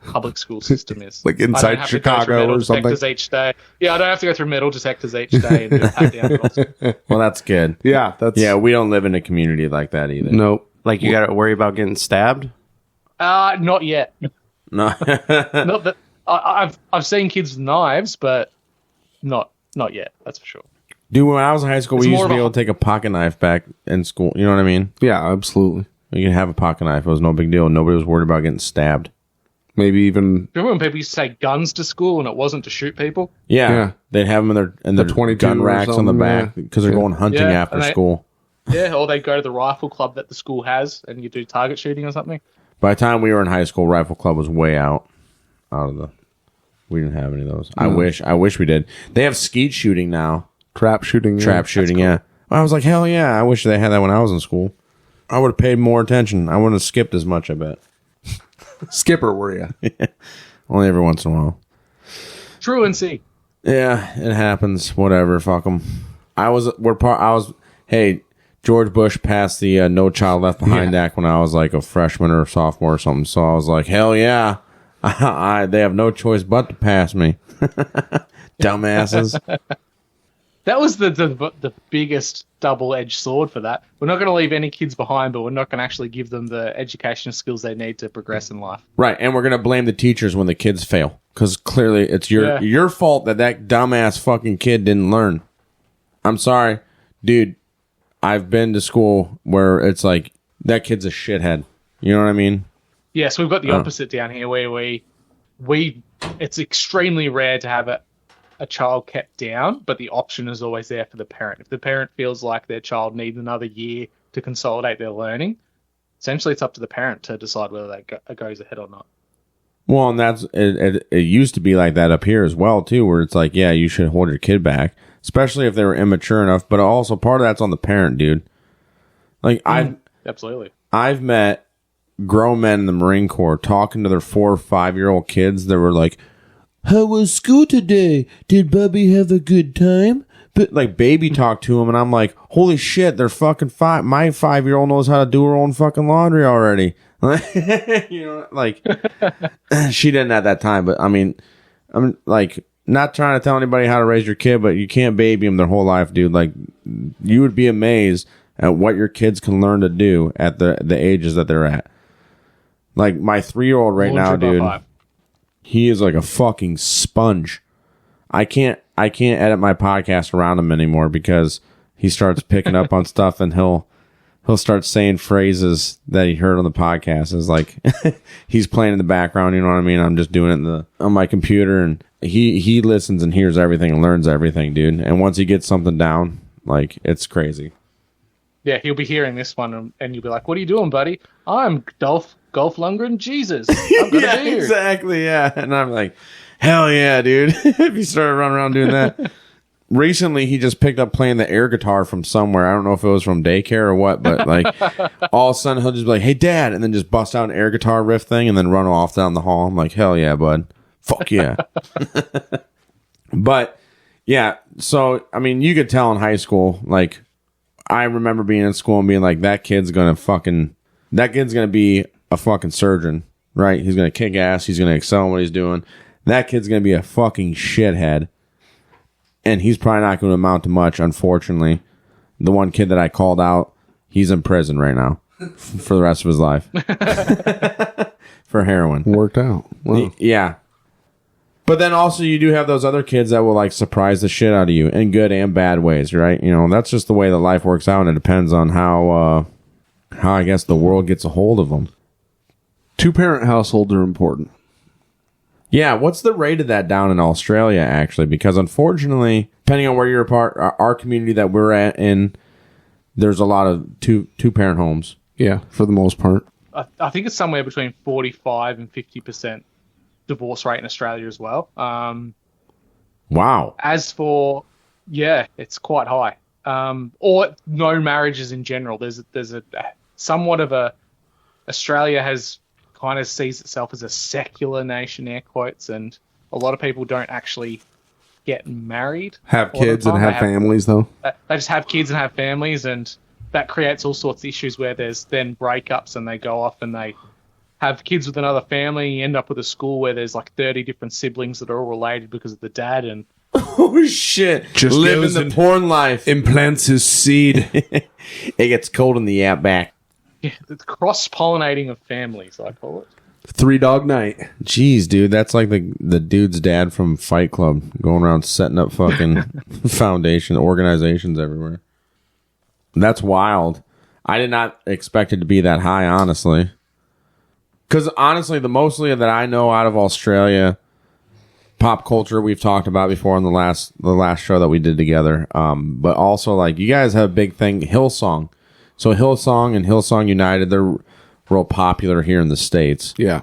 public school system is. Like inside Chicago or something. Each day. Yeah, I don't have to go through metal detectors each day and do a pat down. Well, that's good. Yeah, we don't live in a community like that either. Nope. Like you got to worry about getting stabbed? Not yet. No. Not that I've seen kids with knives, but not yet. That's for sure. Dude, when I was in high school, we used to be able to take a pocket knife back in school. You know what I mean? Yeah, absolutely. You could have a pocket knife. It was no big deal. Nobody was worried about getting stabbed. Maybe even... Remember when people used to take guns to school and it wasn't to shoot people? Yeah. They'd have them in their 22 gun racks on the back because they're going hunting after school. Yeah, or they go to the rifle club that the school has and you do target shooting or something. By the time we were in high school, rifle club was way out of the... We didn't have any of those. No. I wish we did. They have skeet shooting now. Trap shooting. Yeah. I was like, hell yeah. I wish they had that when I was in school. I would have paid more attention. I wouldn't have skipped as much, I bet. Skipper, were you? Yeah. Only every once in a while. Truancy. Yeah, it happens. Whatever. Fuck them. Hey, George Bush passed the No Child Left Behind Act when I was like a freshman or a sophomore or something. So I was like, hell yeah. They have no choice but to pass me. Dumbasses. That was the biggest double-edged sword for that. We're not going to leave any kids behind, but we're not going to actually give them the educational skills they need to progress in life. Right, and we're going to blame the teachers when the kids fail. Because clearly it's your fault that dumbass fucking kid didn't learn. I'm sorry. Dude, I've been to school where it's like, that kid's a shithead. You know what I mean? Yeah, so we've got the opposite down here where we it's extremely rare to have a child kept down, but the option is always there for the parent. If the parent feels like their child needs another year to consolidate their learning, essentially it's up to the parent to decide whether that goes ahead or not. Well, and it used to be like that up here as well, too, where it's like, yeah, you should hold your kid back, especially if they were immature enough, but also part of that's on the parent, dude. Like, Absolutely. I've met grown men in the Marine Corps talking to their 4 or 5-year-old kids that were like, "How was school today? Did Bubby have a good time?" But like baby talk to them, and I'm like, holy shit, they're fucking 5. My 5-year-old knows how to do her own fucking laundry already. You know, like she didn't at that time, but I mean, I'm like not trying to tell anybody how to raise your kid, but you can't baby them their whole life, dude. Like you would be amazed at what your kids can learn to do at the ages that they're at. Like my 3-year-old right now, dude, he is like a fucking sponge. I can't edit my podcast around him anymore because he starts picking up on stuff, and he'll start saying phrases that he heard on the podcast. It's like he's playing in the background, you know what I mean? I'm just doing it on my computer, and he listens and hears everything and learns everything, dude. And once he gets something down, like it's crazy. Yeah, he'll be hearing this one, and you'll be like, "What are you doing, buddy?" "I'm Dolph Lundgren Jesus. I'm gonna Yeah, be here." exactly, yeah. And I'm like, hell yeah, dude. If he started running around doing that. Recently, he just picked up playing the air guitar from somewhere. I don't know if it was from daycare or what, but like all of a sudden he'll just be like, "Hey, Dad," and then just bust out an air guitar riff thing and then run off down the hall. I'm like, hell yeah, bud. Fuck yeah. But yeah, so I mean, you could tell in high school, like I remember being in school and being like, that kid's gonna be a fucking surgeon, right? He's gonna kick ass, he's gonna excel in what he's doing. That kid's gonna be a fucking shithead. And he's probably not going to amount to much, unfortunately. The one kid that I called out, he's in prison right now for the rest of his life. For heroin. Worked out. Wow. Yeah. But then also you do have those other kids that will like surprise the shit out of you in good and bad ways, right? You know, that's just the way that life works out, and it depends on how I guess the world gets a hold of them. 2-parent households are important. Yeah, what's the rate of that down in Australia, actually? Because unfortunately, depending on where you're a part, our community that we're at in, there's a lot of two-parent homes. Yeah, for the most part. I think it's somewhere between 45 and 50% divorce rate in Australia as well. Wow. As for, yeah, it's quite high. Or no marriages in general. There's a somewhat of a, Australia has kind of sees itself as a secular nation, air quotes, and a lot of people don't actually get married. Have kids and have families, though. They just have kids and have families, and that creates all sorts of issues where there's then breakups and they go off and they have kids with another family. You end up with a school where there's like 30 different siblings that are all related because of the dad. And oh shit! Just living the porn life. Implants his seed. It gets cold in the outback. Yeah, the cross-pollinating of families, I call it. 3-dog night. Jeez, dude, that's like the dude's dad from Fight Club going around setting up fucking organizations everywhere. That's wild. I did not expect it to be that high, honestly. Because honestly, the mostly that I know out of Australia, pop culture we've talked about before on the last show that we did together. But also, like, you guys have a big thing, Hillsong. So Hillsong and Hillsong United, they're real popular here in the States. Yeah.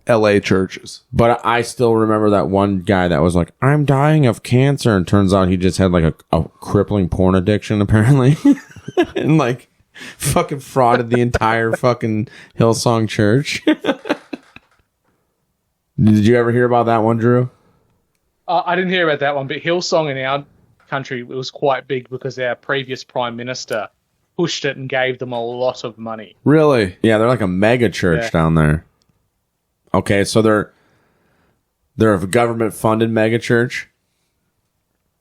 LA churches. But I still remember that one guy that was like, "I'm dying of cancer," and turns out he just had like a crippling porn addiction, apparently. And like fucking frauded the entire fucking Hillsong church. Did you ever hear about that one, Drew? I didn't hear about that one, but Hillsong in our country, it was quite big because our previous Prime Minister pushed it and gave them a lot of money. Really? Yeah, they're like a mega church down there. Okay, so they're a government-funded mega church?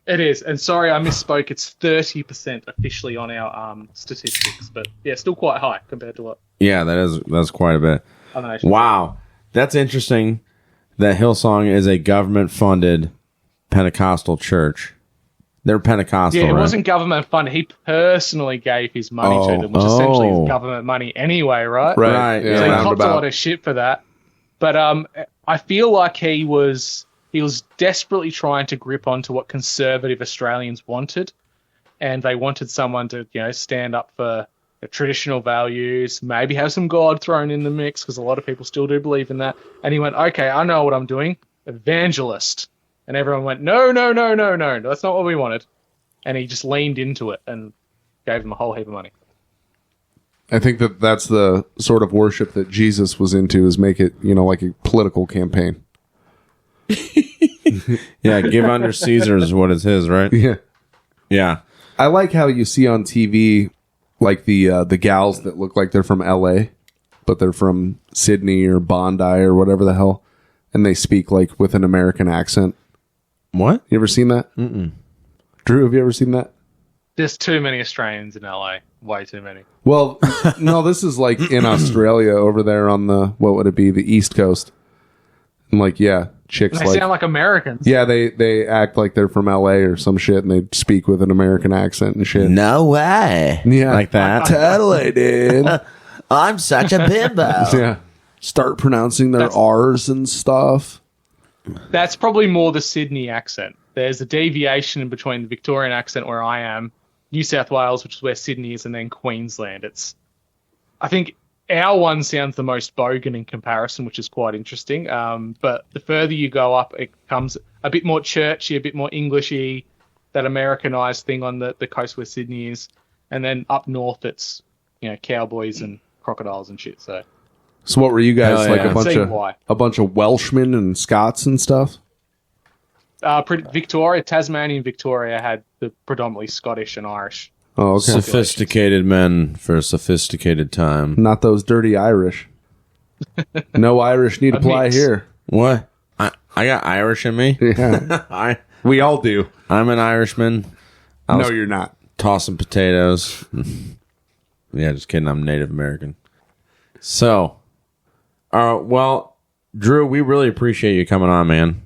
It is. And sorry, I misspoke. It's 30% officially on our statistics, but yeah, still quite high compared to what. Yeah, that's quite a bit. Wow. That's interesting that Hillsong is a government-funded Pentecostal church. They're Pentecostal, yeah, it right? wasn't government funded. He personally gave his money to them, which essentially is government money anyway, right? Right. Yeah. So he copped a lot of shit for that. But I feel like he was desperately trying to grip onto what conservative Australians wanted, and they wanted someone to, stand up for traditional values, maybe have some God thrown in the mix, because a lot of people still do believe in that. And he went, "Okay, I know what I'm doing, evangelist." And everyone went, no, that's not what we wanted. And he just leaned into it and gave them a whole heap of money. I think that's the sort of worship that Jesus was into, is make it, like a political campaign. Yeah, give under Caesar's what is his, right? Yeah. Yeah. I like how you see on TV, like the gals that look like they're from LA, but they're from Sydney or Bondi or whatever the hell, and they speak like with an American accent. What? You ever seen that? Mm-mm. Drew, have you ever seen that? There's too many Australians in LA. Way too many. Well, no, this is like in Australia over there on the, what would it be, the East Coast. And like, yeah, chicks They sound like Americans. Yeah, they act like they're from LA or some shit, and they speak with an American accent and shit. No way. Yeah. Like that. Totally, dude. I'm such a bimbo. Yeah. Start pronouncing their R's and stuff. That's probably more the Sydney accent. There's a deviation in between the Victorian accent where I am, New South Wales, which is where Sydney is, and then Queensland. I think our one sounds the most bogan in comparison, which is quite interesting. But the further you go up, it becomes a bit more churchy, a bit more Englishy, that Americanized thing on the coast where Sydney is. And then up north, it's cowboys and crocodiles and shit. So what were you guys like? Yeah. A bunch of Welshmen and Scots and stuff? Victoria, Tasmania and Victoria had the predominantly Scottish and Irish. Oh, okay. Sophisticated men for a sophisticated time. Not those dirty Irish. No Irish need apply mix. here. What? I got Irish in me? Yeah. We all do. I'm an Irishman. No, you're not. Tossing potatoes. Yeah, just kidding. I'm Native American. So, well, Drew, we really appreciate you coming on, man.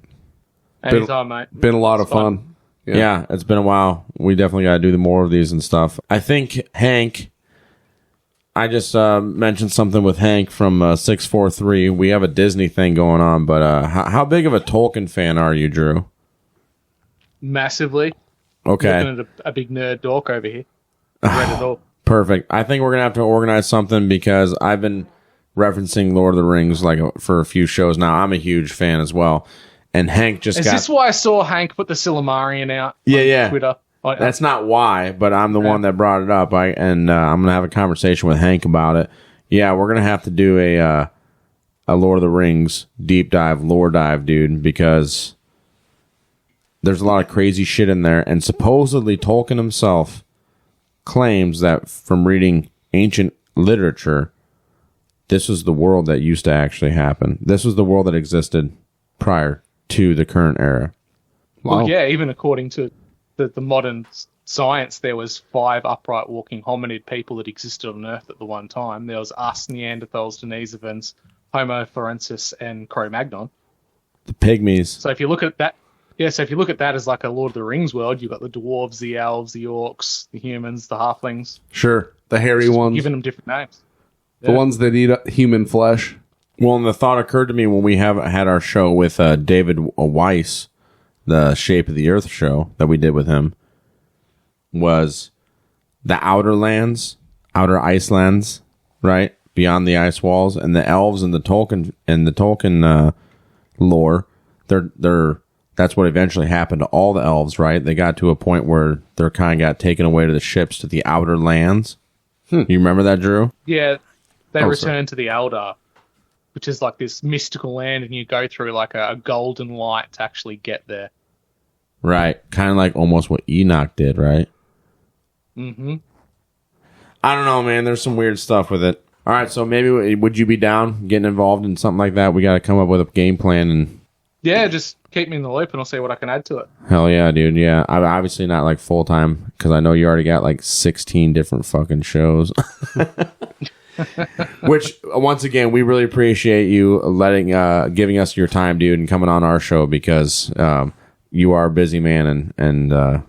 Anytime, mate. Been a lot of fun. Yeah, it's been a while. We definitely got to do more of these and stuff. I think Hank, I just mentioned something with Hank from 643. We have a Disney thing going on, but how big of a Tolkien fan are you, Drew? Massively. Okay. Looking at a big nerd dork over here. Read it all. Perfect. I think we're going to have to organize something because I've been referencing Lord of the Rings for a few shows now. I'm a huge fan as well. And Hank just Is this why I saw Hank put the Silmarillion out on Twitter? That's not why, but I'm the one that brought it up. I'm going to have a conversation with Hank about it. Yeah, we're going to have to do a Lord of the Rings deep dive, lore dive, dude, because there's a lot of crazy shit in there. And supposedly Tolkien himself claims that from reading ancient literature, this was the world that used to actually happen. This was the world that existed prior to the current era. Well, Wow. yeah, even according to the modern science, there was 5 upright walking hominid people that existed on Earth at the one time. There was us, Neanderthals, Denisovans, Homo forensis, and Cro-Magnon. The pygmies. So if you look at that, as like a Lord of the Rings world, you've got the dwarves, the elves, the orcs, the humans, the halflings. Sure. The hairy ones. Giving them different names. The ones that eat human flesh. Well, and the thought occurred to me when we had our show with David Weiss, the Shape of the Earth show that we did with him, was the outer ice lands, right? Beyond the ice walls, and the elves and the Tolkien lore, that's what eventually happened to all the elves, right? They got to a point where they're kind of got taken away to the ships to the outer lands. You remember that, Drew? Yeah, they return to the Eldar, which is like this mystical land, and you go through like a golden light to actually get there. Right. Kind of like almost what Enoch did, right? Mm-hmm. I don't know, man. There's some weird stuff with it. All right, so maybe would you be down getting involved in something like that? We got to come up with a game plan and... Yeah, just keep me in the loop and I'll see what I can add to it. Hell yeah, dude. Yeah. I'm obviously not like full-time because I know you already got like 16 different fucking shows. Which, once again, we really appreciate you giving us your time, dude, and coming on our show because you are a busy man and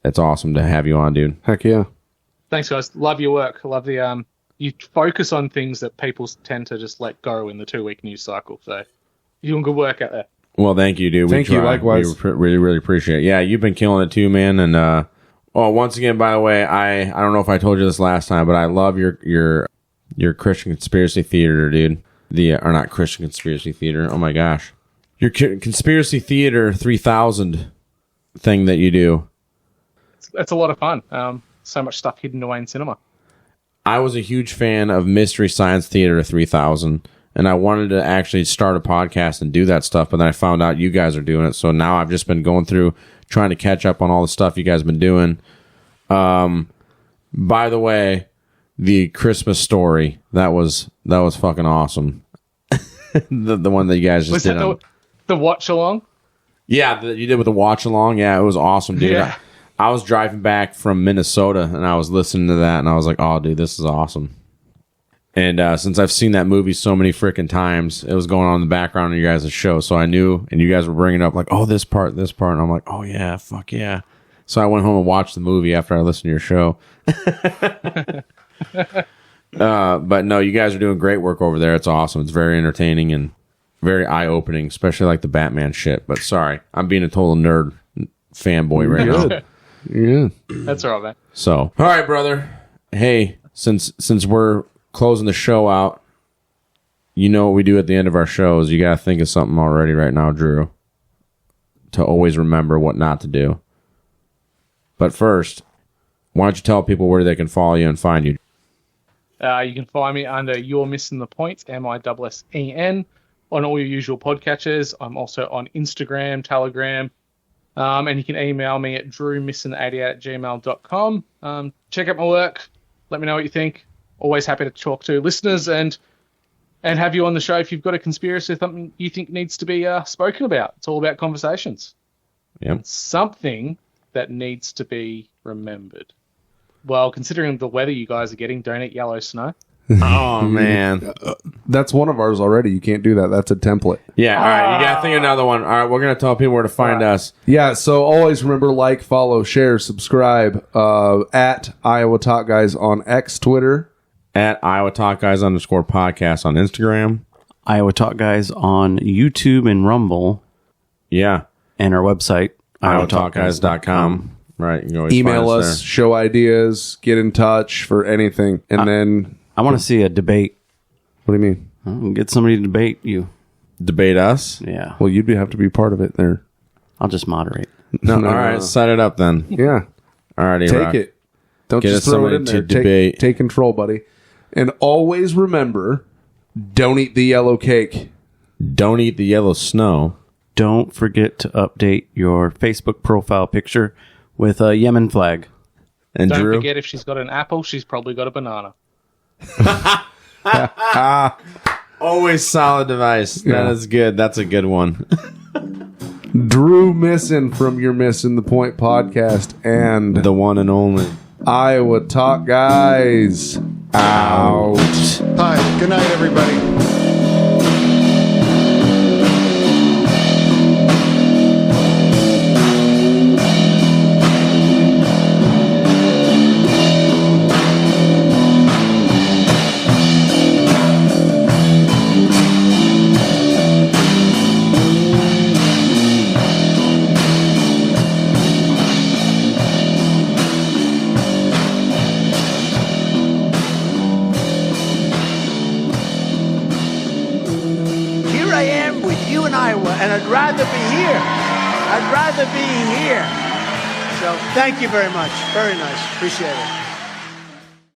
it's awesome to have you on, dude. Heck yeah. Thanks, guys. Love your work. Love the you focus on things that people tend to just let go in the 2-week news cycle. So you're doing good work out there. Well, thank you, dude. Thank you, likewise. We really, really appreciate it. Yeah, you've been killing it too, man. And once again, by the way, I don't know if I told you this last time, but I love your Christian conspiracy theater, dude. Or not Christian conspiracy theater. Oh my gosh, your conspiracy theater 3000 thing that you do. It's a lot of fun. So much stuff hidden away in cinema. I was a huge fan of Mystery Science Theater 3000, and I wanted to actually start a podcast and do that stuff, but then I found out you guys are doing it, so now I've just been going through trying to catch up on all the stuff you guys have been doing. By the way, the Christmas story, that was fucking awesome. the one that you guys just did. The watch along? Yeah, you did with the watch along. Yeah, it was awesome, dude. Yeah. I was driving back from Minnesota and I was listening to that and I was like, oh, dude, this is awesome. And since I've seen that movie so many freaking times, it was going on in the background of your guys' show. So I knew, and you guys were bringing up like, oh, this part. And I'm like, oh, yeah, fuck yeah. So I went home and watched the movie after I listened to your show. But no, you guys are doing great work over there. It's awesome. It's very entertaining and very eye-opening, especially like the Batman shit. But sorry, I'm being a total nerd fanboy right now. Yeah. That's all right, man. So, all right, brother. Hey, since we're closing the show out, you know what we do at the end of our shows. You got to think of something already right now, Drew, to always remember what not to do. But first, why don't you tell people where they can follow you and find you? You can find me under You're Missing the Point, MISSEN, on all your usual podcatchers. I'm also on Instagram, Telegram, and you can email me at drewmissen88@gmail.com. Check out my work. Let me know what you think. Always happy to talk to listeners and have you on the show if you've got a conspiracy or something you think needs to be spoken about. It's all about conversations. Yep. It's something that needs to be remembered. Well, considering the weather you guys are getting, don't eat yellow snow. Oh, man. That's one of ours already. You can't do that. That's a template. Yeah, all right. You got to think of another one. All right, we're going to tell people where to find us. Yeah, so always remember, like, follow, share, subscribe at Iowa Talk Guys on X, Twitter. At Iowa Talk Guys _podcast on Instagram. Iowa Talk Guys on YouTube and Rumble. Yeah. And our website, IowaTalkGuys.com. Right. You can always Email find us, there. show ideas, get in touch for anything. And then... I want to see a debate. What do you mean? Get somebody to debate you. Debate us? Yeah. Well, you'd have to be part of it there. I'll just moderate. No, all right. Set it up then. Yeah. All righty. Take it. Don't Get just us throw it somebody in to there. debate. Take control, buddy. And always remember, don't eat the yellow cake. Don't eat the yellow snow. Don't forget to update your Facebook profile picture with a Yemen flag. And Don't Drew? forget, if she's got an apple, she's probably got a banana. Always solid device. Yeah. That is good. That's a good one. Drew Missen from Your Missing the Point podcast and the one and only Iowa Talk Guys out. Hi, good night, everybody. And I'd rather be here. I'd rather be here. So thank you very much. Very nice. Appreciate it.